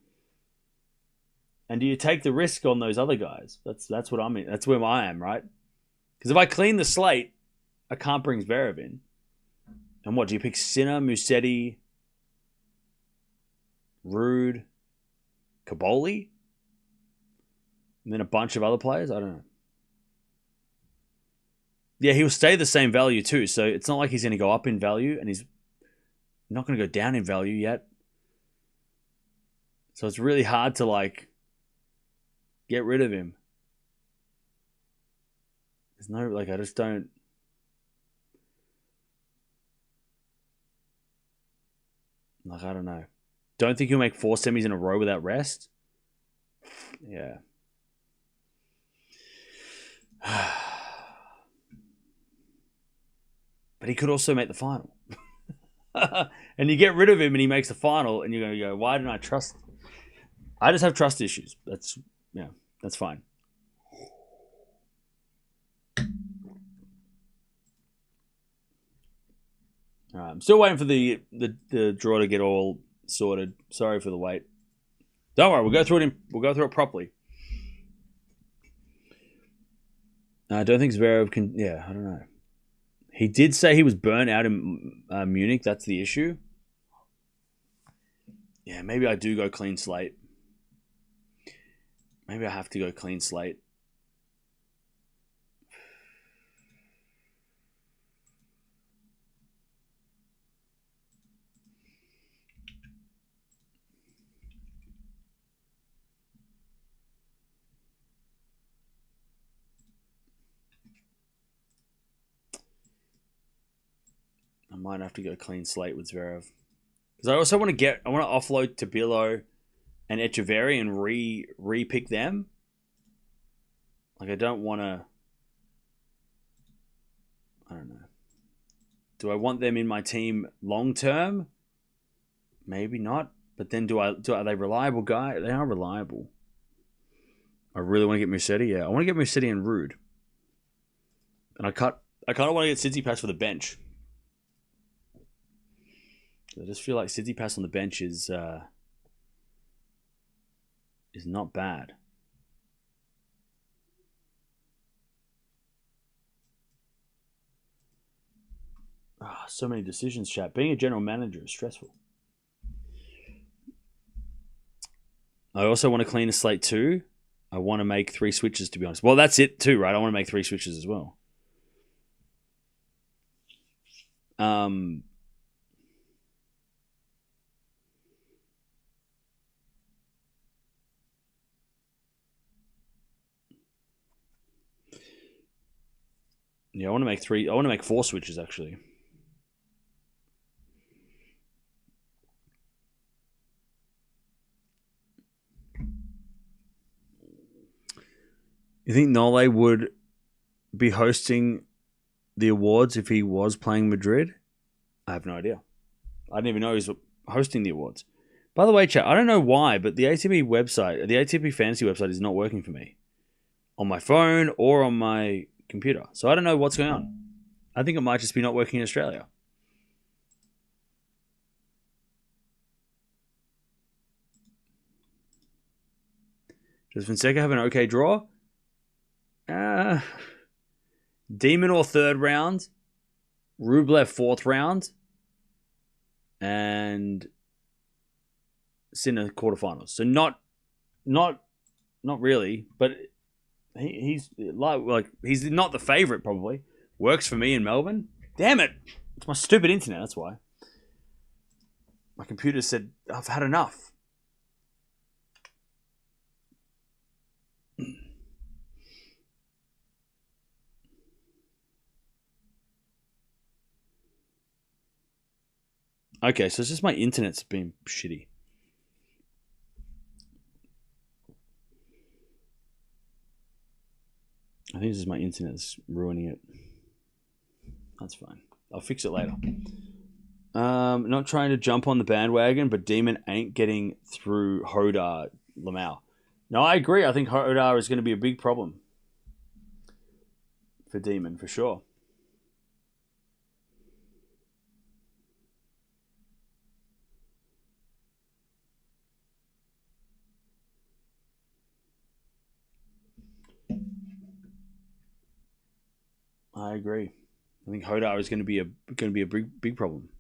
Speaker 1: And do you take the risk on those other guys? That's what I mean. That's where I am, right? Because if I clean the slate, I can't bring Zverev in. And what do you pick? Sinner, Musetti, Rude, Caboli, and then a bunch of other players. I don't know. Yeah, he'll stay the same value too. So it's not like he's going to go up in value, and he's not going to go down in value yet. So it's really hard to like get rid of him. There's no like I just don't. Like I don't know. Don't think he'll make 4 semis in a row without rest. Yeah. But he could also make the final. And you get rid of him and he makes the final and you're going to go, why didn't I trust? I just have trust issues. That's fine. All right, I'm still waiting for the draw to get all sorted. Sorry for the wait. Don't worry, we'll go through it properly. I don't think Zverev can. Yeah, I don't know. He did say he was burnt out in Munich. That's the issue. Yeah, maybe I do go clean slate. Maybe I have to go clean slate. I might have to go clean slate with Zverev. Because I also want to offload Tabilo and Echeverry and re-pick them. Like I don't want to. I don't know. Do I want them in my team long term? Maybe not. But then are they reliable guys? They are reliable. I really want to get Musetti. Yeah, I want to get Musetti and Rude. And I kind of want to get Tsitsipas for the bench. I just feel like Tsitsipas on the bench is not bad. So many decisions, chat. Being a general manager is stressful. I also want to clean a slate too. I want to make 3 switches, to be honest. Well, that's it too, right? I want to make 3 switches as well. Yeah, I want to make 4 switches actually. You think Nole would be hosting the awards if he was playing Madrid? I have no idea. I didn't even know he was hosting the awards. By the way, chat, I don't know why, but the ATP website, the ATP Fantasy website is not working for me. On my phone or on my computer. So I don't know what's going on. I think it might just be not working in Australia. Does Fonseca have an okay draw? Demon or 3rd round, Rublev 4th round, and Sinner quarterfinals. So not really, but he's he's not the favorite probably. Works for me in Melbourne. Damn it! It's my stupid internet. That's why. My computer said I've had enough. Okay, so it's just my internet's been shitty. I think this is my internet that's ruining it. That's fine. I'll fix it later. Not trying to jump on the bandwagon, but Demon ain't getting through Hodar Lamau. No, I agree. I think Hodar is going to be a big problem for Demon, for sure. I agree. I think Hodar is going to be a big problem.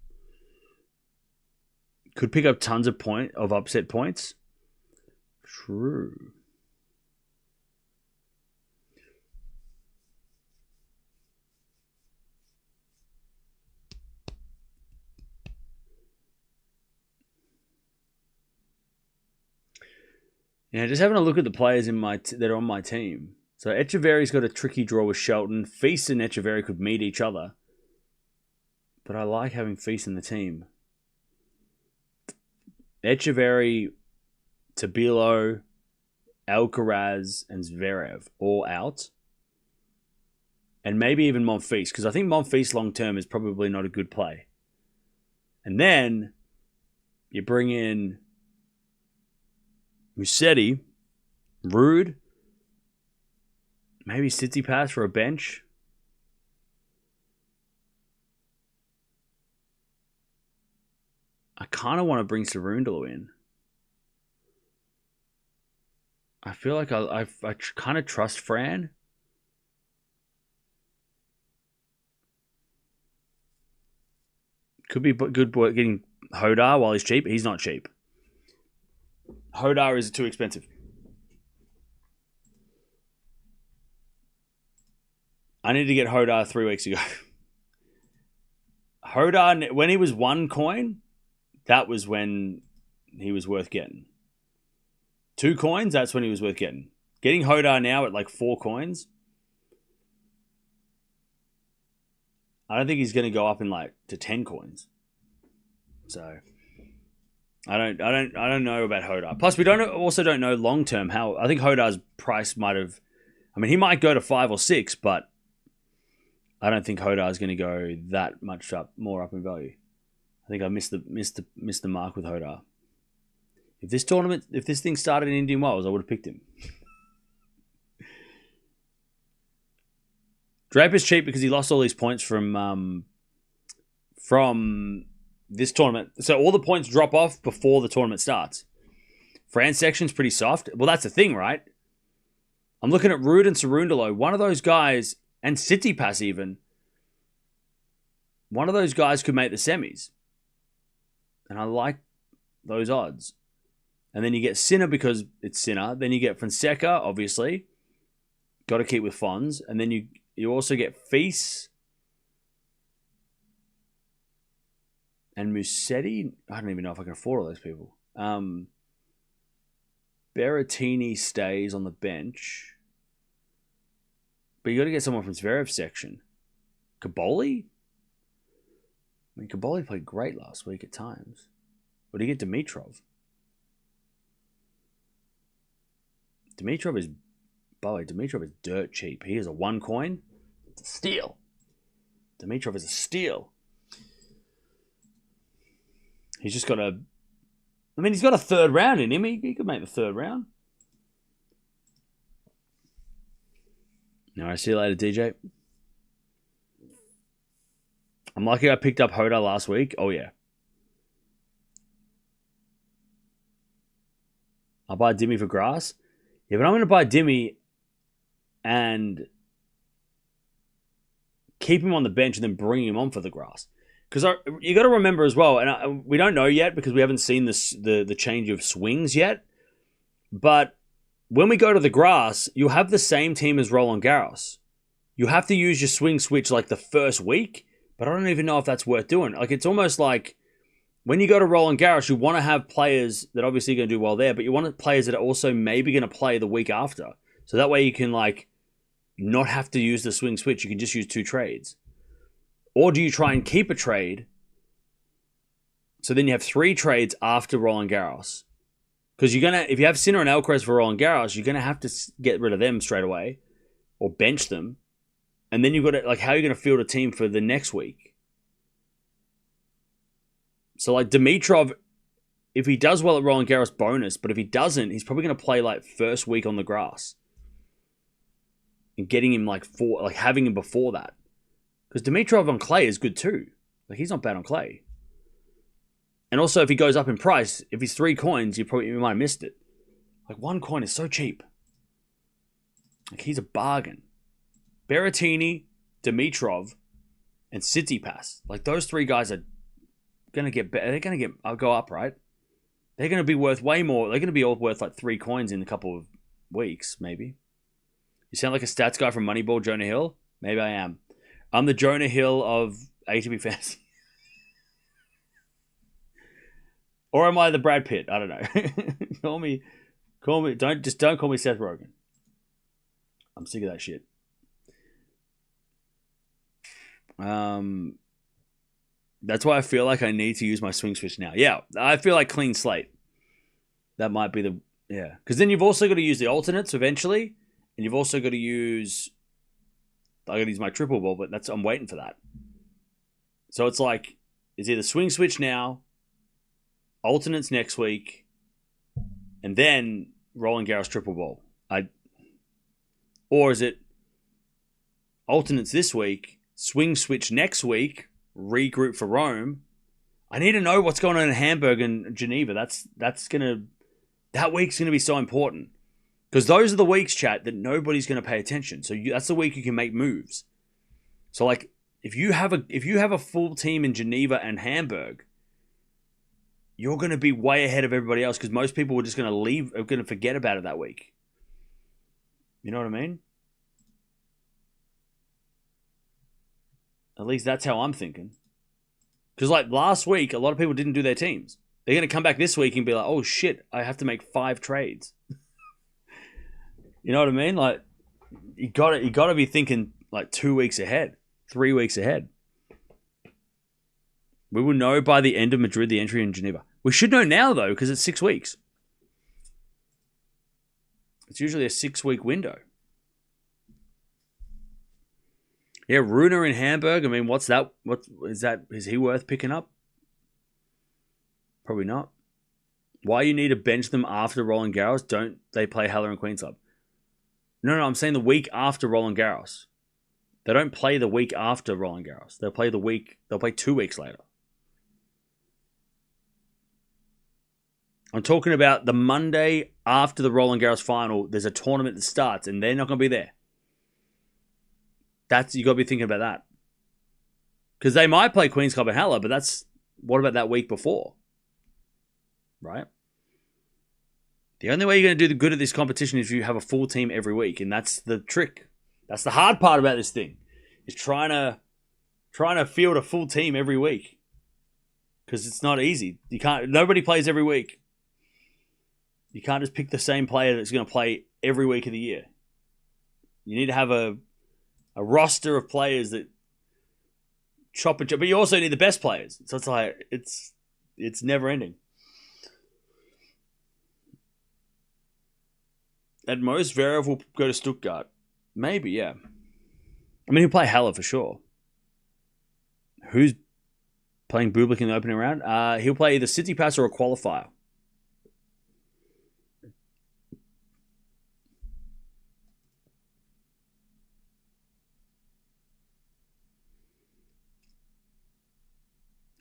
Speaker 1: Could pick up tons of upset points. True. Yeah, just having a look at the players that are on my team. So Echeverry's got a tricky draw with Shelton. Feast and Echeverry could meet each other. But I like having Feast in the team. Echeverry, Tabilo, Alcaraz, and Zverev all out. And maybe even Monfils, because I think Monfils long-term is probably not a good play. And then you bring in Musetti, Rude, maybe Tsitsipas for a bench. I kind of want to bring Cerundolo in. I feel like I kind of trust Fran. Could be good boy getting Hodar while he's cheap. He's not cheap. Hodar is too expensive. I need to get Hodar 3 weeks ago. Hodar, when he was 1 coin, that was when he was worth getting. 2 coins, that's when he was worth getting. Getting Hodar now at like 4 coins, I don't think he's going to go up in like to 10 coins. So I don't know about Hodar. Plus, we also don't know long term how. I think Hodar's price might have. I mean, he might go to 5 or 6, but I don't think Hodar is going to go that much more up in value. I think I missed the mark with Hodar. If this thing started in Indian Wells, I would have picked him. Draper's cheap because he lost all these points from this tournament. So all the points drop off before the tournament starts. Fran's section's pretty soft. Well, that's the thing, right? I'm looking at Rude and Cerundolo. One of those guys, and Tsitsipas even, one of those guys could make the semis. And I like those odds. And then you get Sinner because it's Sinner. Then you get Fonseca, obviously. Got to keep with Fons. And then you also get Feast and Musetti. I don't even know if I can afford all those people. Berrettini stays on the bench. But you got to get someone from Zverev's section. Kaboli? I mean, Kaboli played great last week at times. What do you get Dimitrov? Dimitrov is dirt cheap. He is a 1 coin. It's a steal. Dimitrov is a steal. He's just got he's got a 3rd round in him. He could make the 3rd round. All right, see you later, DJ. I'm lucky I picked up Hodar last week. Oh, yeah. I'll buy Dimmy for grass. Yeah, but I'm going to buy Dimmy and keep him on the bench and then bring him on for the grass. Because you got to remember as well, and we don't know yet because we haven't seen the change of swings yet, but when we go to the grass, you'll have the same team as Roland Garros. You have to use your swing switch like the first week, but I don't even know if that's worth doing. Like, it's almost like when you go to Roland Garros, you want to have players that obviously are going to do well there, but you want players that are also maybe going to play the week after. So that way you can like not have to use the swing switch. You can just use 2 trades. Or do you try and keep a trade? So then you have 3 trades after Roland Garros. Because if you have Sinner and Alcaraz for Roland Garros, you're going to have to get rid of them straight away. or bench them. And then you've got to, like, how are you going to field a team for the next week? So, like, Dimitrov, if he does well at Roland Garros, bonus. But if he doesn't, he's probably going to play, like, first week on the grass. And getting him, like, having him before that. Because Dimitrov on clay is good, too. Like, he's not bad on clay. And also, if he goes up in price, if he's 3 coins, you might have missed it. Like, 1 coin is so cheap. Like, he's a bargain. Berrettini, Dimitrov, and Tsitsipas. Like, those 3 guys are going to get better. They're going to go up, right? They're going to be worth way more. They're going to be all worth, like, 3 coins in a couple of weeks, maybe. You sound like a stats guy from Moneyball, Jonah Hill? Maybe I am. I'm the Jonah Hill of ATP Fantasy. Or am I the Brad Pitt? I don't know. Call me. Don't call me Seth Rogen. I'm sick of that shit. That's why I feel like I need to use my swing switch now. Yeah, I feel like clean slate. That might be because then you've also got to use the alternates eventually, and you've also got to use. I got to use my triple ball, but I'm waiting for that. So it's like it's either swing switch now, alternates next week, and then Roland Garros triple ball. Or is it alternates this week, swing switch next week, regroup for Rome? I need to know what's going on in Hamburg and Geneva. That week's gonna be so important because those are the weeks, chat, that nobody's gonna pay attention. So that's the week you can make moves. So like if you have a full team in Geneva and Hamburg, you're going to be way ahead of everybody else because most people are just going to forget about it that week. You know what I mean? At least that's how I'm thinking. Because like last week, a lot of people didn't do their teams. They're going to come back this week and be like, oh shit, I have to make 5 trades. You know what I mean? Like you got to be thinking like 2 weeks ahead, 3 weeks ahead. We will know by the end of Madrid the entry in Geneva. We should know now, though, because it's 6 weeks. It's usually a 6-week window. Yeah, Rune in Hamburg. I mean, what's that? What is that? Is he worth picking up? Probably not. Why you need to bench them after Roland Garros? Don't they play Haller and Queen's Club? No, I'm saying the week after Roland Garros. They don't play the week after Roland Garros. They'll play 2 weeks later. I'm talking about the Monday after the Roland Garros final. There's a tournament that starts, and they're not going to be there. You got to be thinking about that, because they might play Queen's Club and Haller, but what about that week before, right? The only way you're going to do the good at this competition is if you have a full team every week, and that's the trick. That's the hard part about this thing, is trying to field a full team every week, because it's not easy. Nobody plays every week. You can't just pick the same player that's going to play every week of the year. You need to have a roster of players that chop and chop, but you also need the best players. So it's like it's never ending. At most, Zverev will go to Stuttgart. Maybe, yeah. I mean, he'll play Haller for sure. Who's playing Bublik in the opening round? He'll play either Tsitsipas or a qualifier.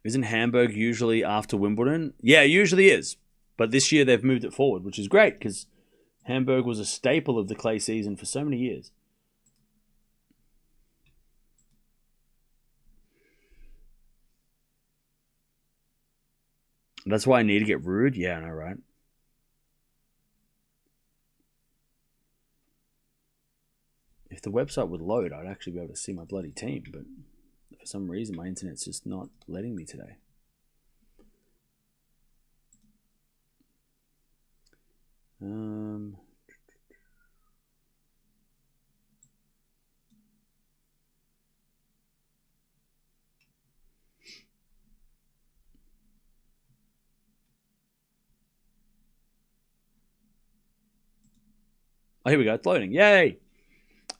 Speaker 1: Isn't Hamburg usually after Wimbledon? Yeah, it usually is. But this year they've moved it forward, which is great because Hamburg was a staple of the clay season for so many years. That's why I need to get Rude. Yeah, I know, right? If the website would load, I'd actually be able to see my bloody team, but for some reason my internet's just not letting me today. Oh, here we go. It's loading. Yay!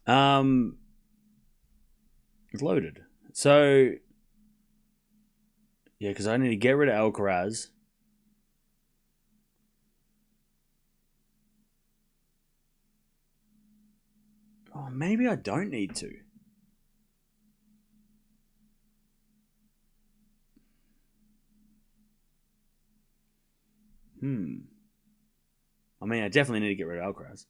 Speaker 1: It's loaded. So, yeah, because I need to get rid of Alcaraz. Oh, maybe I don't need to. I mean, I definitely need to get rid of Alcaraz.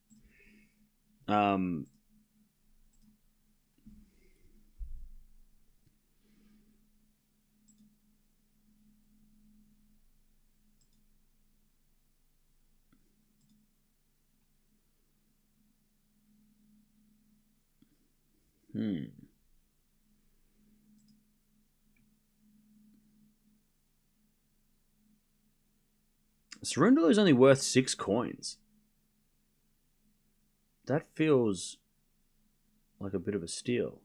Speaker 1: Cerundolo is only worth 6 coins. That feels like a bit of a steal.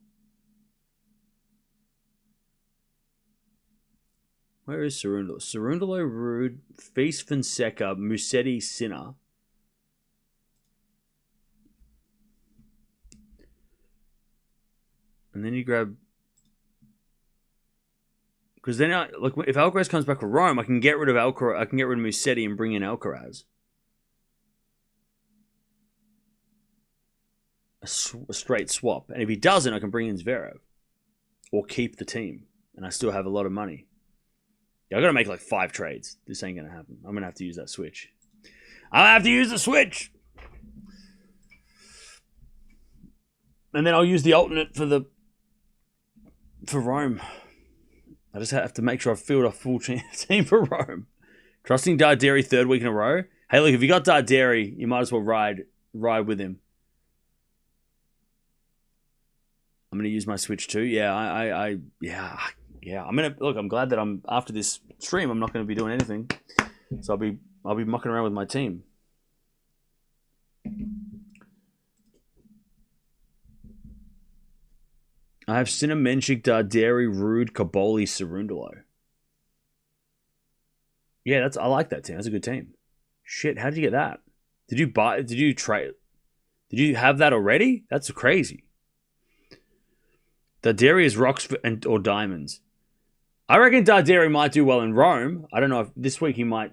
Speaker 1: Where is Cerundolo? Cerundolo, Rude, Feast, Fonseca, Musetti, Sinner. And then you grab... Because then, like, if Alcaraz comes back for Rome, I can get rid of Alcaraz. I can get rid of Musetti and bring in Alcaraz. A straight swap. And if he doesn't, I can bring in Zverev. Or keep the team. And I still have a lot of money. Yeah, I got to make like 5 trades. This ain't going to happen. I'm going to have to use that switch. I'll have to use the switch! And then I'll use the alternate for Rome. I just have to make sure I field a full team for Rome. Trusting Darderi 3rd week in a row. Hey, look, if you got Darderi, you might as well ride with him. I'm gonna use my switch too. Yeah, yeah. I'm gonna look. I'm glad that I'm after this stream. I'm not gonna be doing anything, so I'll be mucking around with my team. I have Sinner, Menchik, Darderi, Rude, Caboli, Cerundolo. Yeah, I like that team. That's a good team. Shit, how did you get that? Did you trade? Did you have that already? That's crazy. Darderi is rocks or diamonds. I reckon Darderi might do well in Rome. I don't know if this week he might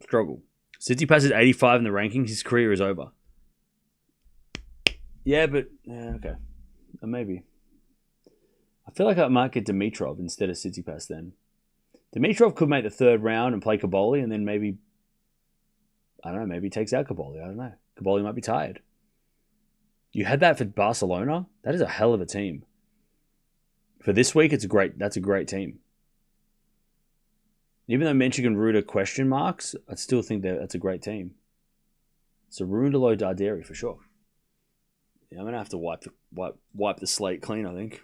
Speaker 1: struggle. Tsitsipas is 85 in the rankings. His career is over. Yeah, but okay, maybe. I feel like I might get Dimitrov instead of Tsitsipas then. Dimitrov could make the 3rd round and play Caboli, and then maybe, I don't know, maybe he takes out Caboli. I don't know. Caboli might be tired. You had that for Barcelona? That is a hell of a team. For this week, that's a great team. Even though Menchik and Rude are question marks, I still think that's a great team. So Cerundolo, Darderi for sure. Yeah, I'm gonna have to wipe the slate clean, I think.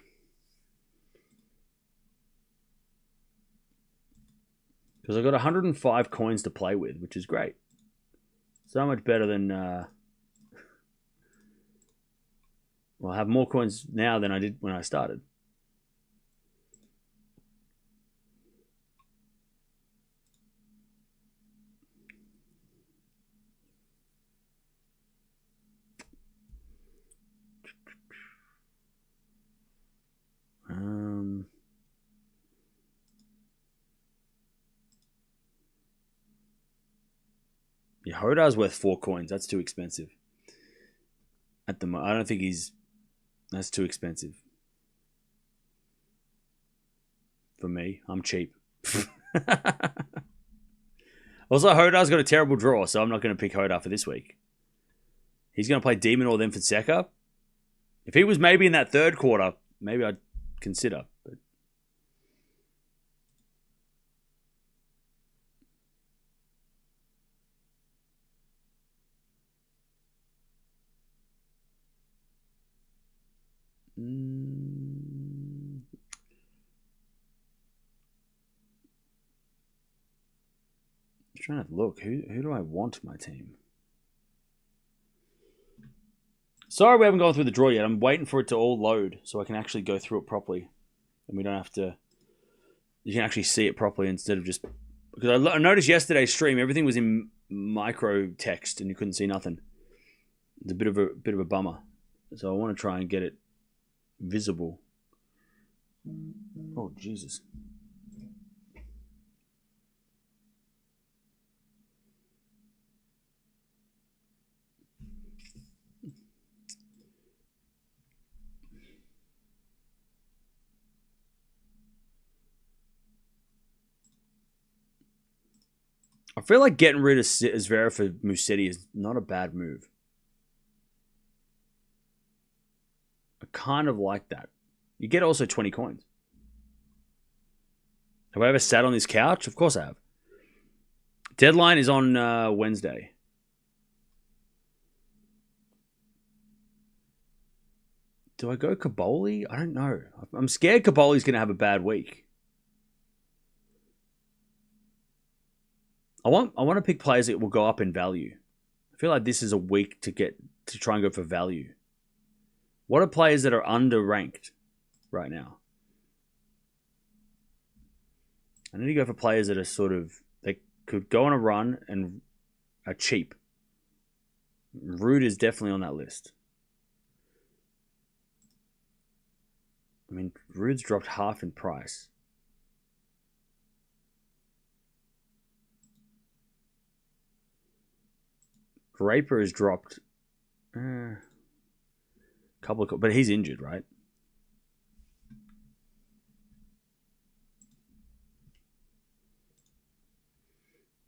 Speaker 1: Because I've got 105 coins to play with, which is great. So much better than... Well, I have more coins now than I did when I started. Yeah, Hodar's worth 4 coins. That's too expensive. At the moment, I don't think that's too expensive. For me, I'm cheap. Also, Hodar's got a terrible draw, so I'm not going to pick Hodar for this week. He's going to play Demon or then Fonseca. If he was maybe in that 3rd quarter, maybe I'd consider. But I'm trying to look. Who do I want my team? Sorry we haven't gone through the draw yet. I'm waiting for it to all load so I can actually go through it properly. And we don't have to... You can actually see it properly instead of just... Because I noticed yesterday's stream, everything was in micro text and you couldn't see nothing. It's a bit of a bummer. So I want to try and get it visible. Oh, Jesus. I feel like getting rid of Zverev for Musetti is not a bad move. I kind of like that. You get also 20 coins. Have I ever sat on this couch? Of course I have. Deadline is on Wednesday. Do I go Caboli? I don't know. I'm scared Caboli's going to have a bad week. I want to pick players that will go up in value. I feel like this is a week to try and go for value. What are players that are underranked right now? I need to go for players that are sort of, they could go on a run and are cheap. Ruud is definitely on that list. I mean, Ruud's dropped half in price. Draper has dropped a couple of, but he's injured, right?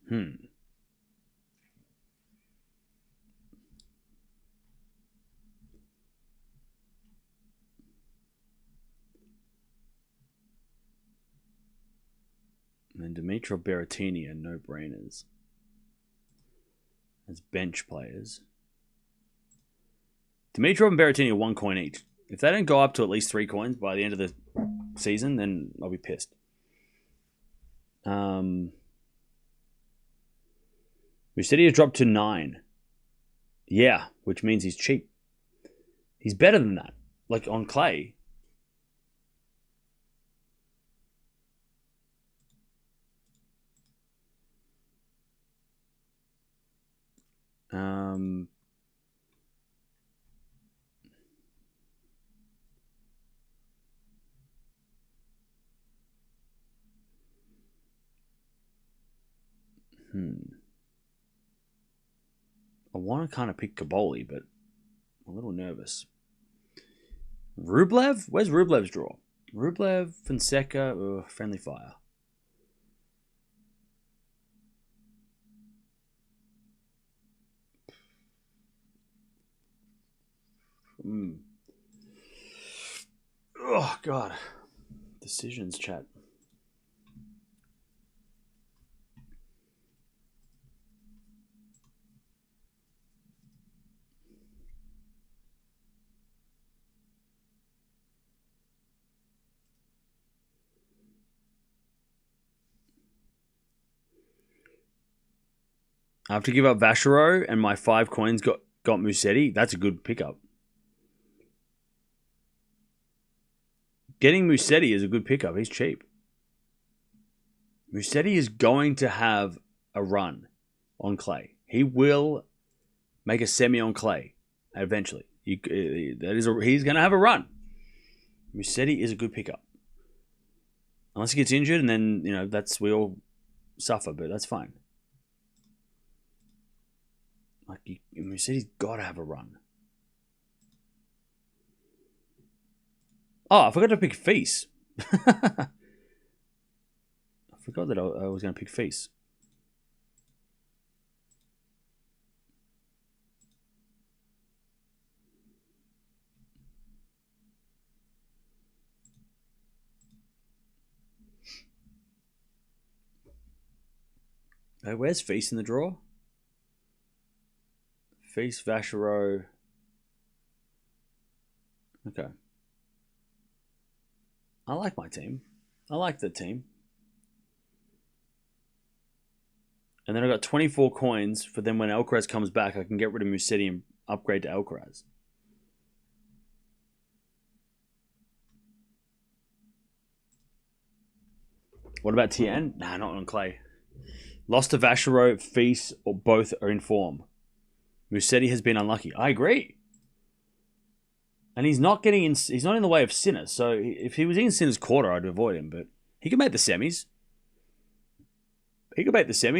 Speaker 1: And Dimitro Berrettini are no-brainers as bench players. Dimitro and Berrettini are 1 coin each. If they don't go up to at least 3 coins by the end of the season, then I'll be pissed. Musetti has dropped to 9. Yeah, which means he's cheap. He's better than that. Like on clay. I want to kind of pick Caboli, but I'm a little nervous. Rublev? Where's Rublev's draw? Rublev, Fonseca, friendly fire. Oh, God. Decisions, chat. I have to give up Vachereau and my 5 coins got Musetti. That's a good pickup. Getting Musetti is a good pickup. He's cheap. Musetti is going to have a run on clay. He will make a semi on clay eventually. He's going to have a run. Musetti is a good pickup. Unless he gets injured, and then we all suffer, but that's fine. Like Musetti's got to have a run. Oh, I forgot to pick Feast. I forgot that I was going to pick Feast. Hey, where's Feast in the draw? Feast, Vachereau. Okay. I like my team. I like the team. And then I got 24 coins for then when Alcaraz comes back, I can get rid of Musetti and upgrade to Alcaraz. What about Tien? Nah, not on clay. Lost to Vachereau, Feast, or both are in form. Musetti has been unlucky. I agree. And he's not getting in. He's not in the way of Sinner. So if he was in Sinner's quarter, I'd avoid him. But he can make the semis.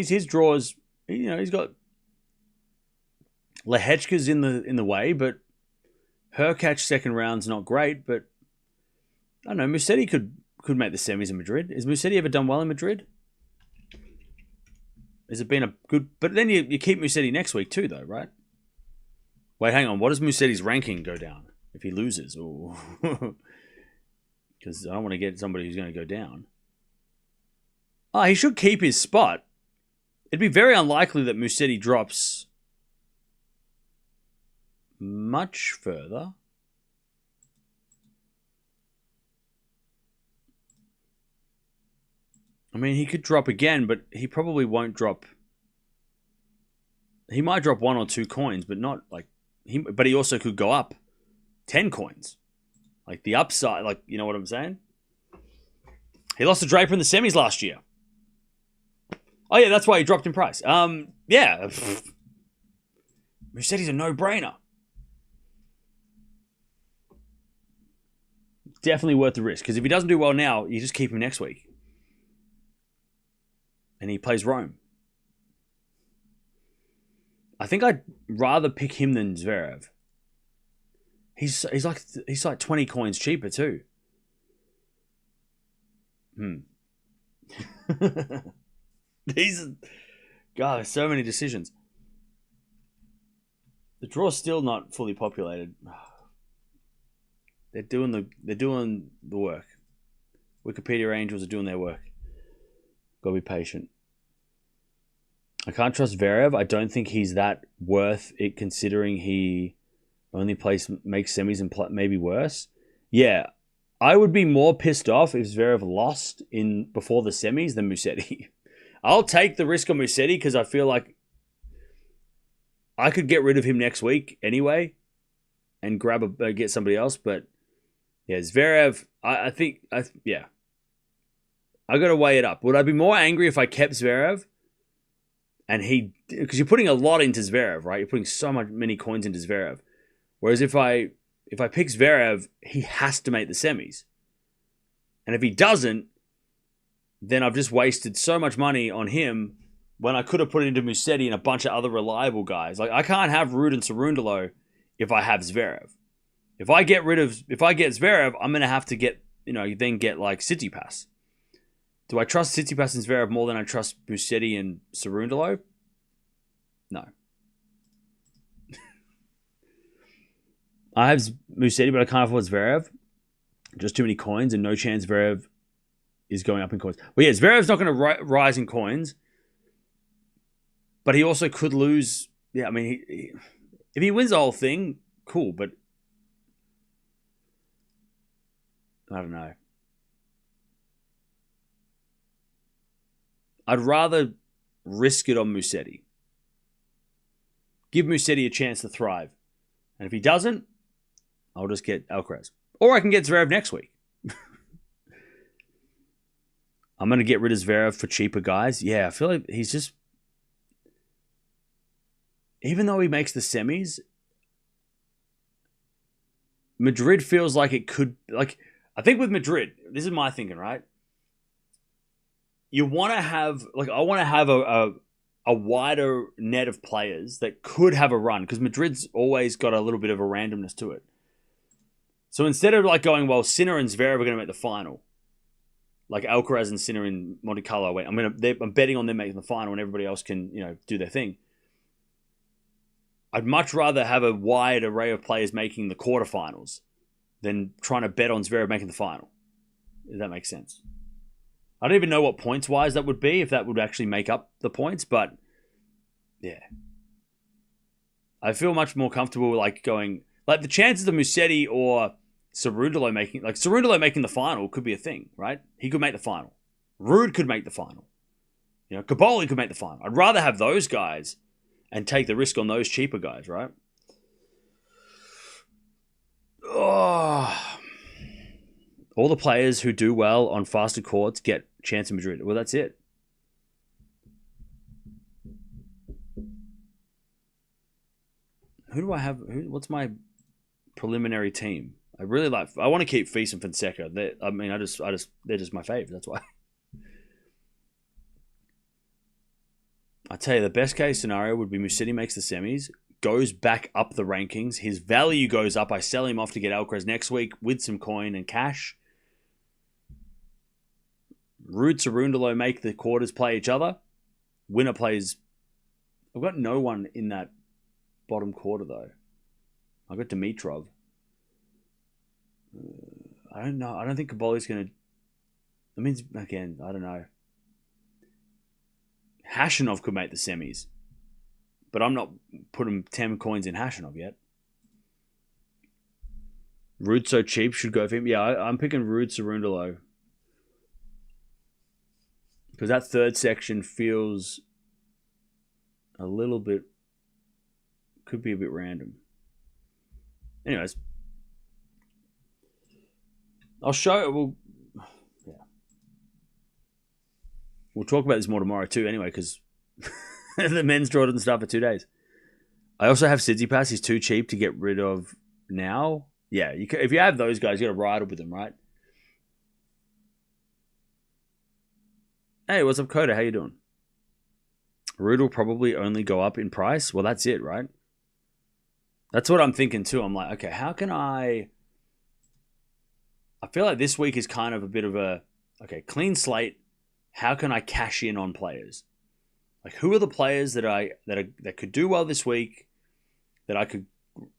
Speaker 1: His draws, he's got Lehechka's in the way, but Hurkacz second round's not great. But I don't know. Musetti could make the semis in Madrid. Has Musetti ever done well in Madrid? Has it been a good? But then you keep Musetti next week too, though, right? Wait, hang on. What does Musetti's ranking go down if he loses? Because I don't want to get somebody who's going to go down. Oh, he should keep his spot. It'd be very unlikely that Musetti drops much further. I mean, he could drop again, but he probably won't drop. He might drop 1 or 2 coins, but not like but he also could go up 10 coins. Like the upside, like, you know what I'm saying? He lost to Draper in the semis last year. Oh yeah, that's why he dropped in price. Yeah. Musetti's a no-brainer. Definitely worth the risk, because if he doesn't do well now, you just keep him next week. And he plays Rome. I think I'd rather pick him than Zverev. He's like 20 coins cheaper too. There's so many decisions. The draw's still not fully populated. They're doing the work. Wikipedia Angels are doing their work. Gotta be patient. I can't trust Zverev. I don't think he's that worth it, considering he only makes semis and maybe worse. Yeah, I would be more pissed off if Zverev lost before the semis than Musetti. I'll take the risk on Musetti because I feel like I could get rid of him next week anyway and get somebody else. But yeah, Zverev, I got to weigh it up. Would I be more angry if I kept Zverev? And because you're putting a lot into Zverev, right? You're putting many coins into Zverev. Whereas if I pick Zverev, he has to make the semis. And if he doesn't, then I've just wasted so much money on him when I could have put it into Musetti and a bunch of other reliable guys. Like, I can't have Ruud and Cerundolo if I have Zverev. If I get Zverev, I'm going to have to get like Tsitsipas. Do I trust Tsitsipas and Zverev more than I trust Musetti and Cerundolo? No. I have Musetti, but I can't afford Zverev. Just too many coins and no chance Zverev is going up in coins. Well, yeah, Zverev's not going to rise in coins, but he also could lose. Yeah, I mean, if he wins the whole thing, cool, but I don't know. I'd rather risk it on Musetti. Give Musetti a chance to thrive. And if he doesn't, I'll just get Alcaraz. Or I can get Zverev next week. I'm going to get rid of Zverev for cheaper guys. Yeah, I feel like he's just... Even though he makes the semis, Madrid feels like it could... I think with Madrid, this is my thinking, right? You want to have... I want to have a wider net of players that could have a run, because Madrid's always got a little bit of a randomness to it. So instead of going, well, Sinner and Zverev are going to make the final, like Alcaraz and Sinner in Monte Carlo, I'm betting on them making the final, and everybody else can do their thing. I'd much rather have a wide array of players making the quarterfinals than trying to bet on Zverev making the final. If that makes sense. I don't even know what points-wise that would be, if that would actually make up the points, but yeah. I feel much more comfortable going... the chances of Musetti or Cerundolo making the final could be a thing, right? He could make the final. Ruud could make the final. Caboli could make the final. I'd rather have those guys and take the risk on those cheaper guys, right? Oh. All the players who do well on faster courts get chance in Madrid. Well, that's it. Who do I have? What's my preliminary team. I want to keep Fils and Fonseca. They're just my fave. That's why. I tell you, the best case scenario would be Musetti makes the semis, goes back up the rankings. His value goes up. I sell him off to get Alcaraz next week with some coin and cash. Ruud Cerundolo make the quarters play each other. Winner plays. I've got no one in that bottom quarter though. I've got Dimitrov. I don't know. I don't think Kaboli's going to... That means, again, I don't know. Hashanov could make the semis. But I'm not putting 10 coins in Hashanov yet. Ruud so cheap, should go for him. Yeah, I'm picking Ruud Cerundolo. Because that third section feels a little bit... Could be a bit random. Anyways. I'll show... We'll talk about this more tomorrow too anyway, because the men's draw doesn't start for 2 days. I also have Tsitsipas. He's too cheap to get rid of now. Yeah, if you have those guys, you got to ride with them, right? Hey, what's up, Coda? How you doing? Ruud will probably only go up in price. Well, that's it, right? That's what I'm thinking too. I'm like, okay, how can I feel like this week is kind of a bit of a, okay, clean slate. How can I cash in on players? Like, who are the players that could do well this week that I could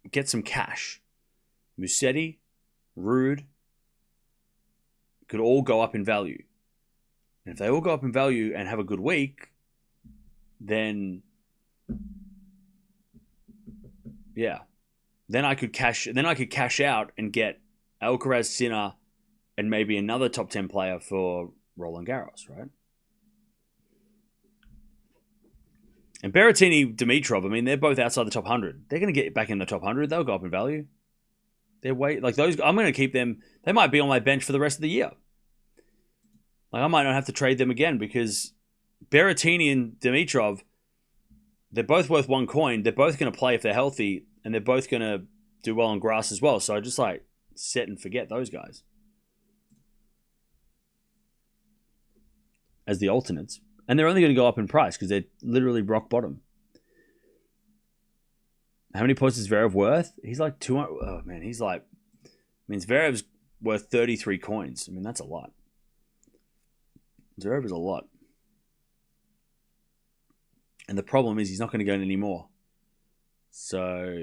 Speaker 1: get some cash? Musetti, Ruud could all go up in value. And if they all go up in value and have a good week, then yeah, then I could cash out and get Alcaraz, Sinner, and maybe another top 10 player for Roland Garros, right? And Berrettini, Dimitrov, I mean, they're both outside the top 100. They're going to get back in the top 100. They'll go up in value. They're those. I'm going to keep them. They might be on my bench for the rest of the year. Like, I might not have to trade them again because Berrettini and Dimitrov, they're both worth one coin. They're both going to play if they're healthy, and they're both going to do well on grass as well. So I just set and forget those guys as the alternates. And they're only going to go up in price because they're literally rock bottom. How many points is Zverev worth? He's like 200. Oh, man. He's like... I mean, Zverev's worth 33 coins. I mean, that's a lot. Zverev is a lot. And the problem is he's not going to go in anymore. So...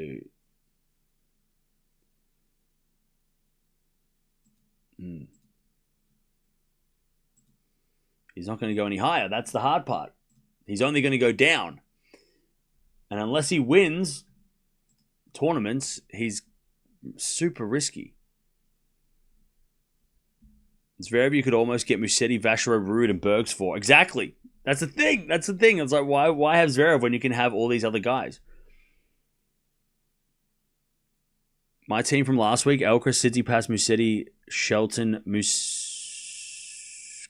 Speaker 1: He's not going to go any higher. That's the hard part. He's only going to go down. And unless he wins tournaments, he's super risky. Zverev, you could almost get Musetti, Vacheron, Ruud, and Bergs for. Exactly. That's the thing. It's like, why have Zverev when you can have all these other guys? My team from last week, Alcaraz, Tsitsipas, Musetti, Shelton,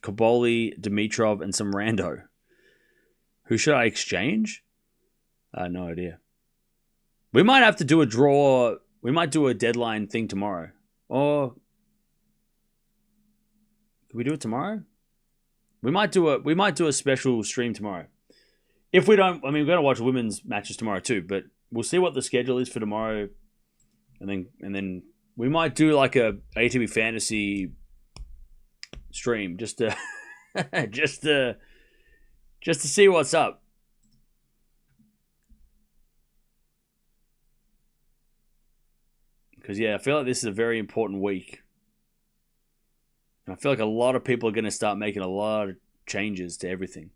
Speaker 1: Kaboli, Dimitrov, and some rando. Who should I exchange? No idea. We might have to do a draw. We might do a deadline thing tomorrow. Or can we do it tomorrow? We might do a special stream tomorrow. If we don't, I mean, we're going to watch women's matches tomorrow too, but we'll see what the schedule is for tomorrow. And then we might do like a ATB fantasy stream just to just to see what's up. Because I feel like this is a very important week. And I feel like a lot of people are going to start making a lot of changes to everything.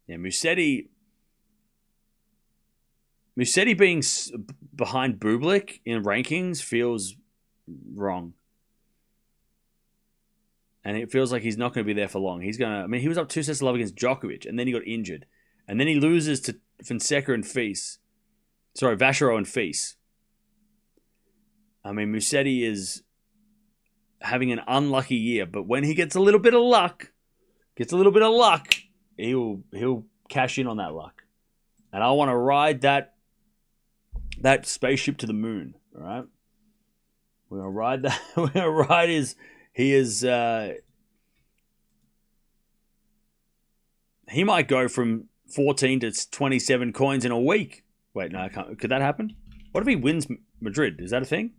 Speaker 1: Yeah, Musetti being behind Bublik in rankings feels wrong. And it feels like he's not going to be there for long. He was up 2 sets to love against Djokovic, and then he got injured. And then he loses to Fonseca and Fils. Sorry, Vacheron and Fils. I mean, Musetti is having an unlucky year, but when he gets a little bit of luck, he'll cash in on that luck. And I want to ride that spaceship to the moon. All right, we're gonna ride that. We're gonna ride his. He might go from 14 to 27 coins in a week. Wait, no, I can't. Could that happen? What if he wins Madrid? Is that a thing?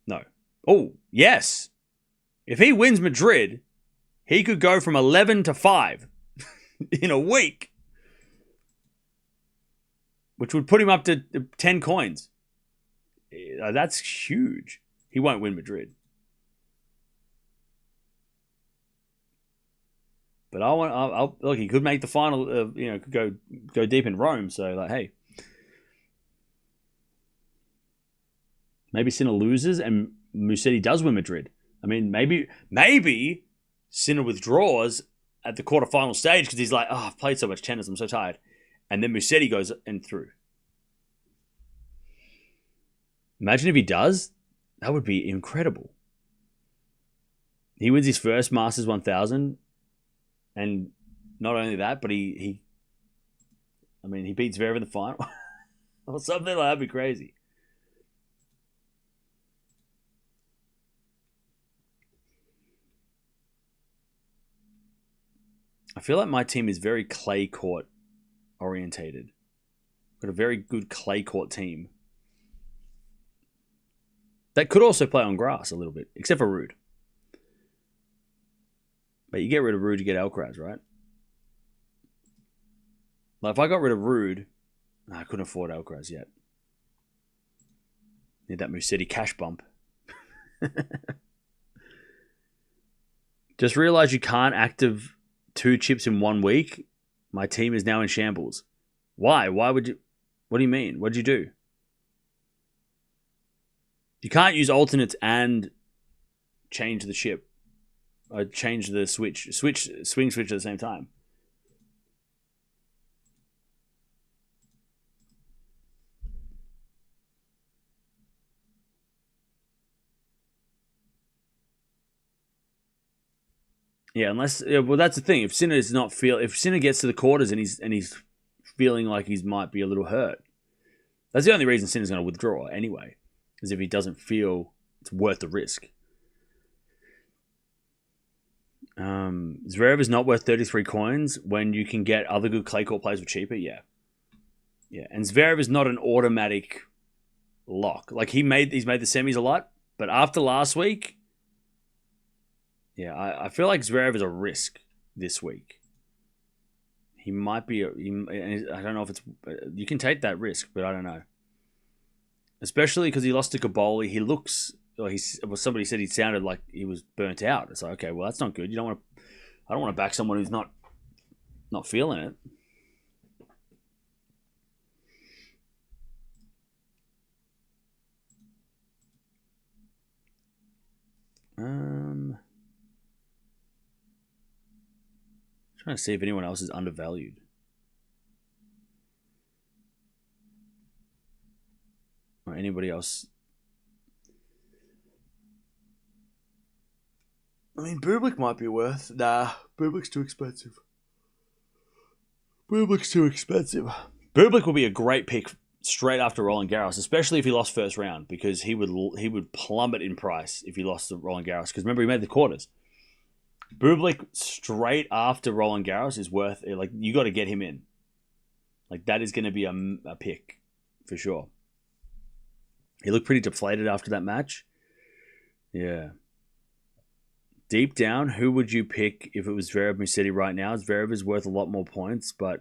Speaker 1: No. Oh, yes. If he wins Madrid, he could go from 11 to 5 in a week, which would put him up to 10 coins. That's huge. He won't win Madrid. But I'll look. He could make the final. Could go deep in Rome. So like, hey, maybe Sinner loses and Musetti does win Madrid. I mean, maybe Sinner withdraws at the quarterfinal stage because he's like, oh, I've played so much tennis, I'm so tired, and then Musetti goes and through. Imagine if he does. That would be incredible. He wins his first Masters 1000. And not only that, but he beats Zverev in the final or something like that. Would be crazy. I feel like my team is very clay court orientated. Got a very good clay court team that could also play on grass a little bit, except for Rude. But you get rid of Rude, you get Alcaraz, right? Like if I got rid of Rude, I couldn't afford Alcaraz yet. Need that Musetti cash bump. Just realized you can't active 2 chips in 1 week. My team is now in shambles. Why? Why would you? What do you mean? What did you do? You can't use alternates and change the chip. Change the swing switch at the same time. Yeah, well, that's the thing. If Sinner gets to the quarters and he's feeling like he might be a little hurt, that's the only reason Sinner's going to withdraw anyway, is if he doesn't feel it's worth the risk. Zverev is not worth 33 coins when you can get other good clay court players for cheaper. Yeah. And Zverev is not an automatic lock. Like he's made the semis a lot, but after last week, yeah, I feel like Zverev is a risk this week. He might be. I don't know if it's. You can take that risk, but I don't know. Especially because he lost to Caboli. He looks. Somebody said he sounded like he was burnt out. It's like, okay, well, that's not good. I don't want to back someone who's not feeling it. Trying to see if anyone else is undervalued. Or anybody else. I mean, Bublik might be worth. Nah, Bublik's too expensive. Bublik would be a great pick straight after Roland Garros, especially if he lost first round, because he would plummet in price if he lost to Roland Garros. Because remember, he made the quarters. Bublik straight after Roland Garros is worth it. Like, you got to get him in. Like, that is going to be a pick for sure. He looked pretty deflated after that match. Yeah. Deep down, who would you pick if it was Zverev Musetti right now? Zverev is worth a lot more points, but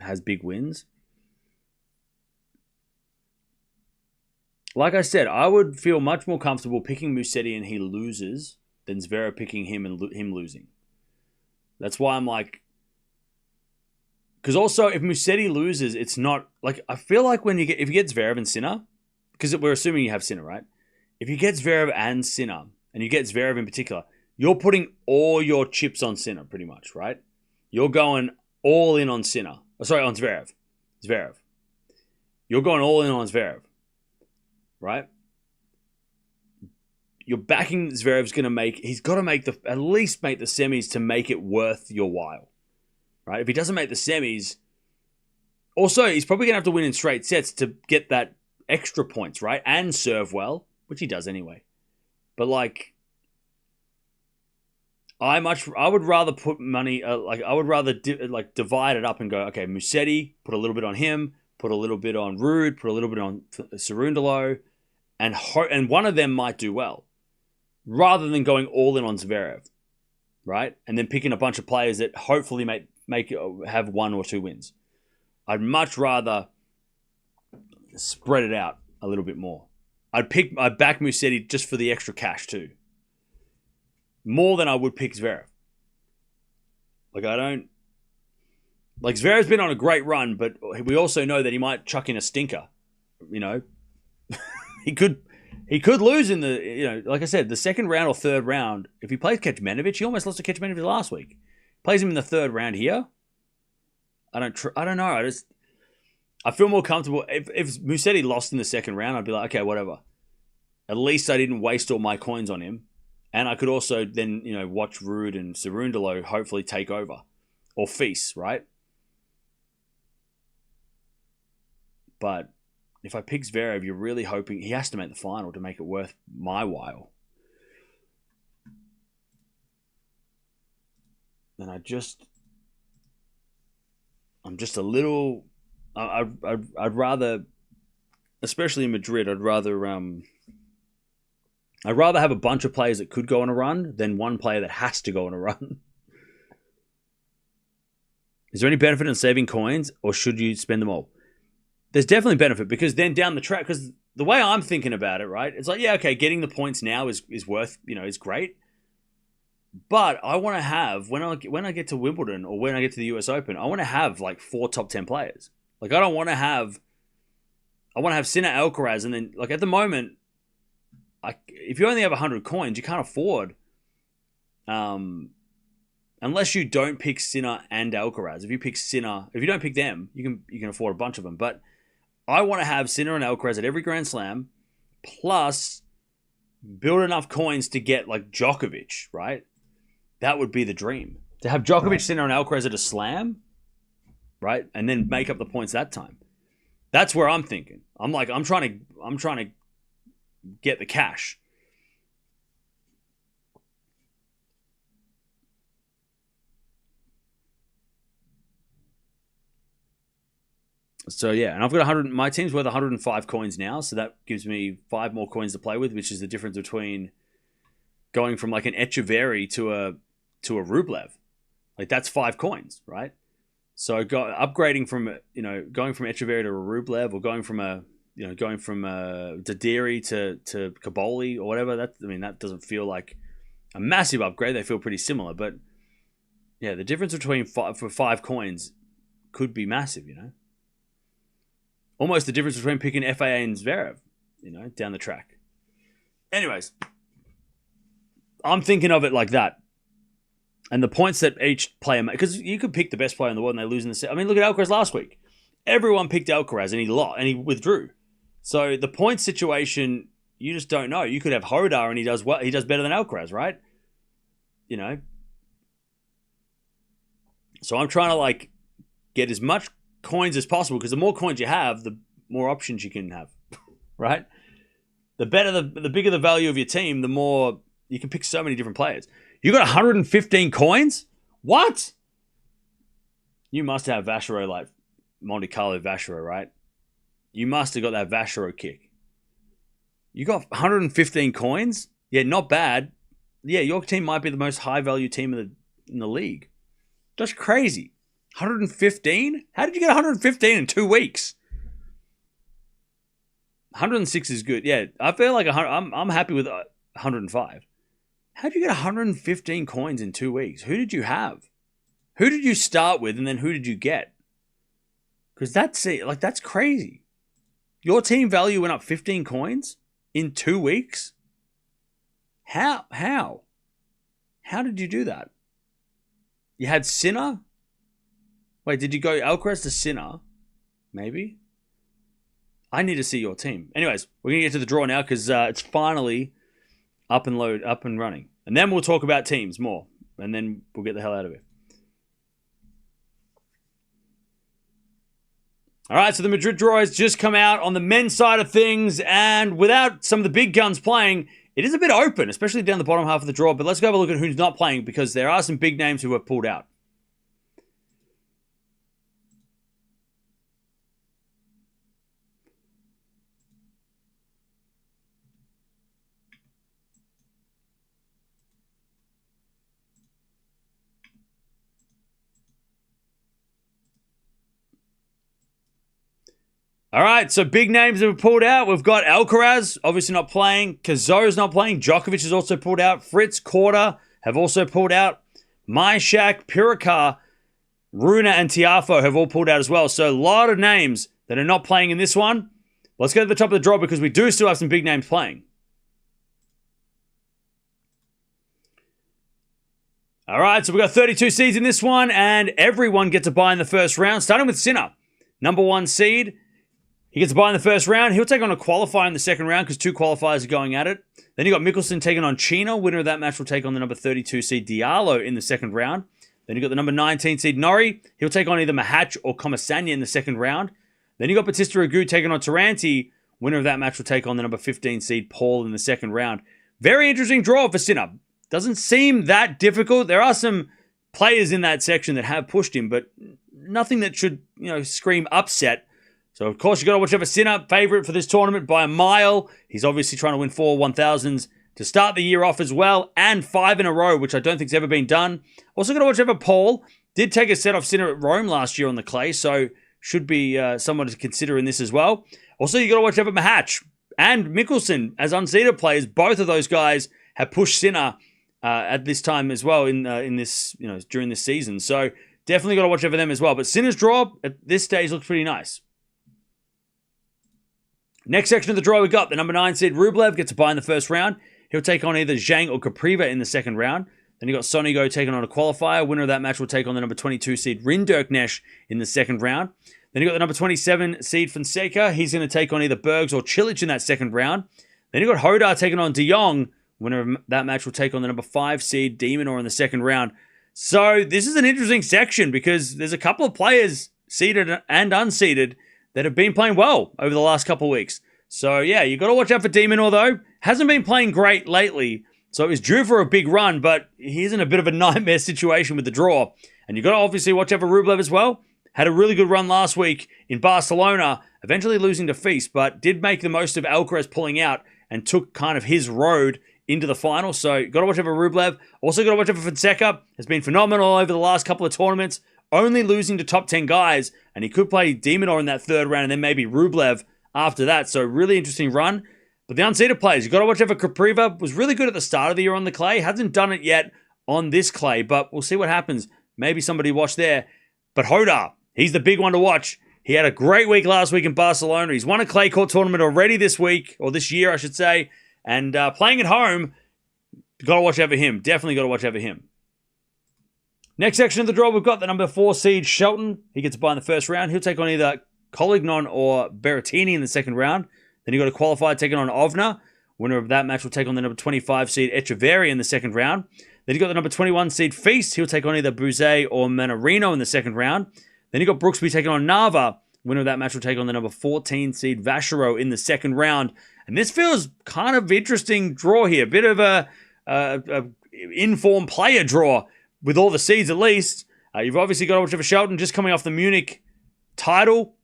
Speaker 1: has big wins. Like I said, I would feel much more comfortable picking Musetti and he loses than Zverev picking him and him losing. That's why I'm like... Because also, if Musetti loses, it's not... Like, I feel like if you get Zverev and Sinner, because we're assuming you have Sinner, right? If you get Zverev and Sinner, and you get Zverev in particular, you're putting all your chips on Sinner, pretty much, right? You're going all in on Sinner. On Zverev. You're going all in on Zverev, right? You're backing Zverev's going to he's got to at least make the semis to make it worth your while. right? If he doesn't make the semis, also, he's probably going to have to win in straight sets to get that extra points, right? And serve well, which he does anyway. But, like, I would rather put money, I would rather divide it up and go, okay, Musetti, put a little bit on him, put a little bit on Ruud, put a little bit on Cerundolo, and one of them might do well, rather than going all in on Zverev, right? And then picking a bunch of players that hopefully have 1 or 2 wins. I'd much rather spread it out a little bit more. I'd back Musetti just for the extra cash too. More than I would pick Zverev. Zverev's been on a great run, but we also know that he might chuck in a stinker. You know, he could lose in the, like I said, the second round or third round. If he plays Kecmanovic, he almost lost to Kecmanovic last week. Plays him in the third round here. I don't know. I feel more comfortable. If Musetti lost in the second round, I'd be like, okay, whatever. At least I didn't waste all my coins on him. And I could also then, watch Ruud and Cerundolo hopefully take over. Or feast, right? But if I pick Zverev, you're really hoping he has to make the final to make it worth my while. And I'm just a little. I'd rather, especially in Madrid, I'd rather have a bunch of players that could go on a run than one player that has to go on a run. Is there any benefit in saving coins, or should you spend them all? There's definitely benefit, because then down the track, because the way I'm thinking about it, right, it's like, yeah, okay, getting the points now is worth, is great. But I want to have, when I get to Wimbledon or when I get to the US Open, I want to have like 4 top 10 players. Like, I want to have Sinner, Alcaraz, and then, like, at the moment, if you only have 100 coins, you can't afford, unless you don't pick Sinner and Alcaraz. If you don't pick them, you can afford a bunch of them. But I want to have Sinner and Alcaraz at every Grand Slam, plus build enough coins to get like Djokovic, right? That would be the dream. To have Djokovic, Sinner, and Alcaraz at a slam, right? And then make up the points that time. That's where I'm thinking. I'm trying to get the cash. So yeah, and I've got 100. My team's worth 105 coins now, so that gives me 5 more coins to play with, which is the difference between going from like an Echeverry to a Rublev. Like, that's 5 coins, right? So upgrading from going from Echeverry to a Rublev, or going from Dadiri to Kaboli or whatever. That doesn't feel like a massive upgrade. They feel pretty similar, but yeah, the difference between 5 coins could be massive. Almost the difference between picking FAA and Zverev, down the track. Anyways, I'm thinking of it like that. And the points that each player makes, because you could pick the best player in the world and they lose in the set. I mean, look at Alcaraz last week. Everyone picked Alcaraz and he lost and he withdrew. So the point situation, you just don't know. You could have Hodar and he does better than Alcaraz, right? So I'm trying to like get as much coins as possible, because the more coins you have, the more options you can have, right? The bigger the value of your team, the more you can pick so many different players. You got 115 coins? What? You must have Vachereau, like Monte Carlo Vachereau, right? You must have got that Vachereau kick. You got 115 coins? Yeah, not bad. Yeah, your team might be the most high value team in the league. That's crazy. 115? How did you get 115 in 2 weeks? 106 is good. Yeah, I feel like I'm happy with 105. How did you get 115 coins in 2 weeks? Who did you have? Who did you start with, and then who did you get? Because that's crazy. Your team value went up 15 coins in 2 weeks? How? How did you do that? You had Sinner? Wait, did you go Alcaraz to Sinner? Maybe? I need to see your team. Anyways, we're going to get to the draw now, because it's finally up and running. And then we'll talk about teams more. And then we'll get the hell out of it. All right, so the Madrid draw has just come out on the men's side of things, and without some of the big guns playing, it is a bit open, especially down the bottom half of the draw. But let's go have a look at who's not playing, because there are some big names who have pulled out. All right, so big names have pulled out. We've got Alcaraz, obviously not playing. Cazorla's not playing. Djokovic has also pulled out. Fritz, Korda have also pulled out. Myshak, Pirikar, Runa, and Tiafoe have all pulled out as well. So a lot of names that are not playing in this one. Let's go to the top of the draw because we do still have some big names playing. All right, so we've got 32 seeds in this one, and everyone gets a bye in the first round, starting with Sinner, number 1 seed. He gets a bye in the first round. He'll take on a qualifier in the second round because 2 qualifiers are going at it. Then you got Mickelson taking on Chino. Winner of that match will take on the number 32 seed Diallo in the second round. Then you got the number 19 seed Norrie. He'll take on either Mahatch or Comasagna in the second round. Then you got Bautista Agut taking on Taranti. Winner of that match will take on the number 15 seed Paul in the second round. Very interesting draw for Sinner. Doesn't seem that difficult. There are some players in that section that have pushed him, but nothing that should, scream upset. So, of course, you've got to watch over Sinner, favourite for this tournament by a mile. He's obviously trying to win 4 1000s to start the year off as well, and 5 in a row, which I don't think's ever been done. Also got to watch over Paul. Did take a set off Sinner at Rome last year on the clay, so should be someone to consider in this as well. Also, you got to watch over Mahatch and Mickelson as unseeded players. Both of those guys have pushed Sinner at this time as well in this during this season. So definitely got to watch over them as well. But Sinner's draw at this stage looks pretty nice. Next section of the draw, we got the number 9 seed Rublev gets a bye in the first round. He'll take on either Zhang or Capriva in the second round. Then you got Sonigo taking on a qualifier. Winner of that match will take on the number 22 seed Rinderknecht in the second round. Then you got the number 27 seed Fonseca. He's going to take on either Bergs or Cilic in that second round. Then you got Hodar taking on De Jong. Winner of that match will take on the number 5 seed De Minaur in the second round. So this is an interesting section because there's a couple of players, seeded and unseeded, that have been playing well over the last couple of weeks. So, yeah, you've got to watch out for De Minaur, though. Hasn't been playing great lately, so he's due for a big run, but he's in a bit of a nightmare situation with the draw. And you've got to obviously watch out for Rublev as well. Had a really good run last week in Barcelona, eventually losing to Feast, but did make the most of Alcaraz pulling out and took kind of his road into the final. So, you've got to watch out for Rublev. Also, got to watch out for Fonseca. Has been phenomenal over the last couple of tournaments. Only losing to top 10 guys, and he could play De Minaur in that third round and then maybe Rublev after that. So really interesting run. But the unseeded players, you've got to watch out for Capriva. Was really good at the start of the year on the clay. Hasn't done it yet on this clay, but we'll see what happens. Maybe somebody watch there. But Hodar, he's the big one to watch. He had a great week last week in Barcelona. He's won a clay court tournament already this week, or this year, I should say. And playing at home, got to watch out for him. Definitely got to watch out for him. Next section of the draw, we've got the number 4 seed Shelton. He gets a bye in the first round. He'll take on either Collignon or Berrettini in the second round. Then you've got a qualifier taking on Ovna. Winner of that match will take on the number 25 seed Echeverri in the second round. Then you've got the number 21 seed Feast. He'll take on either Bouzet or Manarino in the second round. Then you've got Brooksby taking on Nava. Winner of that match will take on the number 14 seed Vachereau in the second round. And this feels kind of interesting draw here. A bit of a informed player draw. With all the seeds, at least. You've obviously got to watch over Shelton, just coming off the Munich title,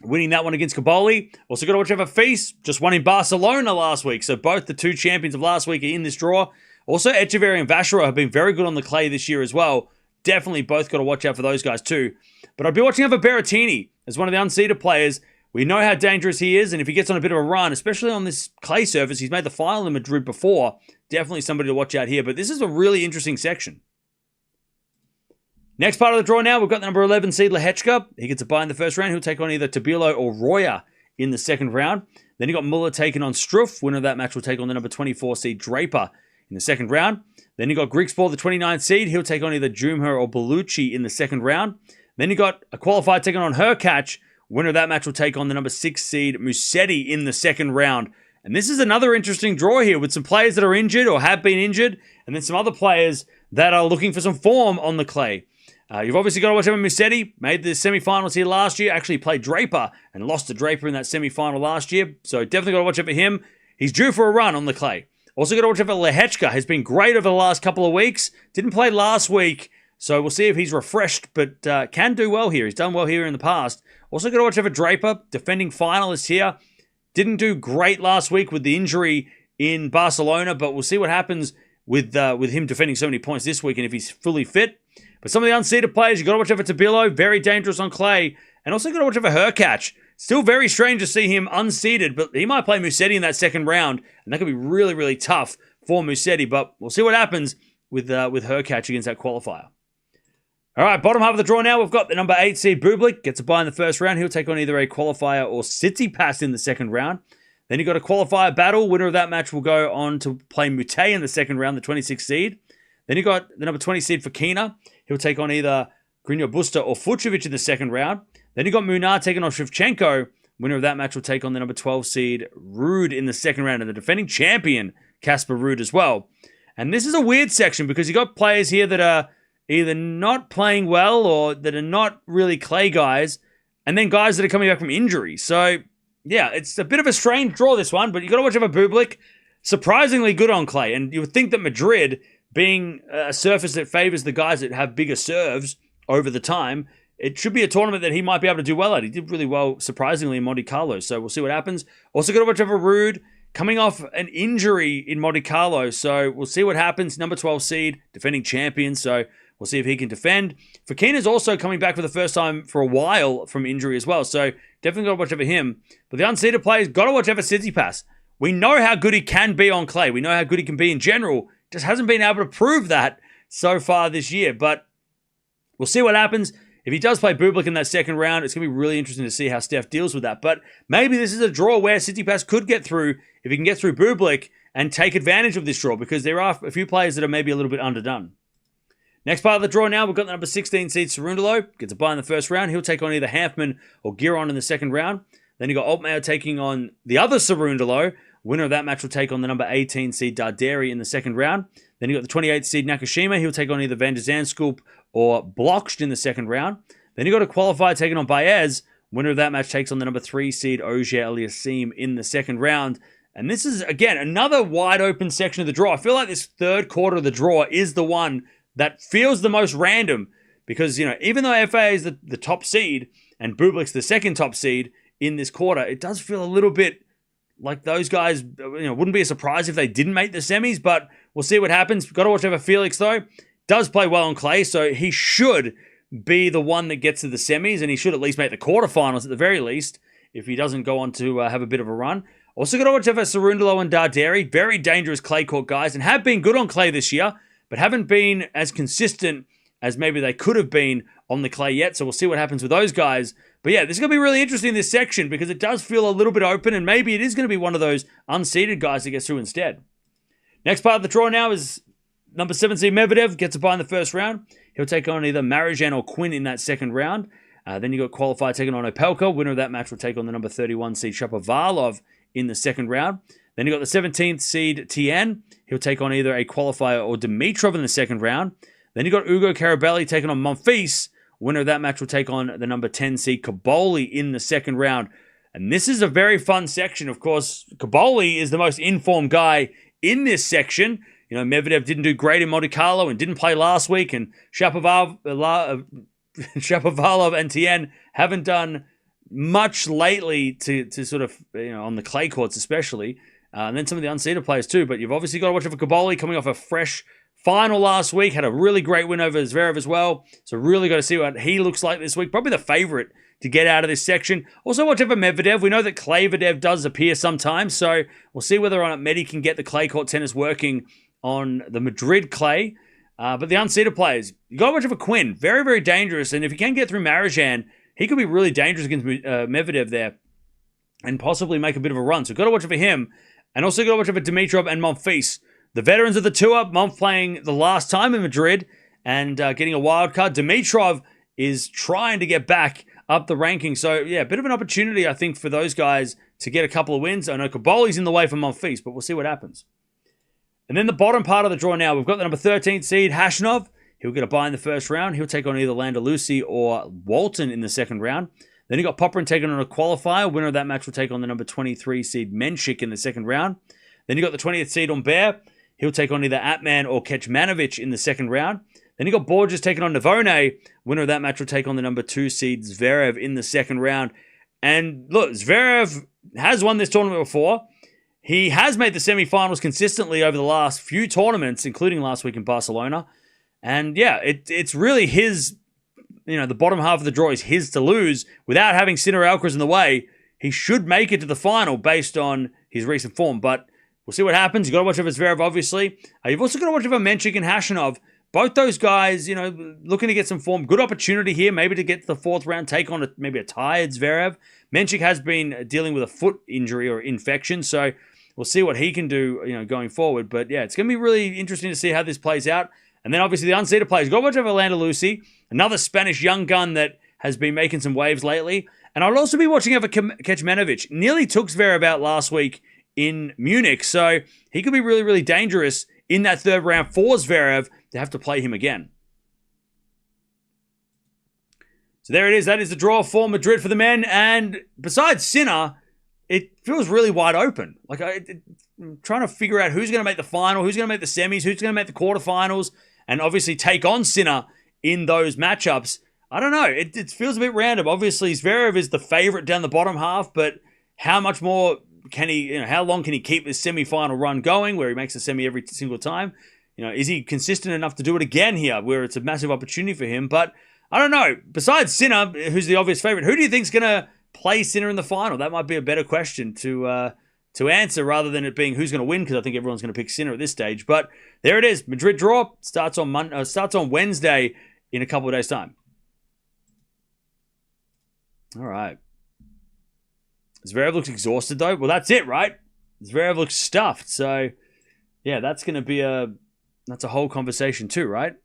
Speaker 1: winning that one against Caboli. Also got to watch over Feast, just won in Barcelona last week. So both the 2 champions of last week are in this draw. Also, Echeverri and Vachereau have been very good on the clay this year as well. Definitely both got to watch out for those guys too. But I'd be watching out for Berrettini as one of the unseeded players. We know how dangerous he is, and if he gets on a bit of a run, especially on this clay surface, he's made the final in Madrid before. Definitely somebody to watch out here. But this is a really interesting section. Next part of the draw now, we've got the number 11 seed Lehechka. He gets a bye in the first round. He'll take on either Tabilo or Roya in the second round. Then you got Muller taking on Struff. Winner of that match will take on the number 24 seed Draper in the second round. Then you got Griekspoor, the 29th seed. He'll take on either Jumher or Bellucci in the second round. Then you got a qualifier taking on Hurkacz. Winner of that match will take on the number 6 seed Musetti in the second round. And this is another interesting draw here with some players that are injured or have been injured, and then some other players that are looking for some form on the clay. You've obviously got to watch Evan Musetti. Made the semifinals here last year. Actually played Draper and lost to Draper in that semifinal last year. So definitely got to watch out for him. He's due for a run on the clay. Also got to watch out for Lehechka. Has been great over the last couple of weeks. Didn't play last week. So we'll see if he's refreshed, but can do well here. He's done well here in the past. Also got to watch out for Draper. Defending finalist here. Didn't do great last week with the injury in Barcelona, but we'll see what happens with him defending so many points this week and if he's fully fit. But some of the unseeded players, you've got to watch out for Tabilo, very dangerous on clay. And also got to watch out for Hurkacz. Still very strange to see him unseeded, but he might play Musetti in that second round. And that could be really, really tough for Musetti. But we'll see what happens with Hurkacz against that qualifier. All right, bottom half of the draw now. We've got the number 8 seed Bublik. Gets a bye in the first round. He'll take on either a qualifier or Tsitsipas in the second round. Then you've got a qualifier battle. Winner of that match will go on to play Mute in the second round, the 26th seed. Then you've got the number 20 seed Fokina. He'll take on either Grino Busta or Fucsovic in the second round. Then you've got Minaur taking on Shevchenko. Winner of that match will take on the number 12 seed Ruud in the second round. And the defending champion, Casper Ruud, as well. And this is a weird section because you've got players here that are either not playing well or that are not really clay guys. And then guys that are coming back from injury. So, yeah, it's a bit of a strange draw, this one. But you've got to watch out for Bublik. Surprisingly good on clay. And you would think that Madrid, being a surface that favors the guys that have bigger serves over the time, it should be a tournament that he might be able to do well at. He did really well, surprisingly, in Monte Carlo. So we'll see what happens. Also got to watch out for Ruud, coming off an injury in Monte Carlo. So we'll see what happens. Number 12 seed, defending champion. So we'll see if he can defend. Fokina's also coming back for the first time for a while from injury as well. So definitely got to watch out for him. But the unseeded players, got to watch out for Tsitsipas. We know how good he can be on clay. We know how good he can be in general. Just hasn't been able to prove that so far this year. But we'll see what happens. If he does play Bublik in that second round, it's going to be really interesting to see how Steph deals with that. But maybe this is a draw where Tsitsipas could get through, if he can get through Bublik, and take advantage of this draw, because there are a few players that are maybe a little bit underdone. Next part of the draw now, we've got the number 16 seed Cerundolo. Gets a bye in the first round. He'll take on either Hanfman or Giron in the second round. Then you've got Altmaier taking on the other Cerundolo. Winner of that match will take on the number 18 seed Darderi in the second round. Then you've got the 28th seed Nakashima. He'll take on either Van der Zandschulp or Blokst in the second round. Then you've got a qualifier taking on Baez. Winner of that match takes on the number 3 seed Auger-Aliassime in the second round. And this is, again, another wide open section of the draw. I feel like this third quarter of the draw is the one that feels the most random. Because, you know, even though FA is the top seed and Bublik's the second top seed in this quarter, it does feel a little bit like those guys, you know, wouldn't be a surprise if they didn't make the semis, but we'll see what happens. Got to watch out for Felix, though. Does play well on clay, so he should be the one that gets to the semis, and he should at least make the quarterfinals at the very least, if he doesn't go on to have a bit of a run. Also got to watch out for Cerundolo and Darderi. Very dangerous clay court guys, and have been good on clay this year, but haven't been as consistent as maybe they could have been on the clay yet, so we'll see what happens with those guys. But yeah, this is going to be really interesting, this section, because it does feel a little bit open, and maybe it is going to be one of those unseeded guys that gets through instead. Next part of the draw now is number 7 seed Medvedev. Gets a bye in the first round. He'll take on either Marijan or Quinn in that second round. Then you got qualifier taking on Opelka. Winner of that match will take on the number 31 seed Shapovalov in the second round. Then you got the 17th seed Tien. He'll take on either a qualifier or Dimitrov in the second round. Then you got Ugo Carabelli taking on Monfils. Winner of that match will take on the number 10 seed Caboli in the second round. And this is a very fun section. Of course, Caboli is the most informed guy in this section. You know, Medvedev didn't do great in Monte Carlo and didn't play last week. And Shapovalov and Tien haven't done much lately to sort of, you know, on the clay courts especially. And then some of the unseeded players too. But you've obviously got to watch out for Caboli coming off a fresh final last week. Had a really great win over Zverev as well. So really got to see what he looks like this week. Probably the favorite to get out of this section. Also watch out for Medvedev. We know that Klayvedev does appear sometimes. So we'll see whether or not Medi can get the clay court tennis working on the Madrid clay. But the unseeded players, you got to watch out for Quinn. Very, very dangerous. And if he can get through Marijan, he could be really dangerous against Medvedev there and possibly make a bit of a run. So got to watch out for him. And also got to watch out for Dimitrov and Monfils. The veterans of the tour, Monf playing the last time in Madrid and getting a wild card. Dimitrov is trying to get back up the ranking. So, yeah, a bit of an opportunity, I think, for those guys to get a couple of wins. I know Caboli's in the way for Monfils, but we'll see what happens. And then the bottom part of the draw now, we've got the number 13 seed, Hashnov. He'll get a bye in the first round. He'll take on either Landalusi or Walton in the second round. Then you got Popyrin taking on a qualifier. Winner of that match will take on the number 23 seed Menchik in the second round. Then you got the 20th seed Humbert. He'll take on either Atman or Kecmanovic in the second round. Then you got Borges taking on Navone. Winner of that match will take on the number 2 seed Zverev in the second round. And look, Zverev has won this tournament before. He has made the semifinals consistently over the last few tournaments, including last week in Barcelona. And yeah, it's really his, the bottom half of the draw is his to lose. Without having Sinner Alcaraz in the way, he should make it to the final based on his recent form. But we'll see what happens. You've got to watch over Zverev, obviously. You've also got to watch over Menchik and Khachanov. Both those guys, looking to get some form. Good opportunity here, maybe to get to the fourth round, take on maybe a tired Zverev. Menchik has been dealing with a foot injury or infection, so we'll see what he can do, going forward. But yeah, it's going to be really interesting to see how this plays out. And then obviously the unseeded players. Got to watch over Landalusi, another Spanish young gun that has been making some waves lately. And I'll also be watching over Kecmanovic. Nearly took Zverev out last week in Munich, so he could be really, really dangerous in that third round for Zverev to have to play him again. So there it is. That is the draw for Madrid for the men. And besides Sinner, it feels really wide open. Like I'm trying to figure out who's going to make the final, who's going to make the semis, who's going to make the quarterfinals, and obviously take on Sinner in those matchups. I don't know. It feels a bit random. Obviously, Zverev is the favorite down the bottom half, but how much more can he, how long can he keep this semi-final run going where he makes a semi every single time? Is he consistent enough to do it again here where it's a massive opportunity for him? But I don't know. Besides Sinner, who's the obvious favorite, who do you think's going to play Sinner in the final? That might be a better question to answer rather than it being who's going to win, because I think everyone's going to pick Sinner at this stage. But there it is. Madrid draw starts on Wednesday in a couple of days' time. All right. Zverev looks exhausted, though. Well, that's it, right? Zverev looks stuffed. So, yeah, that's going to be that's a whole conversation too, right?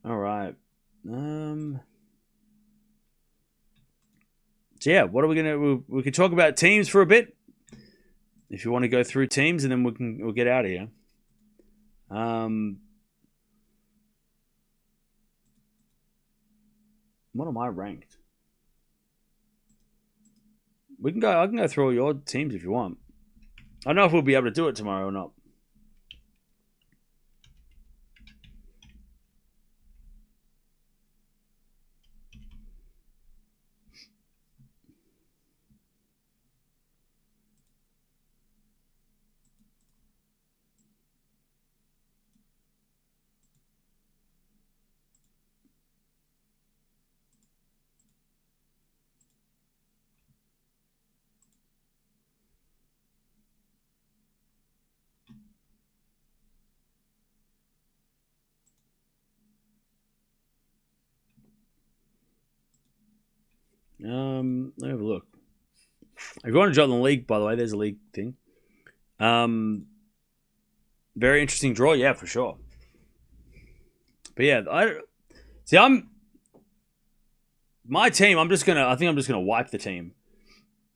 Speaker 1: All right. So yeah, what are we gonna? We can talk about teams for a bit, if you want to go through teams, and then we'll get out of here. What am I ranked? I can go through all your teams if you want. I don't know if we'll be able to do it tomorrow or not. Let me have a look. If you want to jump on the league, by the way, there's a league thing. Very interesting draw, yeah, for sure. But yeah, my team. I think I'm just gonna wipe the team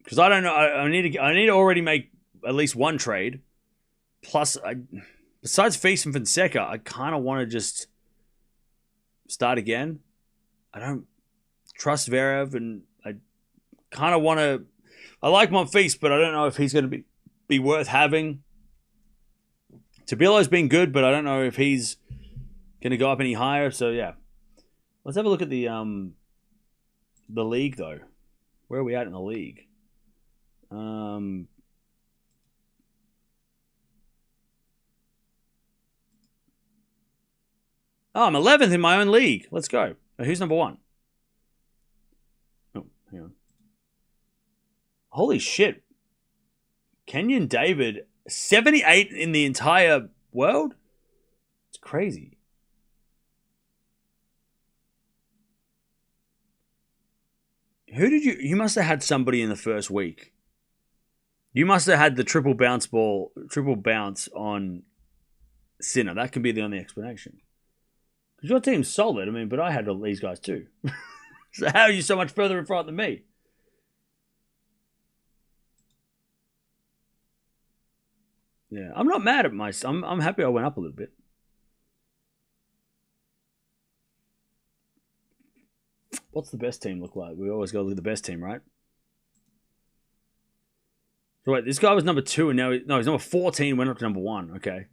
Speaker 1: because I don't know. I need to already make at least one trade. Plus, besides Felix and Fonseca, I kind of want to just start again. I don't trust Zverev, and I kind of want to. I like Monfils, but I don't know if he's going to be worth having. Tabilo's been good, but I don't know if he's going to go up any higher. So yeah, let's have a look at the league though. Where are we at in the league? Oh, I'm 11th in my own league. Let's go. Who's number one? Oh, hang on. Holy shit. Kenyon David, 78 in the entire world? It's crazy. You must have had somebody in the first week. You must have had the triple bounce on Sinner. That can be the only explanation. Because your team's solid. I mean, but I had all these guys too. So how are you so much further in front than me? Yeah, I'm not mad at my. I'm happy I went up a little bit. What's the best team look like? We always go look at the best team, right? So wait, this guy was number 2, and now he's number 14. Went up to number 1. Okay.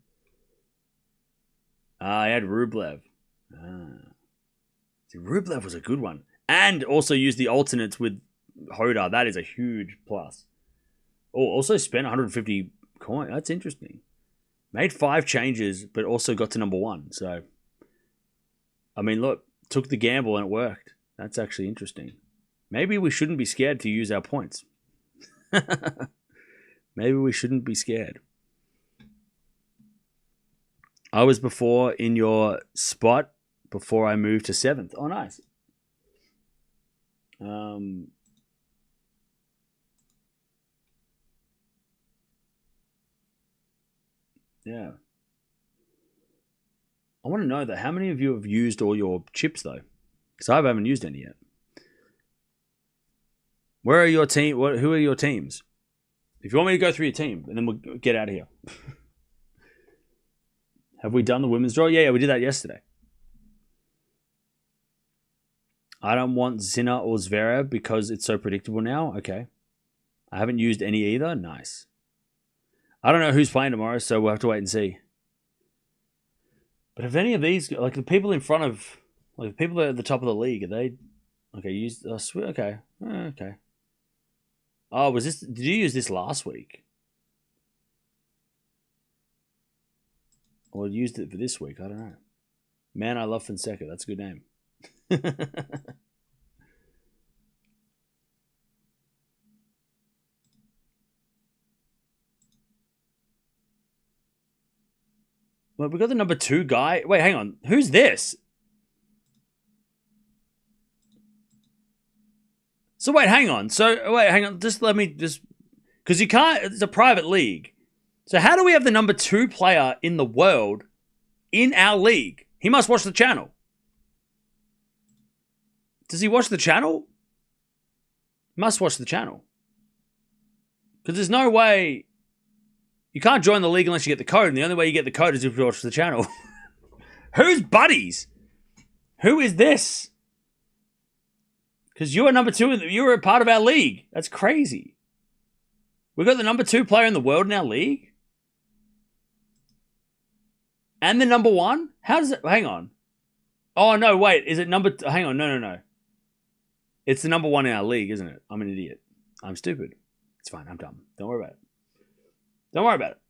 Speaker 1: He had Rublev. See, Rublev was a good one, and also used the alternates with Hoda. That is a huge plus. Oh, also spent 150 coin. That's interesting. Made 5 changes, but also got to number 1. So, I mean, look, took the gamble and it worked. That's actually interesting. Maybe we shouldn't be scared to use our points. Maybe we shouldn't be scared. I was before in your spot before I moved to 7th. Oh, nice. Yeah. I want to know that. How many of you have used all your chips, though? Because I haven't used any yet. Where are your team? Who are your teams? If you want me to go through your team, and then we'll get out of here. Have we done the women's draw? Yeah, we did that yesterday. I don't want Sinner or Zverev because it's so predictable now. Okay. I haven't used any either. Nice. I don't know who's playing tomorrow, so we'll have to wait and see. But if any of these, like the people in front of, like the people at the top of the league, are they, okay, okay. Okay. Oh, did you use this last week? Or used it for this week? I don't know. Man, I love Fonseca. That's a good name. Well, we got the number 2 guy. Wait, hang on. Who's this? So wait, hang on. Just let me because you can't. It's a private league. So how do we have the number 2 player in the world in our league? He must watch the channel. Does he watch the channel? Must watch the channel. Because there's no way. You can't join the league unless you get the code, and the only way you get the code is if you watch the channel. Who's buddies? Who is this? Because you're number 2, you're a part of our league. That's crazy. We got the number 2 player in the world in our league? And the number 1? How does it... Hang on. Oh, no, wait. Is it number... Hang on. No. It's the number 1 in our league, isn't it? I'm an idiot. I'm stupid. It's fine. I'm dumb. Don't worry about it. Don't worry about it.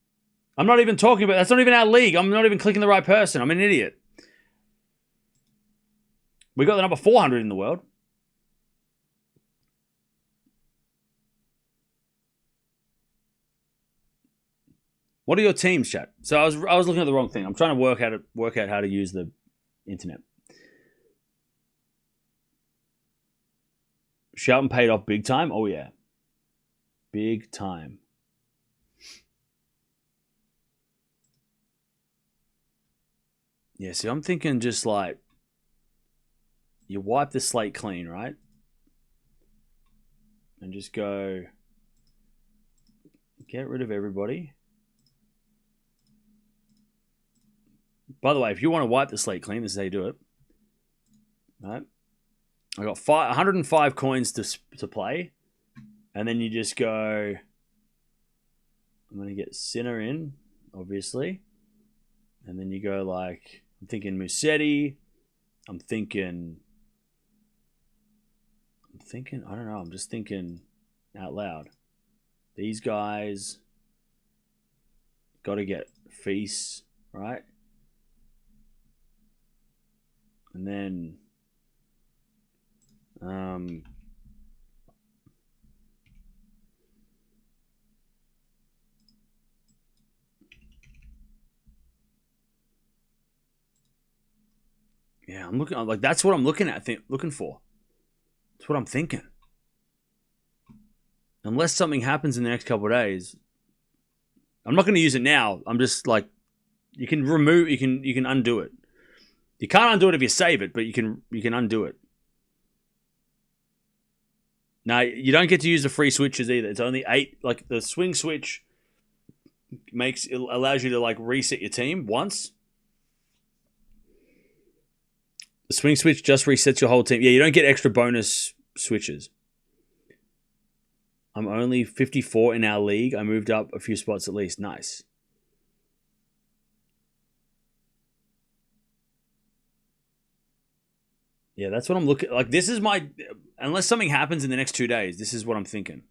Speaker 1: I'm not even talking about... That's not even our league. I'm not even clicking the right person. I'm an idiot. We got the number 400 in the world. What are your teams, chat? So I was looking at the wrong thing. I'm trying to work out how to use the internet. Shelton paid off big time. Oh yeah, big time. Yeah, see, I'm thinking just like you wipe the slate clean, right? And just go get rid of everybody. By the way, if you want to wipe the slate clean, this is how you do it. Right? I got 105 coins to play. And then you just go... I'm going to get Sinner in, obviously. And then you go like... I'm thinking Musetti. I'm thinking... I don't know. I'm just thinking out loud. These guys... Got to get Feast, right? And then, yeah, I'm looking like that's what I'm looking at. Looking for. That's what I'm thinking. Unless something happens in the next couple of days, I'm not going to use it now. I'm just like, you can undo it. You can't undo it if you save it, but you can undo it. Now, you don't get to use the free switches either. It's only 8. Like, the swing switch allows you to, like, reset your team once. The swing switch just resets your whole team. Yeah, you don't get extra bonus switches. I'm only 54 in our league. I moved up a few spots at least. Nice. Yeah, that's what I'm looking... Like, this is my... Unless something happens in the next 2 days, this is what I'm thinking.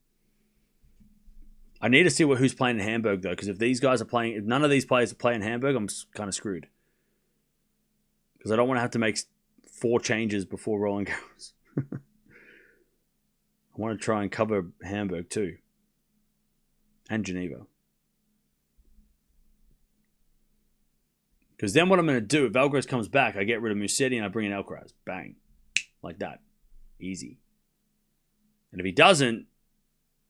Speaker 1: I need to see who's playing in Hamburg, though, because if these guys are playing... If none of these players are playing in Hamburg, I'm kind of screwed. Because I don't want to have to make 4 changes before Roland Garros. I want to try and cover Hamburg, too. And Geneva. Because then what I'm going to do, if Alcaraz comes back, I get rid of Musetti and I bring in Alcaraz. Bang. Like that. Easy. And if he doesn't,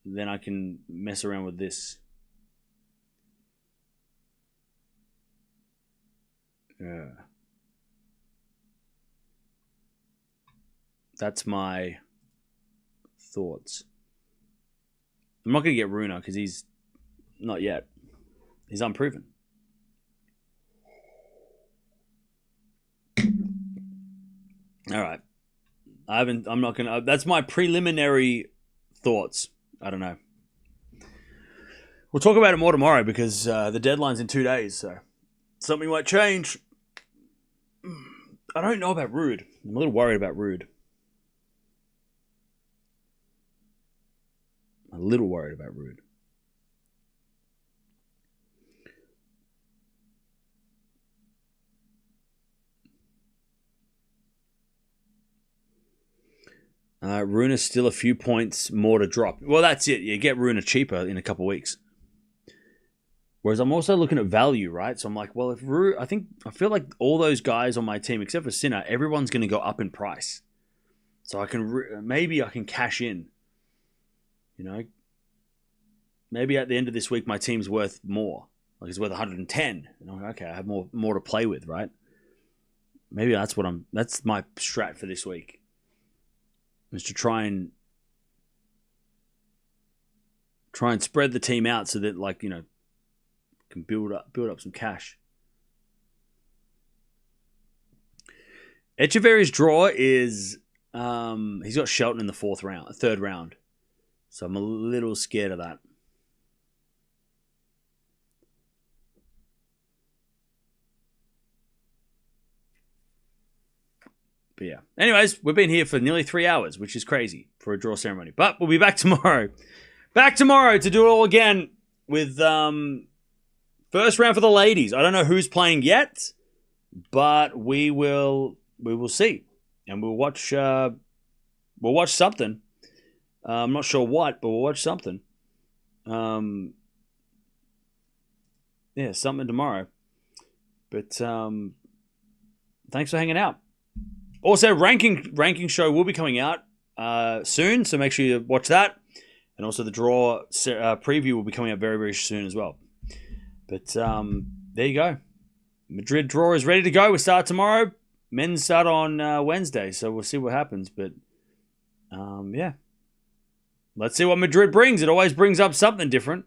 Speaker 1: then I can mess around with this. That's my thoughts. I'm not going to get Runa because he's not yet. He's unproven. All right. I'm not going to... That's my preliminary thoughts. I don't know. We'll talk about it more tomorrow because the deadline's in 2 days, so something might change. I don't know about Rude. I'm a little worried about Rude. A little worried about Rude. Runa's still a few points more to drop. Well, that's it. You get Runa cheaper in a couple of weeks. Whereas I'm also looking at value, right? So I'm like, well, if I feel like all those guys on my team, except for Sinner, everyone's going to go up in price. So I can maybe I can cash in. You know, maybe at the end of this week, my team's worth more. Like it's worth 110. And I'm like, okay, I have more to play with, right? Maybe that's my strat for this week. Is to try and spread the team out so that, like, you know, can build up some cash. Echeverry's draw is he's got Shelton in the third round. So I'm a little scared of that. But yeah. Anyways, we've been here for nearly 3 hours, which is crazy for a draw ceremony. But we'll be back tomorrow. Back tomorrow to do it all again with first round for the ladies. I don't know who's playing yet, but we will see. And we'll watch something. I'm not sure what, but we'll watch something. Yeah, something tomorrow. But thanks for hanging out. Also, ranking show will be coming out soon, so make sure you watch that. And also the draw preview will be coming out very, very soon as well. But there you go. Madrid draw is ready to go. We start tomorrow. Men's start on Wednesday, so we'll see what happens. But yeah. Let's see what Madrid brings. It always brings up something different.